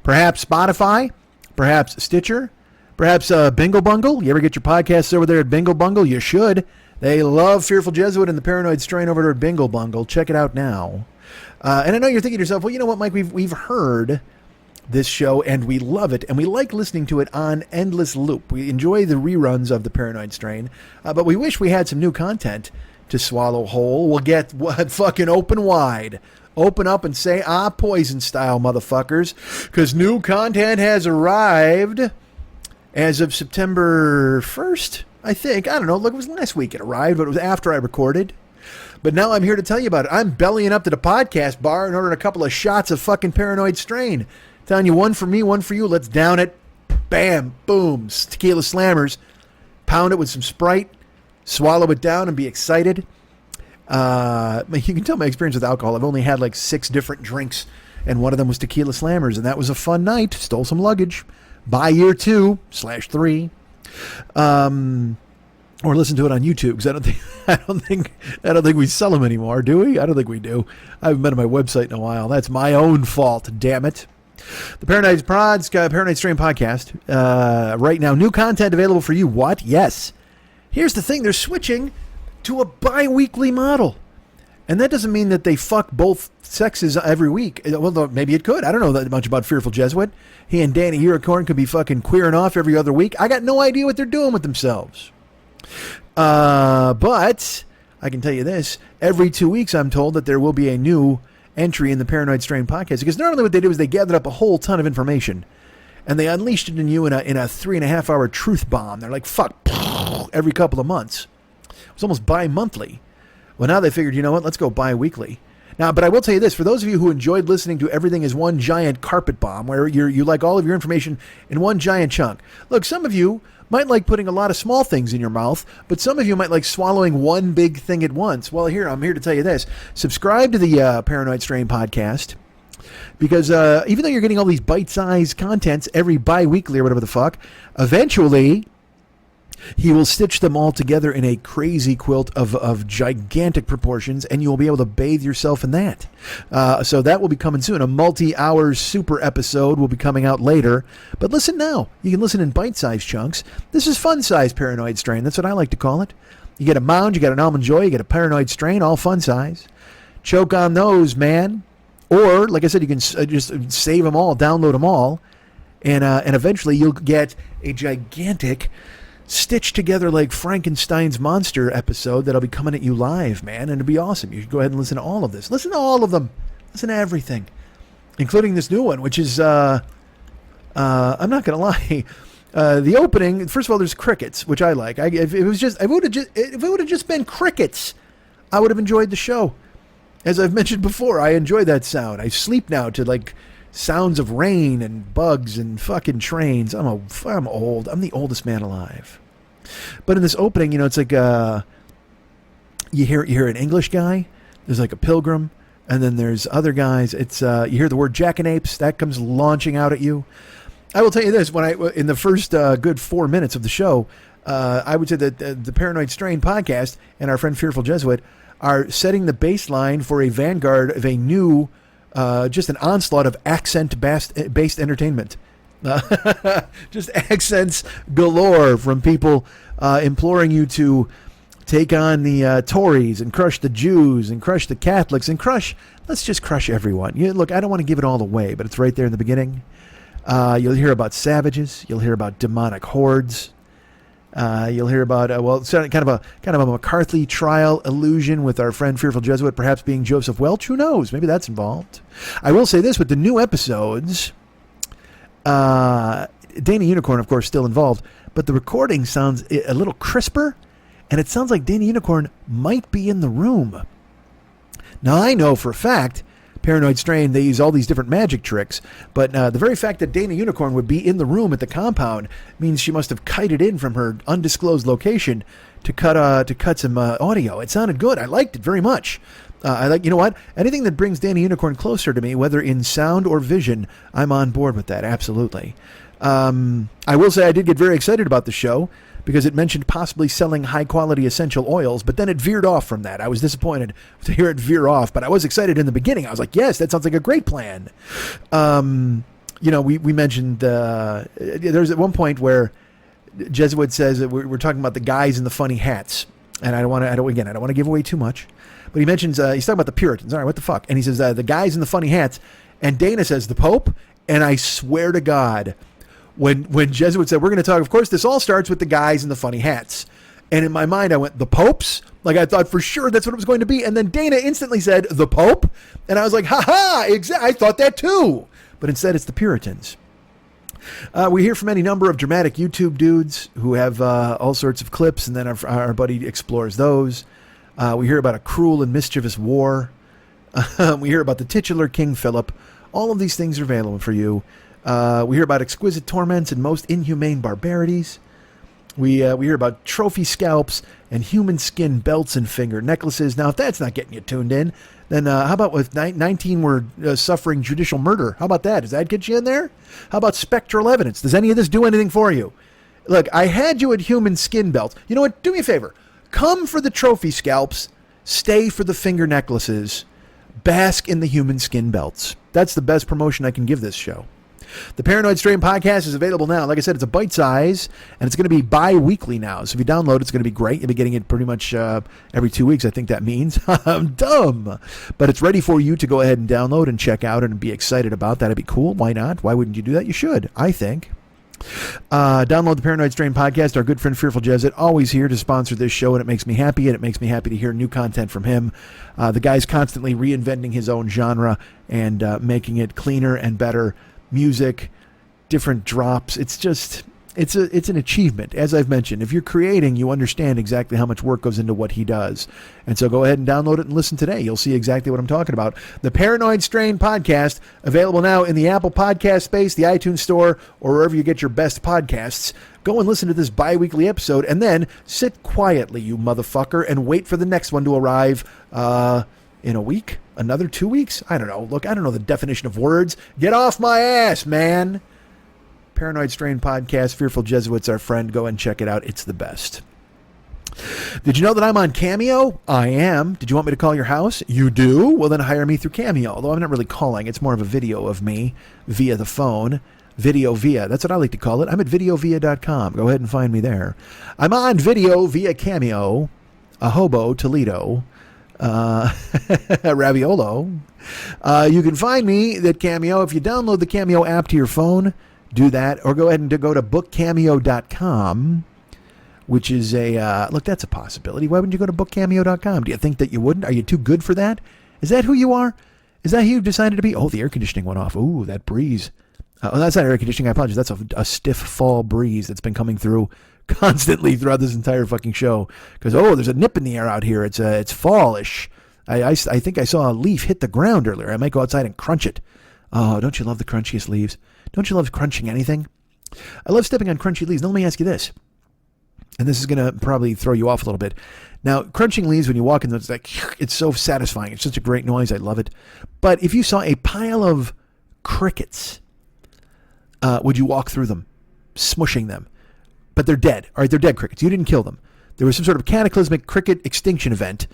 Perhaps Spotify, perhaps Stitcher, perhaps Bingo Bungle. You ever get your podcasts over there at Bingo Bungle? You should. They love Fearful Jesuit and the Paranoid Strain over there at Bingo Bungle. Check it out now. And I know you're thinking to yourself, well, you know what, Mike? We've heard this show and we love it, and we like listening to it on endless loop. We enjoy the reruns of the Paranoid Strain, but we wish we had some new content to swallow whole. We'll get fucking open wide. Open up and say, poison style, motherfuckers, because new content has arrived as of September 1st, I think. I don't know. Look, it was last week it arrived, but it was after I recorded. But now I'm here to tell you about it. I'm bellying up to the podcast bar and ordering a couple of shots of fucking Paranoid Strain. Telling you, one for me, one for you. Let's down it. Bam, boom, tequila slammers. Pound it with some Sprite. Swallow it down and be excited. You can tell my experience with alcohol. I've only had like 6 different drinks, and one of them was tequila slammers, and that was a fun night. Stole some luggage. Buy year 2/3. Or listen to it on YouTube, because I don't think we sell them anymore, do we? I don't think we do. I haven't been on my website in a while. That's my own fault. Damn it. The Paranoid Strain Podcast. Right now, new content available for you. What? Yes. Here's the thing. They're switching to a bi-weekly model. And that doesn't mean that they fuck both sexes every week. Well, maybe it could. I don't know that much about Fearful Jesuit. He and Danny Unicorn could be fucking queering off every other week. I got no idea what they're doing with themselves. But I can tell you this. Every 2 weeks, I'm told that there will be a new entry in the Paranoid Strain Podcast. Because normally what they do is they gathered up a whole ton of information and they unleashed it in you in a 3.5 hour truth bomb. They're like, fuck, every couple of months. It was almost bi-monthly. Well, now they figured, you know what, let's go bi-weekly. Now, but I will tell you this, for those of you who enjoyed listening to everything as one giant carpet bomb, where you like all of your information in one giant chunk. Look, some of you might like putting a lot of small things in your mouth, but some of you might like swallowing one big thing at once. Well, I'm here to tell you this. Subscribe to the Paranoid Strain Podcast, because even though you're getting all these bite-sized contents every bi-weekly or whatever the fuck, eventually he will stitch them all together in a crazy quilt of gigantic proportions, and you will be able to bathe yourself in that. So that will be coming soon. A multi-hour super episode will be coming out later. But listen now. You can listen in bite-sized chunks. This is fun-sized Paranoid Strain. That's what I like to call it. You get a Mound, you get an Almond Joy, you get a Paranoid Strain, all fun-size. Choke on those, man. Or, like I said, you can just save them all, download them all, and eventually you'll get a gigantic stitched together like Frankenstein's monster episode that'll be coming at you live, man, and it'll be awesome. You should go ahead and listen to all of this. Listen to all of them. Listen to everything, including this new one, which is, I'm not going to lie, the opening, first of all, there's crickets, which I like. If it would have just been crickets, I would have enjoyed the show. As I've mentioned before, I enjoy that sound. I sleep now to like sounds of rain and bugs and fucking trains. I'm old. I'm the oldest man alive. But in this opening, it's like you hear an English guy There's like a pilgrim, and then there's other guys. It's you hear the word jackanapes, that comes launching out at you. I will tell you this: in the first good 4 minutes of the show, I would say that the Paranoid Strain podcast and our friend Fearful Jesuit are setting the baseline for a vanguard of a new, just an onslaught of accent-based entertainment. Just accents galore from people imploring you to take on the Tories and crush the Jews and crush the Catholics and let's just crush everyone. Look, I don't want to give it all away, but it's right there in the beginning. You'll hear about savages. You'll hear about demonic hordes. You'll hear about kind of a McCarthy trial illusion with our friend Fearful Jesuit perhaps being Joseph Welch. Who knows? Maybe that's involved. I will say this: with the new episodes, Dana Unicorn, of course, still involved, but the recording sounds a little crisper, and it sounds like Dana Unicorn might be in the room. Now, I know for a fact, Paranoid Strain, they use all these different magic tricks, but the very fact that Dana Unicorn would be in the room at the compound means she must have kited in from her undisclosed location to cut some audio. It sounded good. I liked it very much. You know what? Anything that brings Dana Unicorn closer to me, whether in sound or vision, I'm on board with that. Absolutely. I will say I did get very excited about the show because it mentioned possibly selling high-quality essential oils, but then it veered off from that. I was disappointed to hear it veer off, but I was excited in the beginning. I was like, yes, that sounds like a great plan. We mentioned there's at one point where Jesuit says that we're talking about the guys in the funny hats, and I don't want to give away too much, but he mentions he's talking about the Puritans. All right, what the fuck? And he says the guys in the funny hats, and Dana says the Pope, and I swear to God, when Jesuit said, we're going to talk, of course, this all starts with the guys in the funny hats. And in my mind, I went, the popes? Like, I thought for sure that's what it was going to be. And then Dana instantly said, the Pope? And I was like, ha-ha, I thought that too. But instead, it's the Puritans. We hear from any number of dramatic YouTube dudes who have all sorts of clips, and then our buddy explores those. We hear about a cruel and mischievous war. We hear about the titular King Philip. All of these things are available for you. We hear about exquisite torments and most inhumane barbarities. We hear about trophy scalps and human skin belts and finger necklaces. Now, if that's not getting you tuned in, then how about with 19 were suffering judicial murder? How about that? Does that get you in there? How about spectral evidence? Does any of this do anything for you? Look, I had you at human skin belts. You know what? Do me a favor. Come for the trophy scalps. Stay for the finger necklaces. Bask in the human skin belts. That's the best promotion I can give this show. The Paranoid Strain podcast is available now. Like I said, it's a bite size, and it's going to be bi-weekly now. So if you download it, it's going to be great. You'll be getting it pretty much every 2 weeks, I think that means. I'm dumb. But it's ready for you to go ahead and download and check out and be excited about. That'd be cool. Why not? Why wouldn't you do that? You should, I think. Download the Paranoid Strain podcast. Our good friend Fearful Jesuit, always here to sponsor this show, and it makes me happy, and it makes me happy to hear new content from him. The guy's constantly reinventing his own genre and making it cleaner and better. Music, different drops. It's an achievement. As I've mentioned, if you're creating, you understand exactly how much work goes into what he does. And so go ahead and download it and listen today. You'll see exactly what I'm talking about. The Paranoid Strain podcast, available now in the Apple Podcast space, the iTunes Store, or wherever you get your best podcasts. Go and listen to this bi-weekly episode, and then sit quietly, you motherfucker, and wait for the next one to arrive in a week? Another 2 weeks? I don't know. Look, I don't know the definition of words. Get off my ass, man. Paranoid Strain podcast. Fearful Jesuit's our friend. Go and check it out. It's the best. Did you know that I'm on Cameo? I am. Did you want me to call your house? You do? Well, then hire me through Cameo. Although I'm not really calling. It's more of a video of me via the phone. Video via. That's what I like to call it. I'm at videovia.com. Go ahead and find me there. I'm on video via Cameo. A hobo, Toledo. Raviolo. You can find me at Cameo. If you download the Cameo app to your phone, do that, or go ahead and go to bookcameo.com, which is look, that's a possibility. Why wouldn't you go to bookcameo.com? Do you think that you wouldn't? Are you too good for that? Is that who you are? Is that who you decided to be? Oh, the air conditioning went off. Ooh, that breeze. Oh, that's not air conditioning. I apologize. That's a stiff fall breeze that's been coming through constantly throughout this entire fucking show, because there's a nip in the air out here. It's fallish. I think I saw a leaf hit the ground earlier. I might go outside and crunch it. Oh, don't you love the crunchiest leaves? Don't you love crunching anything? I love stepping on crunchy leaves. Now let me ask you this: and this is going to probably throw you off a little bit. Now, crunching leaves, when you walk in, it's like, it's so satisfying. It's such a great noise. I love it. But if you saw a pile of crickets, would you walk through them, smushing them? But they're dead. All right, they're dead crickets. You didn't kill them. There was some sort of cataclysmic cricket extinction event.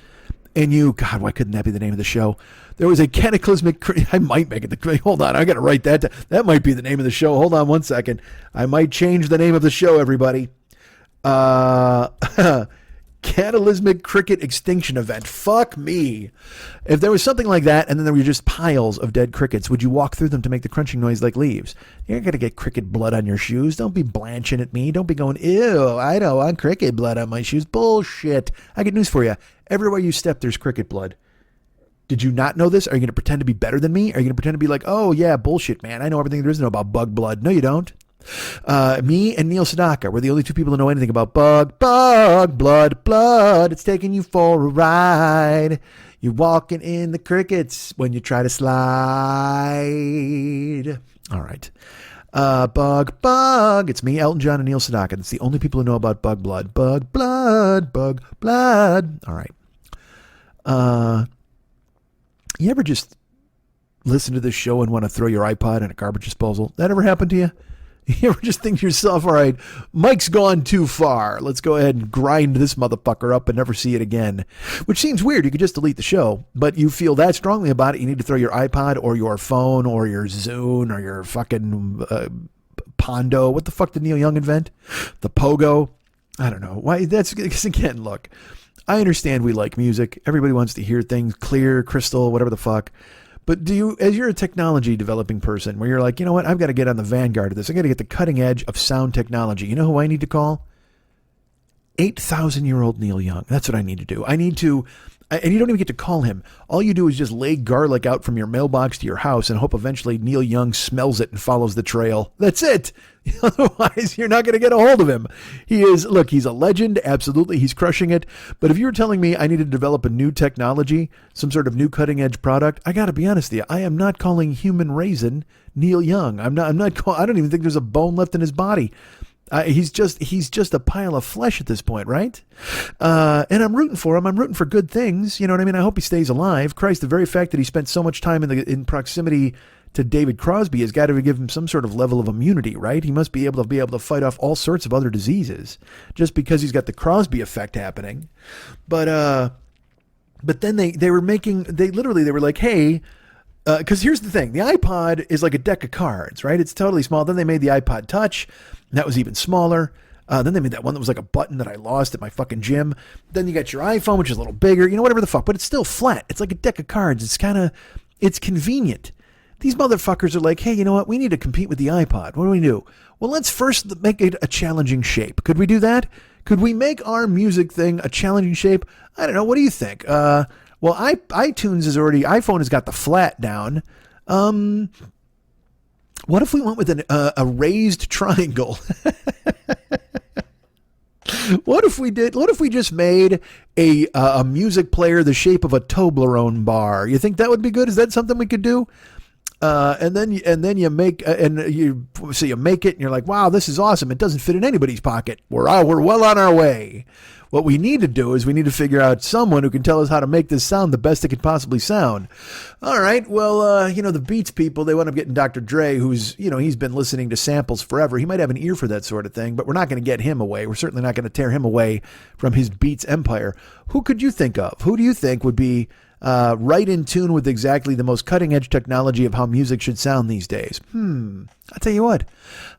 And God, why couldn't that be the name of the show? There was a cataclysmic, I might make it hold on, I got to write that down. That might be the name of the show. Hold on one second. I might change the name of the show, everybody. Cataclysmic cricket extinction event. Fuck me. If there was something like that and then there were just piles of dead crickets, would you walk through them to make the crunching noise like leaves? You're going to get cricket blood on your shoes. Don't be blanching at me. Don't be going, ew, I don't want cricket blood on my shoes. Bullshit. I got news for you. Everywhere you step, there's cricket blood. Did you not know this? Are you going to pretend to be better than me? Are you going to pretend to be like, oh yeah, bullshit, man. I know everything there is to know about bug blood. No, you don't. Me and Neil Sedaka, we're the only two people who know anything about bug, blood. It's taking you for a ride. You're walking in the crickets when you try to slide. All right. Bug. It's me, Elton John, and Neil Sedaka. It's the only people who know about bug blood. Bug blood. All right. You ever just listen to this show and want to throw your iPod in a garbage disposal? That ever happened to you? You ever just think to yourself, all right, Mike's gone too far. Let's go ahead and grind this motherfucker up and never see it again. Which seems weird. You could just delete the show, but you feel that strongly about it. You need to throw your iPod or your phone or your Zune or your fucking Pondo. What the fuck did Neil Young invent? The Pogo? I don't know. Why? That's because, again, look, I understand we like music. Everybody wants to hear things clear, crystal, whatever the fuck. But do you, as you're a technology developing person, where you're like, you know what, I've got to get on the vanguard of this. I've got to get the cutting edge of sound technology. You know who I need to call? 8,000-year-old Neil Young. That's what I need to do. I need to, and you don't even get to call him. All you do is just lay garlic out from your mailbox to your house and hope eventually Neil Young smells it and follows the trail. That's it. Otherwise, you're not going to get a hold of him. He's a legend. Absolutely. He's crushing it. But if you were telling me I needed to develop a new technology, some sort of new cutting edge product, I got to be honest with you. I am not calling human raisin Neil Young. I don't even think there's a bone left in his body. He's just a pile of flesh at this point, right? And I'm rooting for him. I'm rooting for good things. You know what I mean? I hope he stays alive. Christ, the very fact that he spent so much time in proximity to David Crosby has got to give him some sort of level of immunity, right? He must be able to fight off all sorts of other diseases just because he's got the Crosby effect happening. But then they were like, hey, because here's the thing. The iPod is like a deck of cards, right? It's totally small. Then they made the iPod Touch. And that was even smaller. Then they made that one that was like a button that I lost at my fucking gym. Then you got your iPhone, which is a little bigger, whatever the fuck, but it's still flat. It's like a deck of cards. It's convenient. These motherfuckers are like, hey, you know what? We need to compete with the iPod. What do we do? Well, let's first make it a challenging shape. Could we do that? Could we make our music thing a challenging shape? I don't know. What do you think? Well, iPhone has got the flat down. What if we went with a raised triangle? What if we just made a music player the shape of a Toblerone bar? You think that would be good? Is that something we could do? And then you make you make it and you're like, wow, this is awesome. It doesn't fit in anybody's pocket. We're well on our way. What we need to do is we need to figure out someone who can tell us how to make this sound the best it could possibly sound. All right. Well, the Beats people, they wound up getting Dr. Dre, who's, he's been listening to samples forever. He might have an ear for that sort of thing, but we're not going to get him away. We're certainly not going to tear him away from his Beats empire. Who could you think of? Who do you think would be right in tune with exactly the most cutting edge technology of how music should sound these days? I'll tell you what.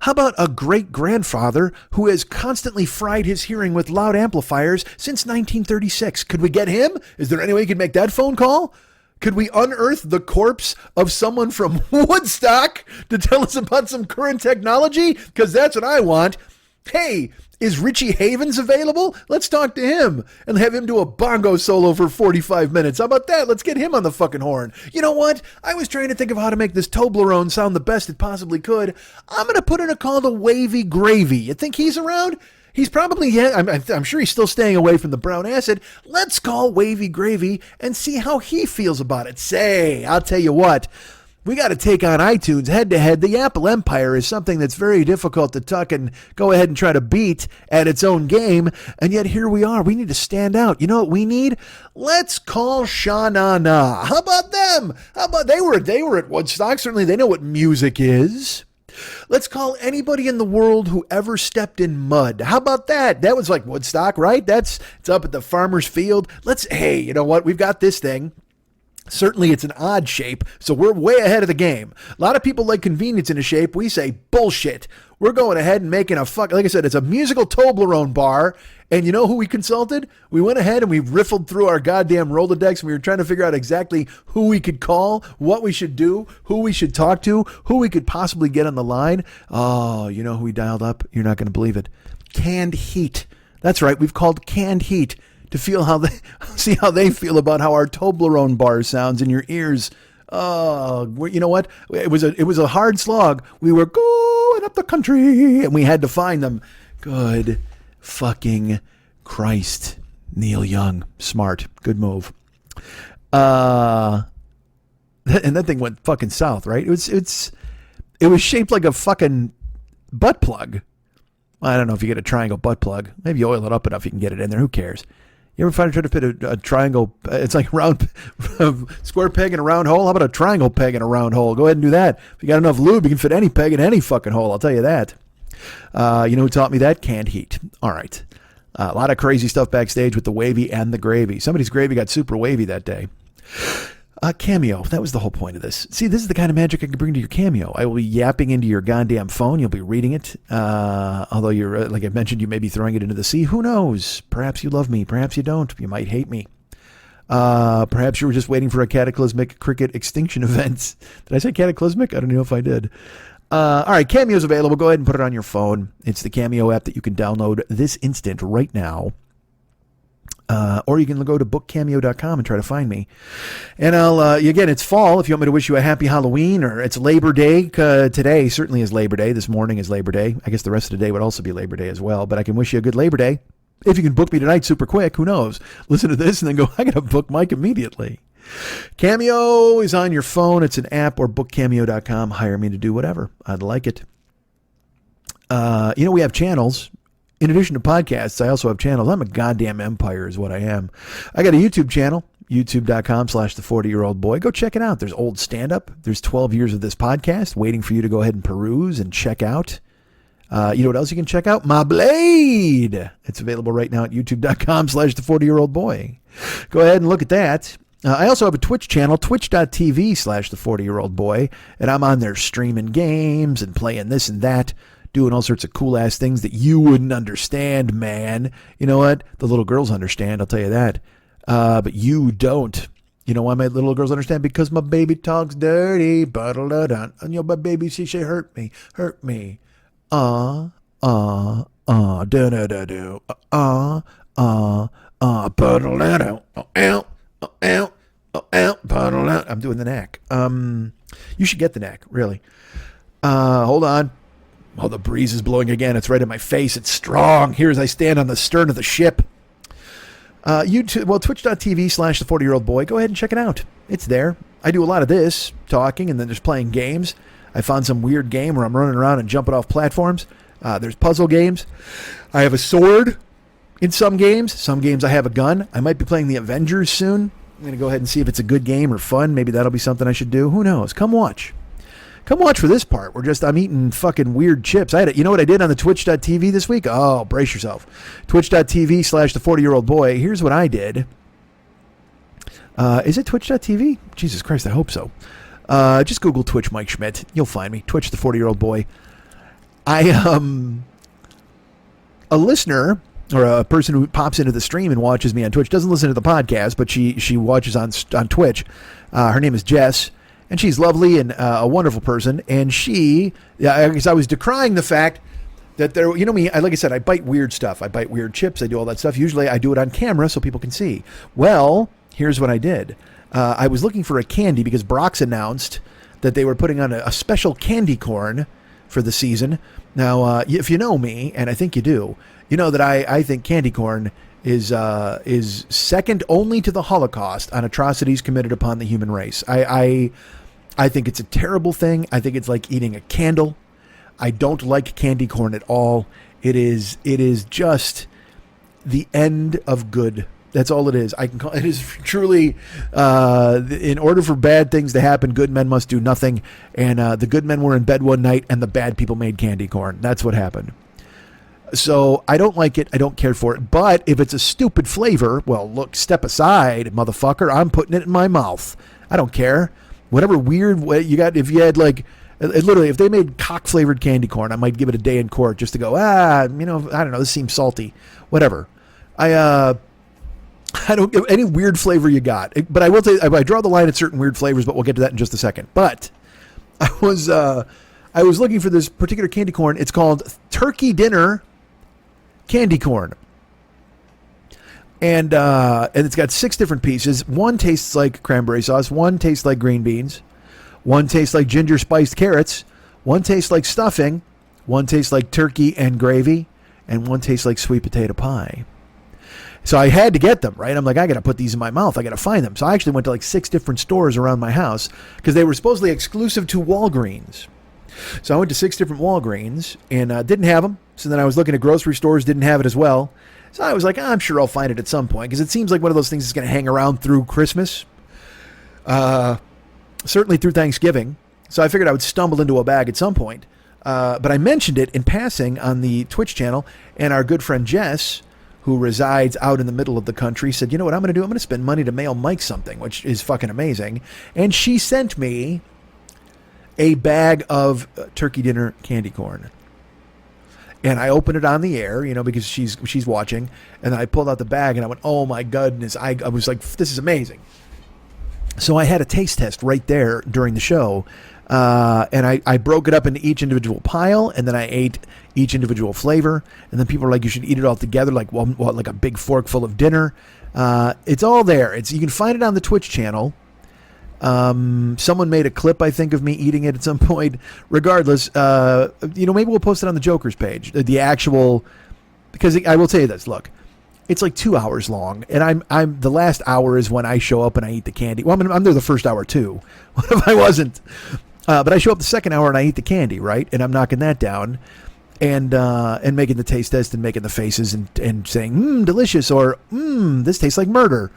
How about a great grandfather who has constantly fried his hearing with loud amplifiers since 1936? Could we get him? Is there any way you could make that phone call? Could we unearth the corpse of someone from Woodstock to tell us about some current technology? Because that's what I want. Hey, is Richie Havens available? Let's talk to him and have him do a bongo solo for 45 minutes. How about that? Let's get him on the fucking horn. You know what? I was trying to think of how to make this Toblerone sound the best it possibly could. I'm going to put in a call to Wavy Gravy. You think he's around? He's probably, I'm sure he's still staying away from the brown acid. Let's call Wavy Gravy and see how he feels about it. Say, I'll tell you what. We got to take on iTunes head to head. The Apple Empire is something that's very difficult to tuck and go ahead and try to beat at its own game. And yet here we are. We need to stand out. You know what we need? Let's call Sha-Na-Na. How about them? How about they were at Woodstock. Certainly they know what music is. Let's call anybody in the world who ever stepped in mud. How about that? That was like Woodstock, right? It's up at the farmer's field. Hey, you know what? We've got this thing. Certainly it's an odd shape, so we're way ahead of the game. A lot of people like convenience in a shape. We say bullshit. We're going ahead and making like I said, it's a musical Toblerone bar. And you know who we consulted? We went ahead and we riffled through our goddamn Rolodex, and we were trying to figure out exactly who we could call, what we should do, who we should talk to, who we could possibly get on the line. Oh, you know who we dialed up? You're not going to believe it. Canned Heat. That's right. We've called Canned Heat to see how they feel about how our Toblerone bar sounds in your ears. Oh, you know what? It was a hard slog. We were going up the country, and we had to find them. Good fucking Christ. Neil Young. Smart. Good move. And that thing went fucking south, right? It was shaped like a fucking butt plug. I don't know if you get a triangle butt plug. Maybe you oil it up enough you can get it in there. Who cares? You ever try to fit a triangle? It's like a round square peg in a round hole. How about a triangle peg in a round hole? Go ahead and do that. If you got enough lube, you can fit any peg in any fucking hole. I'll tell you that. You know who taught me that? Canned Heat. All right. A lot of crazy stuff backstage with the wavy and the gravy. Somebody's gravy got super wavy that day. Cameo. That was the whole point of this. See, this is the kind of magic I can bring to your Cameo. I will be yapping into your goddamn phone. You'll be reading it. Although you're, like I mentioned, you may be throwing it into the sea. Who knows? Perhaps you love me. Perhaps you don't. You might hate me. Perhaps you were just waiting for a cataclysmic cricket extinction event. Did I say cataclysmic? I don't know if I did. All right, Cameo's available. Go ahead and put it on your phone. It's the Cameo app that you can download this instant right now. Or you can go to bookcameo.com and try to find me. And again, it's fall. If you want me to wish you a happy Halloween, or it's Labor Day. Today certainly is Labor Day. This morning is Labor Day. I guess the rest of the day would also be Labor Day as well. But I can wish you a good Labor Day. If you can book me tonight super quick, who knows? Listen to this and then go, I got to book Mike immediately. Cameo is on your phone. It's an app, or bookcameo.com. Hire me to do whatever. I'd like it. We have channels. In addition to podcasts, I also have channels. I'm a goddamn empire is what I am. I got a YouTube channel, youtube.com/the40year-old boy. Go check it out. There's old stand-up. There's 12 years of this podcast waiting for you to go ahead and peruse and check out. You know what else you can check out? My Blade. It's available right now at youtube.com/the40year-old boy. Go ahead and look at that. I also have a Twitch channel, twitch.tv/the40year-old boy. And I'm on there streaming games and playing this and that. Doing all sorts of cool ass things that you wouldn't understand, man. You know what? The little girls understand, I'll tell you that. But you don't. You know why my little girls understand? Because my baby talks dirty. And my baby, she hurt me. Da da da do. I'm doing the knack. You should get the knack, really. Hold on. Oh, the breeze is blowing again. It's right in my face. It's strong. Here as I stand on the stern of the ship. Twitch.tv/the40year-old boy. Go ahead and check it out. It's there. I do a lot of this, talking, and then just playing games. I found some weird game where I'm running around and jumping off platforms. There's puzzle games. I have a sword in some games. Some games I have a gun. I might be playing the Avengers soon. I'm going to go ahead and see if it's a good game or fun. Maybe that'll be something I should do. Who knows? Come watch. Come watch for this part. I'm eating fucking weird chips. You know what I did on the twitch.tv this week? Oh, brace yourself. Twitch.tv/the40year-old boy. Here's what I did. Is it twitch.tv? Jesus Christ, I hope so. Just Google Twitch Mike Schmidt. You'll find me. Twitch the 40-year-old boy. A listener, or a person who pops into the stream and watches me on Twitch, doesn't listen to the podcast, but she watches on Twitch. Her name is Jess. And she's lovely and a wonderful person. And because I was decrying the fact that there, you know me, like I said, I bite weird stuff. I bite weird chips. I do all that stuff. Usually I do it on camera so people can see. Well, here's what I did. I was looking for a candy because Brock's announced that they were putting on a special candy corn for the season. Now, if you know me, and I think you do, you know that I think candy corn is second only to the Holocaust on atrocities committed upon the human race. I think it's a terrible thing. I think it's like eating a candle. I don't like candy corn at all. It is just the end of good. That's all it is. I can call it is truly, in order for bad things to happen, good men must do nothing. And the good men were in bed one night and the bad people made candy corn. That's what happened. So I don't like it. I don't care for it. But if it's a stupid flavor, well, look, step aside, motherfucker. I'm putting it in my mouth. I don't care. Whatever weird way you got, if you had like, literally, if they made cock-flavored candy corn, I might give it a day in court just to go, I don't know, this seems salty. Whatever. I don't give any weird flavor you got. But I will tell you, I draw the line at certain weird flavors, but we'll get to that in just a second. But I was looking for this particular candy corn. It's called Turkey Dinner Candy Corn. And it's got 6 different pieces. One tastes like cranberry sauce. One tastes like green beans. One tastes like ginger spiced carrots. One tastes like stuffing. One tastes like turkey and gravy. And one tastes like sweet potato pie. So I had to get them, right? I'm like, I got to put these in my mouth. I got to find them. So I actually went to like 6 different stores around my house because they were supposedly exclusive to Walgreens. So I went to 6 different Walgreens and didn't have them. So then I was looking at grocery stores, didn't have it as well. So I was like, I'm sure I'll find it at some point because it seems like one of those things that's going to hang around through Christmas. Certainly through Thanksgiving. So I figured I would stumble into a bag at some point. But I mentioned it in passing on the Twitch channel, and our good friend Jess, who resides out in the middle of the country, said, you know what I'm going to do? I'm going to spend money to mail Mike something, which is fucking amazing. And she sent me a bag of turkey dinner candy corn. And I opened it on the air, because she's watching. And I pulled out the bag and I went, oh my goodness. I was like, this is amazing. So I had a taste test right there during the show. And I broke it up into each individual pile, and then I ate each individual flavor. And then people were like, you should eat it all together, like like a big fork full of dinner. It's all there. You can find it on the Twitch channel. Someone made a clip, I think, of me eating it at some point. Regardless, maybe we'll post it on the Joker's page. The actual, because I will tell you this. Look, it's like 2 hours long, and I'm the last hour is when I show up and I eat the candy. Well, I'm there the first hour too. What if I wasn't? But I show up the second hour and I eat the candy, right? And I'm knocking that down, and making the taste test and making the faces and saying delicious or this tastes like murder.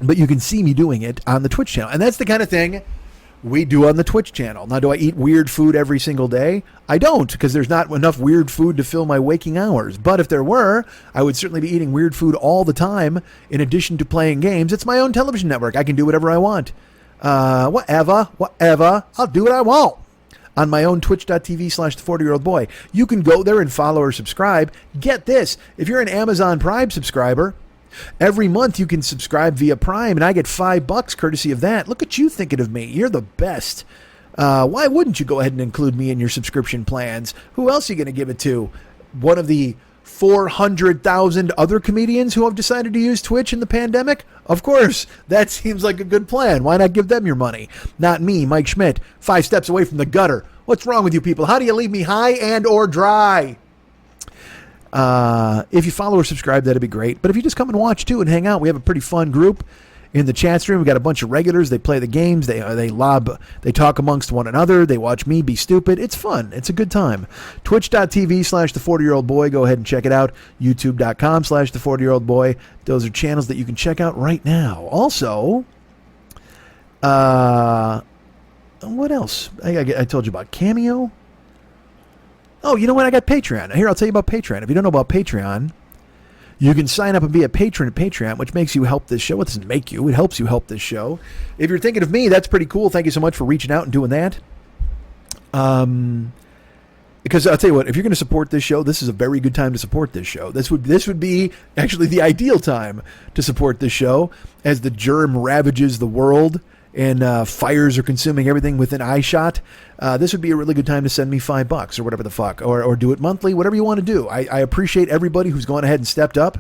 But you can see me doing it on the Twitch channel. And that's the kind of thing we do on the Twitch channel. Now, do I eat weird food every single day? I don't, because there's not enough weird food to fill my waking hours. But if there were, I would certainly be eating weird food all the time in addition to playing games. It's my own television network. I can do whatever I want. Whatever. I'll do what I want. On my own twitch.tv/the40year-old-boy. You can go there and follow or subscribe. Get this. If you're an Amazon Prime subscriber, every month you can subscribe via Prime, and I get $5 courtesy of that. Look at you thinking of me. You're the best. Why wouldn't you go ahead and include me in your subscription plans? Who else are you going to give it to? One of the 400,000 other comedians who have decided to use Twitch in the pandemic? Of course. That seems like a good plan. Why not give them your money? Not me, Mike Schmidt, 5 steps away from the gutter. What's wrong with you people? How do you leave me high and or dry? If you follow or subscribe, that'd be great. But if you just come and watch too and hang out, we have a pretty fun group in the chat stream. We got a bunch of regulars. They play the games. They talk amongst one another. They watch me be stupid. It's fun. It's a good time. Twitch.tv/the40year-old-boy. Go ahead and check it out. YouTube.com/the40year-old-boy. Those are channels that you can check out right now. Also, what else? I told you about Cameo. Oh, you know what? I got Patreon. Here, I'll tell you about Patreon. If you don't know about Patreon, you can sign up and be a patron at Patreon, which makes you help this show. It doesn't make you. It helps you help this show. If you're thinking of me, that's pretty cool. Thank you so much for reaching out and doing that. Because I'll tell you what, if you're going to support this show, this is a very good time to support this show. This would be actually the ideal time to support this show as the germ ravages the world and fires are consuming everything within eyeshot. This would be a really good time to send me $5 or whatever the fuck, or do it monthly, whatever you want to do. I appreciate everybody who's gone ahead and stepped up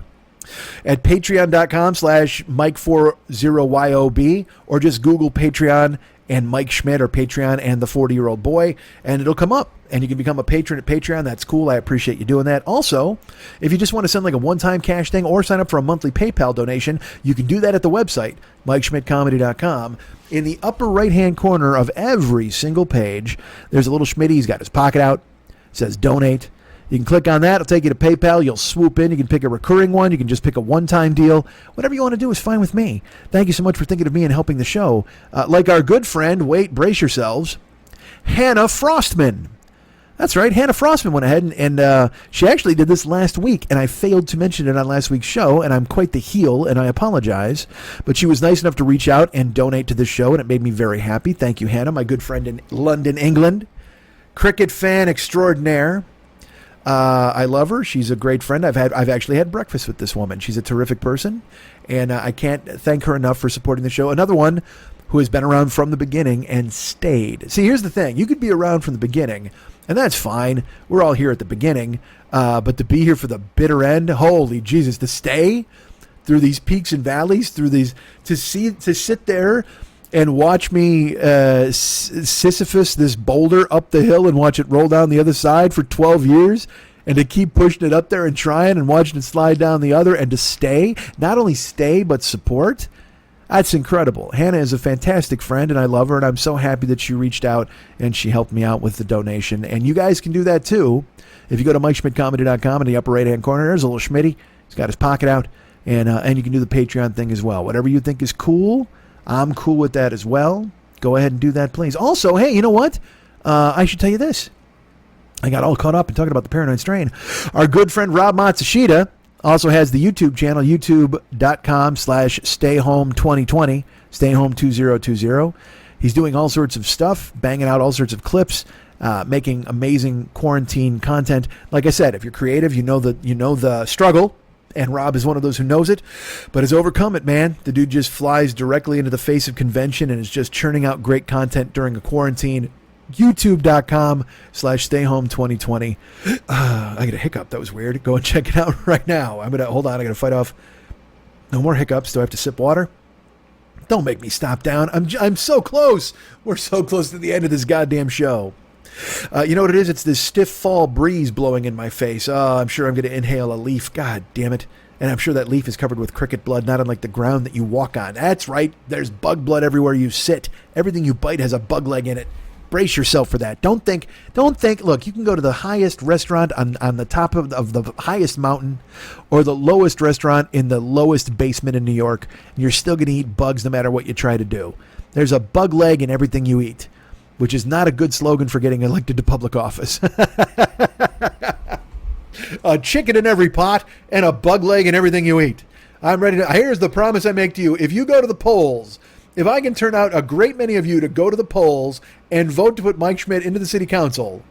at patreon.com/Mike40YOB, or just Google Patreon and Mike Schmidt or Patreon and the 40-year-old boy, and it'll come up. And you can become a patron at Patreon. That's cool. I appreciate you doing that. Also, if you just want to send like a one-time cash thing or sign up for a monthly PayPal donation, you can do that at the website, MikeSchmidtComedy.com. In the upper right-hand corner of every single page, there's a little Schmitty. He's got his pocket out. It says donate. You can click on that. It'll take you to PayPal. You'll swoop in. You can pick a recurring one. You can just pick a one-time deal. Whatever you want to do is fine with me. Thank you so much for thinking of me and helping the show. Like our good friend, wait, brace yourselves, Hannah Frostman. That's right. Hannah Frostman went ahead and she actually did this last week, and I failed to mention it on last week's show, and I'm quite the heel, and I apologize. But she was nice enough to reach out and donate to this show, and it made me very happy. Thank you, Hannah, my good friend in London, England. Cricket fan extraordinaire. I love her. She's a great friend. I've actually had breakfast with this woman. She's a terrific person, and I can't thank her enough for supporting the show. Another one who has been around from the beginning and stayed. See, here's the thing. You could be around from the beginning, and that's fine. We're all here at the beginning. But to be here for the bitter end, holy Jesus, to stay through these peaks and valleys, through these, to sit there and watch me Sisyphus this boulder up the hill and watch it roll down the other side for 12 years, and to keep pushing it up there and trying and watching it slide down the other, and to stay, not only stay, but support. That's incredible. Hannah is a fantastic friend, and I love her, and I'm so happy that she reached out and she helped me out with the donation. And you guys can do that too. If you go to MikeSchmidtComedy.com, in the upper right-hand corner, there's a little Schmitty. He's got his pocket out, and you can do the Patreon thing as well. Whatever you think is cool, I'm cool with that as well. Go ahead and do that, please. Also, hey, you know what? I should tell you this. I got all caught up in talking about the Paranoid Strain. Our good friend Rob Matsushita also has the YouTube channel, youtube.com/stayhome2020, stayhome2020. He's doing all sorts of stuff, banging out all sorts of clips, making amazing quarantine content. Like I said, if you're creative, you know the struggle, and Rob is one of those who knows it, but has overcome it, man. The dude just flies directly into the face of convention and is just churning out great content during a quarantine. youtube.com/stayhome2020. I get a hiccup. That was weird. Go and check it out right now. Hold on. I gotta fight off. No more hiccups. Do I have to sip water? Don't make me stop down. I'm so close. We're so close to the end of this goddamn show. You know what it is? It's this stiff fall breeze blowing in my face. I'm sure I'm going to inhale a leaf. God damn it. And I'm sure that leaf is covered with cricket blood, not unlike the ground that you walk on. That's right. There's bug blood everywhere you sit. Everything you bite has a bug leg in it. Brace yourself for that. Don't think. Look, you can go to the highest restaurant on the top of the highest mountain, or the lowest restaurant in the lowest basement in New York, and you're still going to eat bugs no matter what you try to do. There's a bug leg in everything you eat, which is not a good slogan for getting elected to public office. A chicken in every pot and a bug leg in everything you eat. I'm ready to. Here's the promise I make to you. If you go to the polls, if I can turn out a great many of you to go to the polls and vote to put Mike Schmidt into the city council,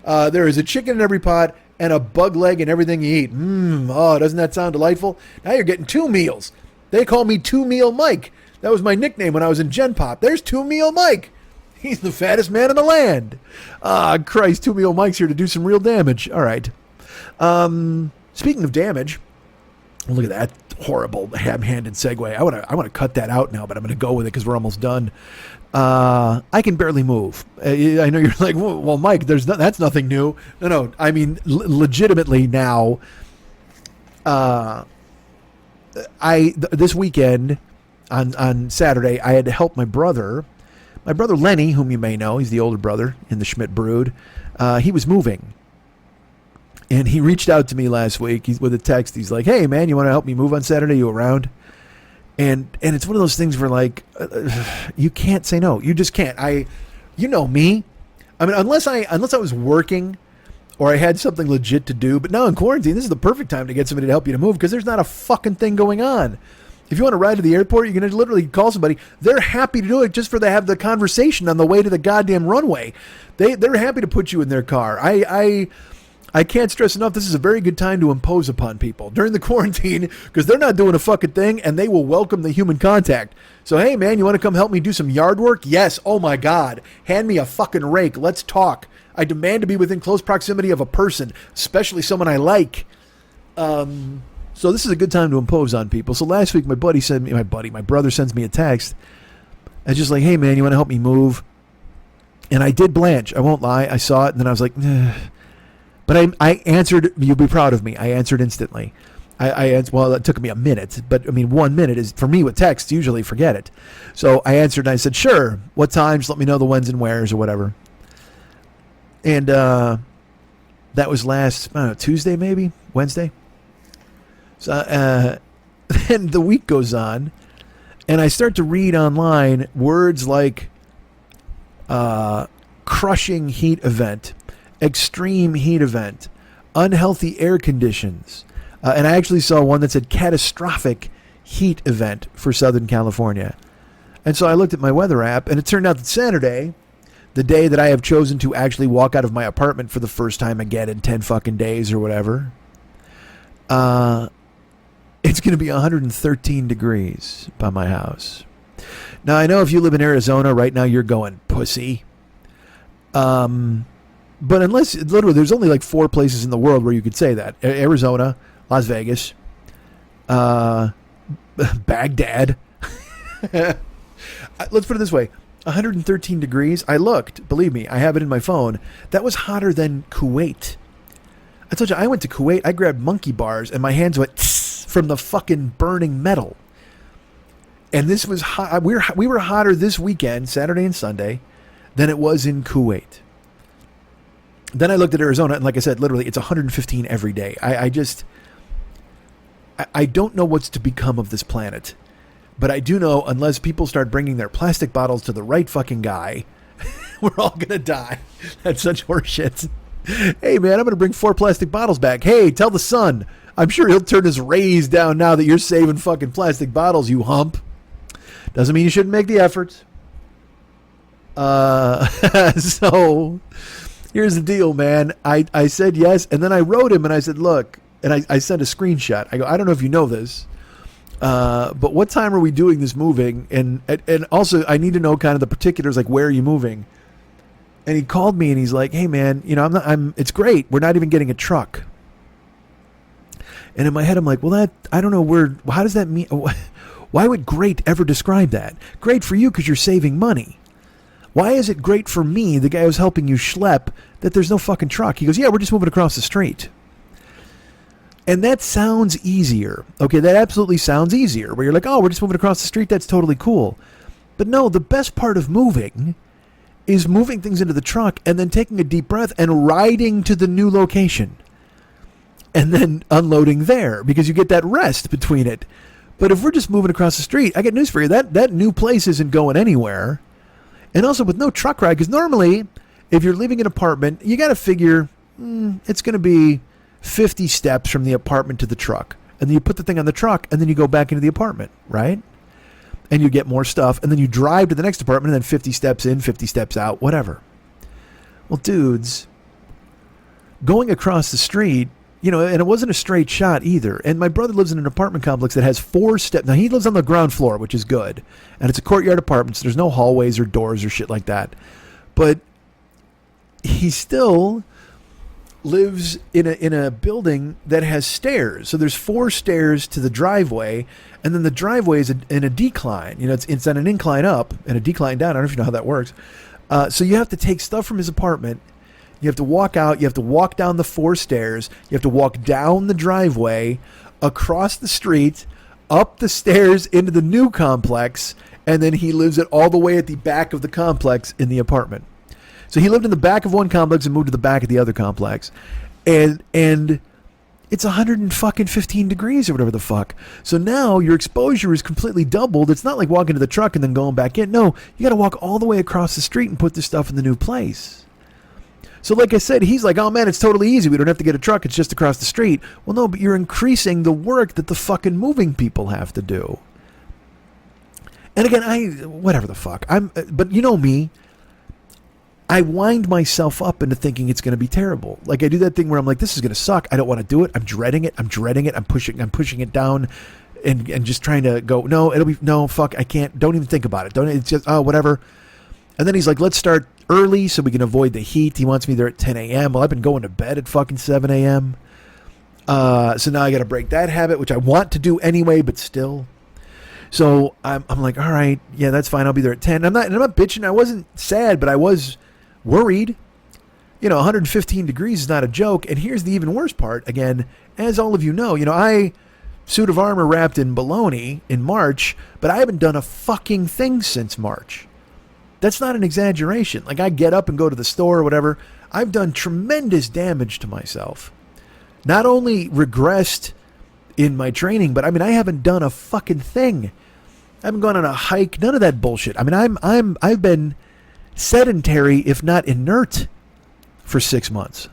there is a chicken in every pot and a bug leg in everything you eat. Oh, doesn't that sound delightful? Now you're getting 2 meals. They call me 2-Meal Mike. That was my nickname when I was in Gen Pop. There's 2-Meal Mike. He's the fattest man in the land. Christ, 2-Meal Mike's here to do some real damage. All right. Speaking of damage, look at that horrible ham-handed segue. I want to cut that out now, but I'm going to go with it because we're almost done. I can barely move. I know you're like, well, Mike, that's nothing new. No. I mean, legitimately now. This weekend on Saturday, I had to help my brother. My brother Lenny, whom you may know, he's the older brother in the Schmidt brood. He was moving. And he reached out to me last week with a text. He's like, hey, man, you want to help me move on Saturday? You around? And it's one of those things where, like, you can't say no. You just can't. You know me. I mean, unless I was working or I had something legit to do. But now in quarantine, this is the perfect time to get somebody to help you to move because there's not a fucking thing going on. If you want to ride to the airport, you're going to literally call somebody. They're happy to do it just for they have the conversation on the way to the goddamn runway. They're happy to put you in their car. I can't stress enough, this is a very good time to impose upon people during the quarantine because they're not doing a fucking thing and they will welcome the human contact. So, hey, man, you want to come help me do some yard work? Yes. Oh, my God. Hand me a fucking rake. Let's talk. I demand to be within close proximity of a person, especially someone I like. So this is a good time to impose on people. So last week, my brother sends me a text. I was just like, hey, man, you want to help me move? And I did blanch. I won't lie. I saw it, and then I was like, eh. But I answered. You'll be proud of me. I answered instantly. Well, it took me a minute, but I mean, 1 minute is, for me with text, usually forget it. So I answered and I said, sure, what times? Let me know the whens and wheres or whatever. And that was last, I don't know, Tuesday maybe? Wednesday? So then the week goes on, and I start to read online words like crushing heat event, extreme heat event, unhealthy air conditions. And I actually saw one that said catastrophic heat event for Southern California. And so I looked at my weather app, and it turned out that Saturday, the day that I have chosen to actually walk out of my apartment for the first time again in 10 fucking days or whatever, it's going to be 113 degrees by my house. Now, I know if you live in Arizona right now, you're going, pussy. But unless, literally, there's only like 4 places in the world where you could say that. Arizona, Las Vegas, Baghdad. Let's put it this way. 113 degrees. I looked. Believe me, I have it in my phone. That was hotter than Kuwait. I told you, I went to Kuwait. I grabbed monkey bars, and my hands went from the fucking burning metal. And this was hot. We were hotter this weekend, Saturday and Sunday, than it was in Kuwait. Then I looked at Arizona, and like I said, literally, it's 115 every day. I don't know what's to become of this planet. But I do know, unless people start bringing their plastic bottles to the right fucking guy, we're all going to die. That's such horseshit. Hey, man, I'm going to bring 4 plastic bottles back. Hey, tell the sun. I'm sure he'll turn his rays down now that you're saving fucking plastic bottles, you hump. Doesn't mean you shouldn't make the effort. So here's the deal, man. I said yes, and then I wrote him, and I said, look, and I sent a screenshot. I go, I don't know if you know this, but what time are we doing this moving? And also, I need to know kind of the particulars, like where are you moving? And he called me, and he's like, hey, man, you know, it's great. We're not even getting a truck. And in my head, I'm like, well, I don't know how does that mean? Why would great ever describe that? Great for you because you're saving money. Why is it great for me, the guy who's helping you schlep, that there's no fucking truck? He goes, yeah, we're just moving across the street. And that sounds easier. Okay, that absolutely sounds easier. Where you're like, oh, we're just moving across the street. That's totally cool. But no, the best part of moving is moving things into the truck and then taking a deep breath and riding to the new location. And then unloading there because you get that rest between it. But if we're just moving across the street, I got news for you. That new place isn't going anywhere. And also with no truck ride, because normally if you're leaving an apartment, you got to figure it's going to be 50 steps from the apartment to the truck. And then you put the thing on the truck and then you go back into the apartment, right? And you get more stuff. And then you drive to the next apartment and then 50 steps in, 50 steps out, whatever. Well, dudes, going across the street, you know, and it wasn't a straight shot either. And my brother lives in an apartment complex that has 4 steps. Now, he lives on the ground floor, which is good. And it's a courtyard apartment, so there's no hallways or doors or shit like that. But he still lives in a building that has stairs. So there's 4 stairs to the driveway, and then the driveway is in a decline. You know, it's on an incline up and a decline down. I don't know if you know how that works. So you have to take stuff from his apartment. You have to walk out. You have to walk down the 4 stairs. You have to walk down the driveway, across the street, up the stairs into the new complex, and then he lives all the way at the back of the complex in the apartment. So he lived in the back of one complex and moved to the back of the other complex. And it's 115 degrees or whatever the fuck. So now your exposure is completely doubled. It's not like walking to the truck and then going back in. No, you got to walk all the way across the street and put this stuff in the new place. So like I said, he's like, oh man, it's totally easy. We don't have to get a truck. It's just across the street. Well, no, but you're increasing the work that the fucking moving people have to do. And again, whatever the fuck. But you know me. I wind myself up into thinking it's going to be terrible. Like I do that thing where I'm like, this is going to suck. I don't want to do it. I'm dreading it. I'm pushing it down and just trying to go, no, fuck, I can't. Don't even think about it. It's just, whatever. And then he's like, let's start early so we can avoid the heat. He wants me there at 10 a.m. Well, I've been going to bed at fucking 7 a.m. So now I got to break that habit, which I want to do anyway, but still. So I'm like, all right, yeah, that's fine. I'll be there at 10. I'm not bitching. I wasn't sad, but I was worried. 115 degrees is not a joke. And here's the even worse part. Again, as all of you know, I suit of armor wrapped in baloney in March, but I haven't done a fucking thing since March. That's not an exaggeration. Like, I get up and go to the store or whatever. I've done tremendous damage to myself. Not only regressed in my training, but I haven't done a fucking thing. I haven't gone on a hike, none of that bullshit. I've been sedentary, if not inert, for 6 months.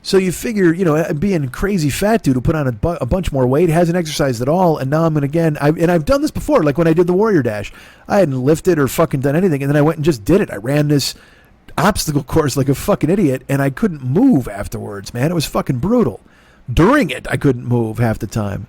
So you figure, being a crazy fat dude who put on a bunch more weight, hasn't exercised at all, and now I'm going to I've done this before, like when I did the Warrior Dash. I hadn't lifted or fucking done anything, and then I went and just did it. I ran this obstacle course like a fucking idiot, and I couldn't move afterwards, man. It was fucking brutal. During it, I couldn't move half the time.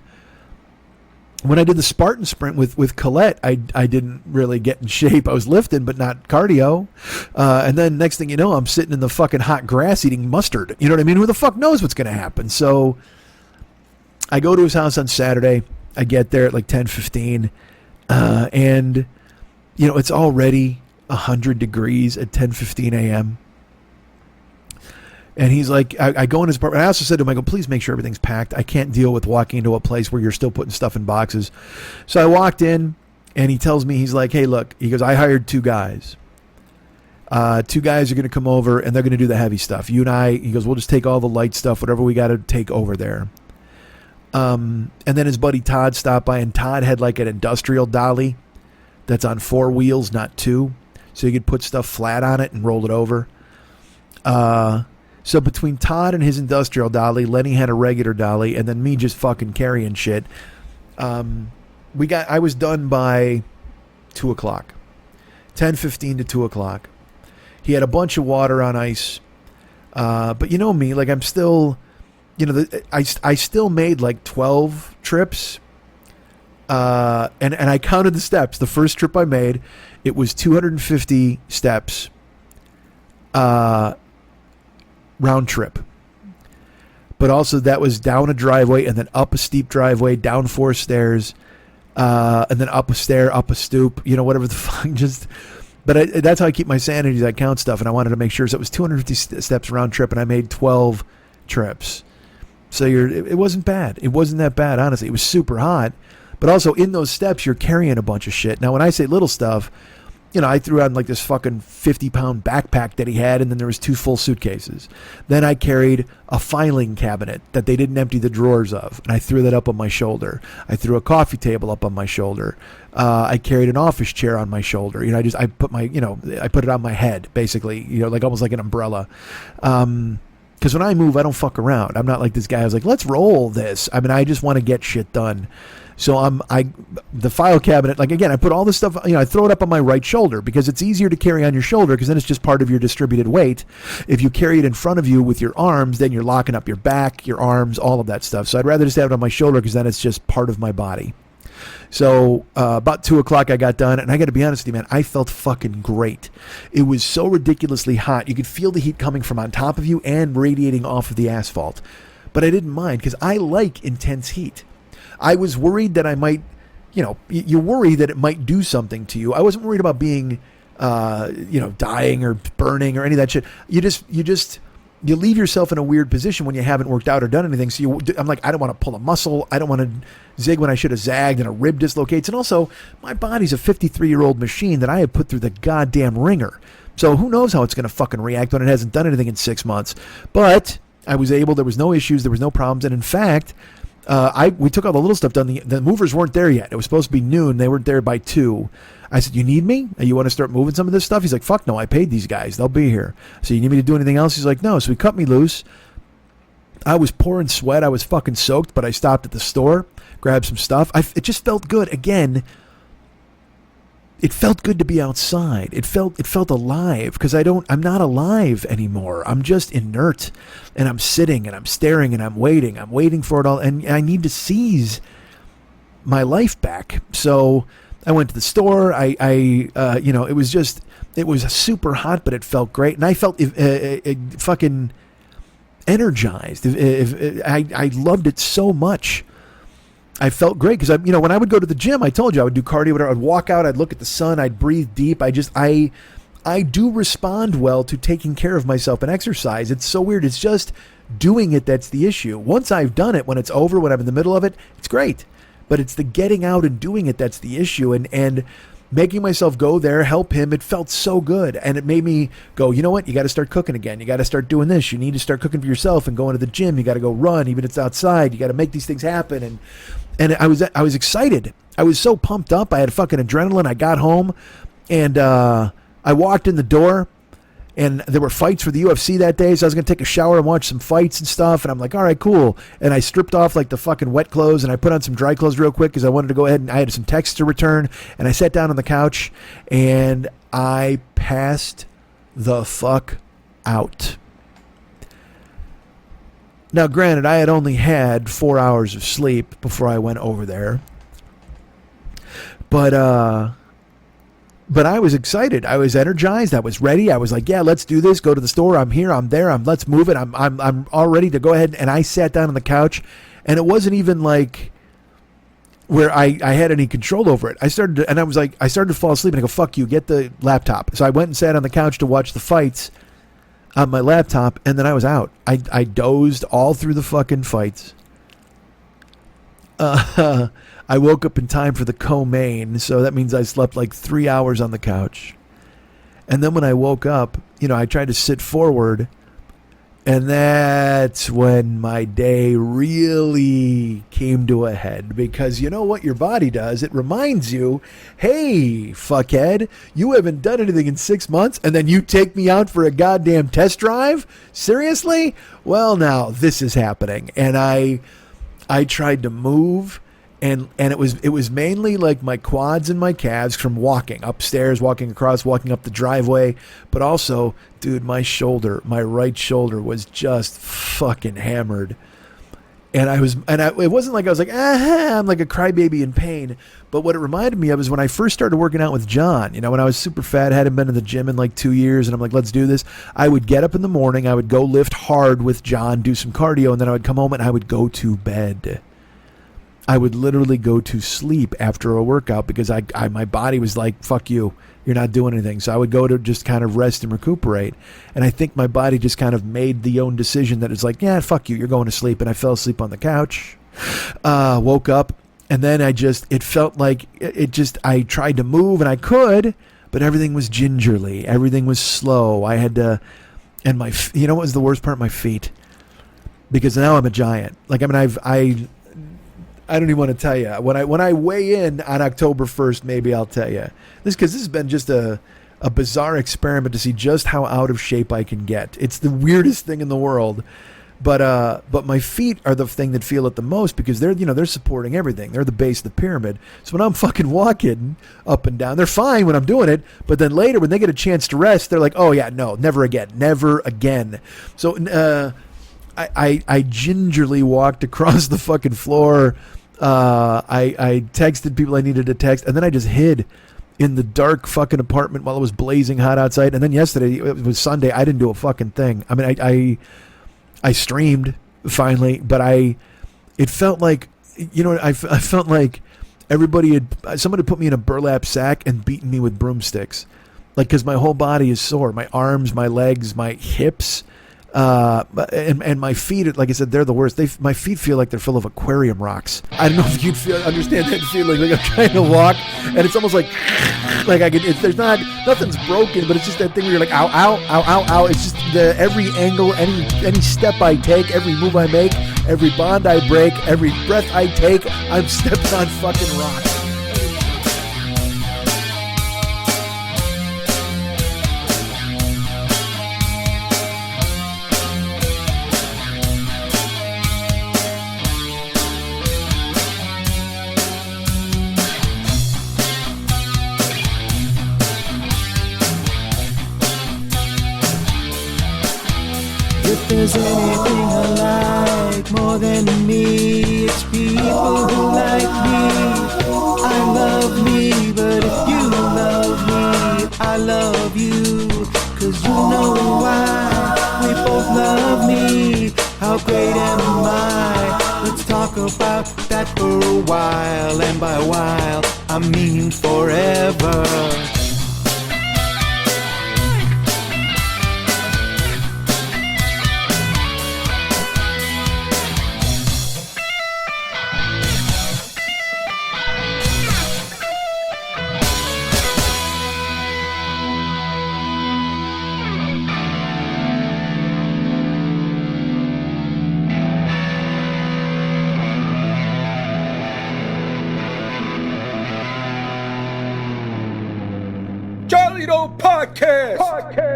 When I did the Spartan sprint with Colette, I didn't really get in shape. I was lifting, but not cardio. And then next thing you know, I'm sitting in the fucking hot grass eating mustard. You know what I mean? Who the fuck knows what's going to happen? So I go to his house on Saturday. I get there at like 10:15. And, it's already 100 degrees at 10:15 a.m. And he's like, I go in his apartment. I also said to him, I go, please make sure everything's packed. I can't deal with walking into a place where you're still putting stuff in boxes. So I walked in, and he tells me, he's like, hey, look, he goes, I hired 2 guys. 2 guys are going to come over, and they're going to do the heavy stuff. You and I, he goes, we'll just take all the light stuff, whatever we got to take over there. And then his buddy Todd stopped by, and Todd had like an industrial dolly that's on 4 wheels, not 2. So you could put stuff flat on it and roll it over. So between Todd and his industrial dolly, Lenny had a regular dolly, and then me just fucking carrying shit. I was done by 2 o'clock, 10:15 to 2 o'clock. He had a bunch of water on ice, but you know me, like I'm still, I still made like 12 trips, and I counted the steps. The first trip I made, it was 250 steps. Round trip. But also that was down a driveway and then up a steep driveway, down 4 stairs, and then up a stair, up a stoop, whatever the fuck. But that's how I keep my sanity, is I count stuff, and I wanted to make sure. So it was 250 steps round trip, and I made 12 trips. So it wasn't bad. It wasn't that bad, honestly. It was super hot. But also in those steps, you're carrying a bunch of shit. Now, when I say little stuff, I threw on like this fucking 50-pound backpack that he had, and then there was 2 full suitcases. Then I carried a filing cabinet that they didn't empty the drawers of, and I threw that up on my shoulder. I threw a coffee table up on my shoulder. I carried an office chair on my shoulder. I put it on my head, basically, like almost like an umbrella. Because when I move, I don't fuck around. I'm not like this guy who's like, let's roll this. I just want to get shit done. So the file cabinet, like again, I put all this stuff, I throw it up on my right shoulder because it's easier to carry on your shoulder because then it's just part of your distributed weight. If you carry it in front of you with your arms, then you're locking up your back, your arms, all of that stuff. So I'd rather just have it on my shoulder because then it's just part of my body. So about 2 o'clock I got done, and I got to be honest with you, man, I felt fucking great. It was so ridiculously hot. You could feel the heat coming from on top of you and radiating off of the asphalt. But I didn't mind because I like intense heat. I was worried that I might, you worry that it might do something to you. I wasn't worried about being, dying or burning or any of that shit. You leave yourself in a weird position when you haven't worked out or done anything. So I'm like, I don't want to pull a muscle. I don't want to zig when I should have zagged, and a rib dislocates. And also, my body's a 53-year-old machine that I have put through the goddamn ringer. So who knows how it's going to fucking react when it hasn't done anything in 6 months. But I was able. There was no issues. There was no problems. And in fact, we took all the little stuff done. The movers weren't there yet. It was supposed to be noon. They weren't there by 2. I said, you need me? You want to start moving some of this stuff? He's like, fuck no, I paid these guys. They'll be here. So you need me to do anything else? He's like, no. So he cut me loose. I was pouring sweat. I was fucking soaked, but I stopped at the store, grabbed some stuff. It just felt good. Again, it felt good to be outside. It felt alive because I'm not alive anymore. I'm just inert, and I'm sitting and I'm staring and I'm waiting for it all, and I need to seize my life back. So I went to the store. It was super hot, but it felt great, and I felt fucking energized. I loved it so much. I felt great because when I would go to the gym, I told you I would do cardio, whatever. I'd walk out, I'd look at the sun, I'd breathe deep. I do respond well to taking care of myself and exercise. It's so weird. It's just doing it that's the issue. Once I've done it, when it's over, when I'm in the middle of it, it's great. But it's the getting out and doing it that's the issue. And making myself go there, help him, it felt so good. And it made me go, you know what? You got to start cooking again. You got to start doing this. You need to start cooking for yourself and going to the gym. You got to go run, even if it's outside. You got to make these things happen. And I was excited. I was so pumped up. I had fucking adrenaline. I got home and I walked in the door and there were fights for the UFC that day. So I was going to take a shower and watch some fights and stuff. And I'm like, all right, cool. And I stripped off like the fucking wet clothes and I put on some dry clothes real quick because I wanted to go ahead and I had some texts to return. And I sat down on the couch and I passed the fuck out. Now, granted, I had only had 4 hours of sleep before I went over there. But I was excited. I was energized. I was ready. I was like, yeah, let's do this. Go to the store. I'm here. I'm there. Let's move it. I'm all ready to go ahead. And I sat down on the couch and it wasn't even like where I had any control over it. I started to fall asleep and I go, fuck you, get the laptop. So I went and sat on the couch to watch the fights on my laptop, and then I was out. I dozed all through the fucking fights. I woke up in time for the co-main, so that means I slept like 3 hours on the couch. And then when I woke up, I tried to sit forward, and that's when my day really came to a head. Because you know what your body does? It reminds you, hey, fuckhead, you haven't done anything in 6 months, and then you take me out for a goddamn test drive? Seriously? Well, now, this is happening. And I tried to move, and it was mainly like my quads and my calves from walking upstairs, walking across, walking up the driveway. But also, dude, my right shoulder was just fucking hammered. And it wasn't like I was like, I'm like a crybaby in pain. But what it reminded me of is when I first started working out with John, when I was super fat, hadn't been to the gym in like 2 years, and I'm like, let's do this. I would get up in the morning, I would go lift hard with John, do some cardio, and then I would come home and I would go to bed. I would literally go to sleep after a workout because my body was like, fuck you, you're not doing anything. So I would go to just kind of rest and recuperate. And I think my body just kind of made the own decision that it's like, yeah, fuck you, you're going to sleep. And I fell asleep on the couch, woke up, and then it felt like I tried to move and I could, but everything was gingerly. Everything was slow. I had to, and you know what was the worst part? My feet. Because now I'm a giant. Like, I don't even want to tell you. When I weigh in on October 1st, maybe I'll tell you. This has been just a bizarre experiment to see just how out of shape I can get. It's the weirdest thing in the world. But my feet are the thing that feel it the most because they're supporting everything. They're the base of the pyramid. So when I'm fucking walking up and down, they're fine when I'm doing it. But then later when they get a chance to rest, they're like, oh yeah, no, never again, never again. So I gingerly walked across the fucking floor. I texted people I needed to text, and then I just hid in the dark fucking apartment while it was blazing hot outside. And then yesterday, it was Sunday, I didn't do a fucking thing. I mean, I streamed finally, but it felt like, I felt like somebody put me in a burlap sack and beaten me with broomsticks. Like, because my whole body is sore. My arms, my legs, my hips, and my feet, like I said, they're the worst. My feet feel like they're full of aquarium rocks. I don't know if you'd understand that feeling. Like I'm trying to walk, and it's almost like I can. Nothing's broken, but it's just that thing where you're like, ow, ow, ow, ow, ow. It's just every angle, any step I take, every move I make, every bond I break, every breath I take, I'm stepping on fucking rocks. If there's anything I like more than me, it's people who like me. I love me, but if you love me, I love you. 'Cause you know why we both love me. How great am I? Let's talk about that for a while, and by a while, I mean forever. Charlie Doe Podcast.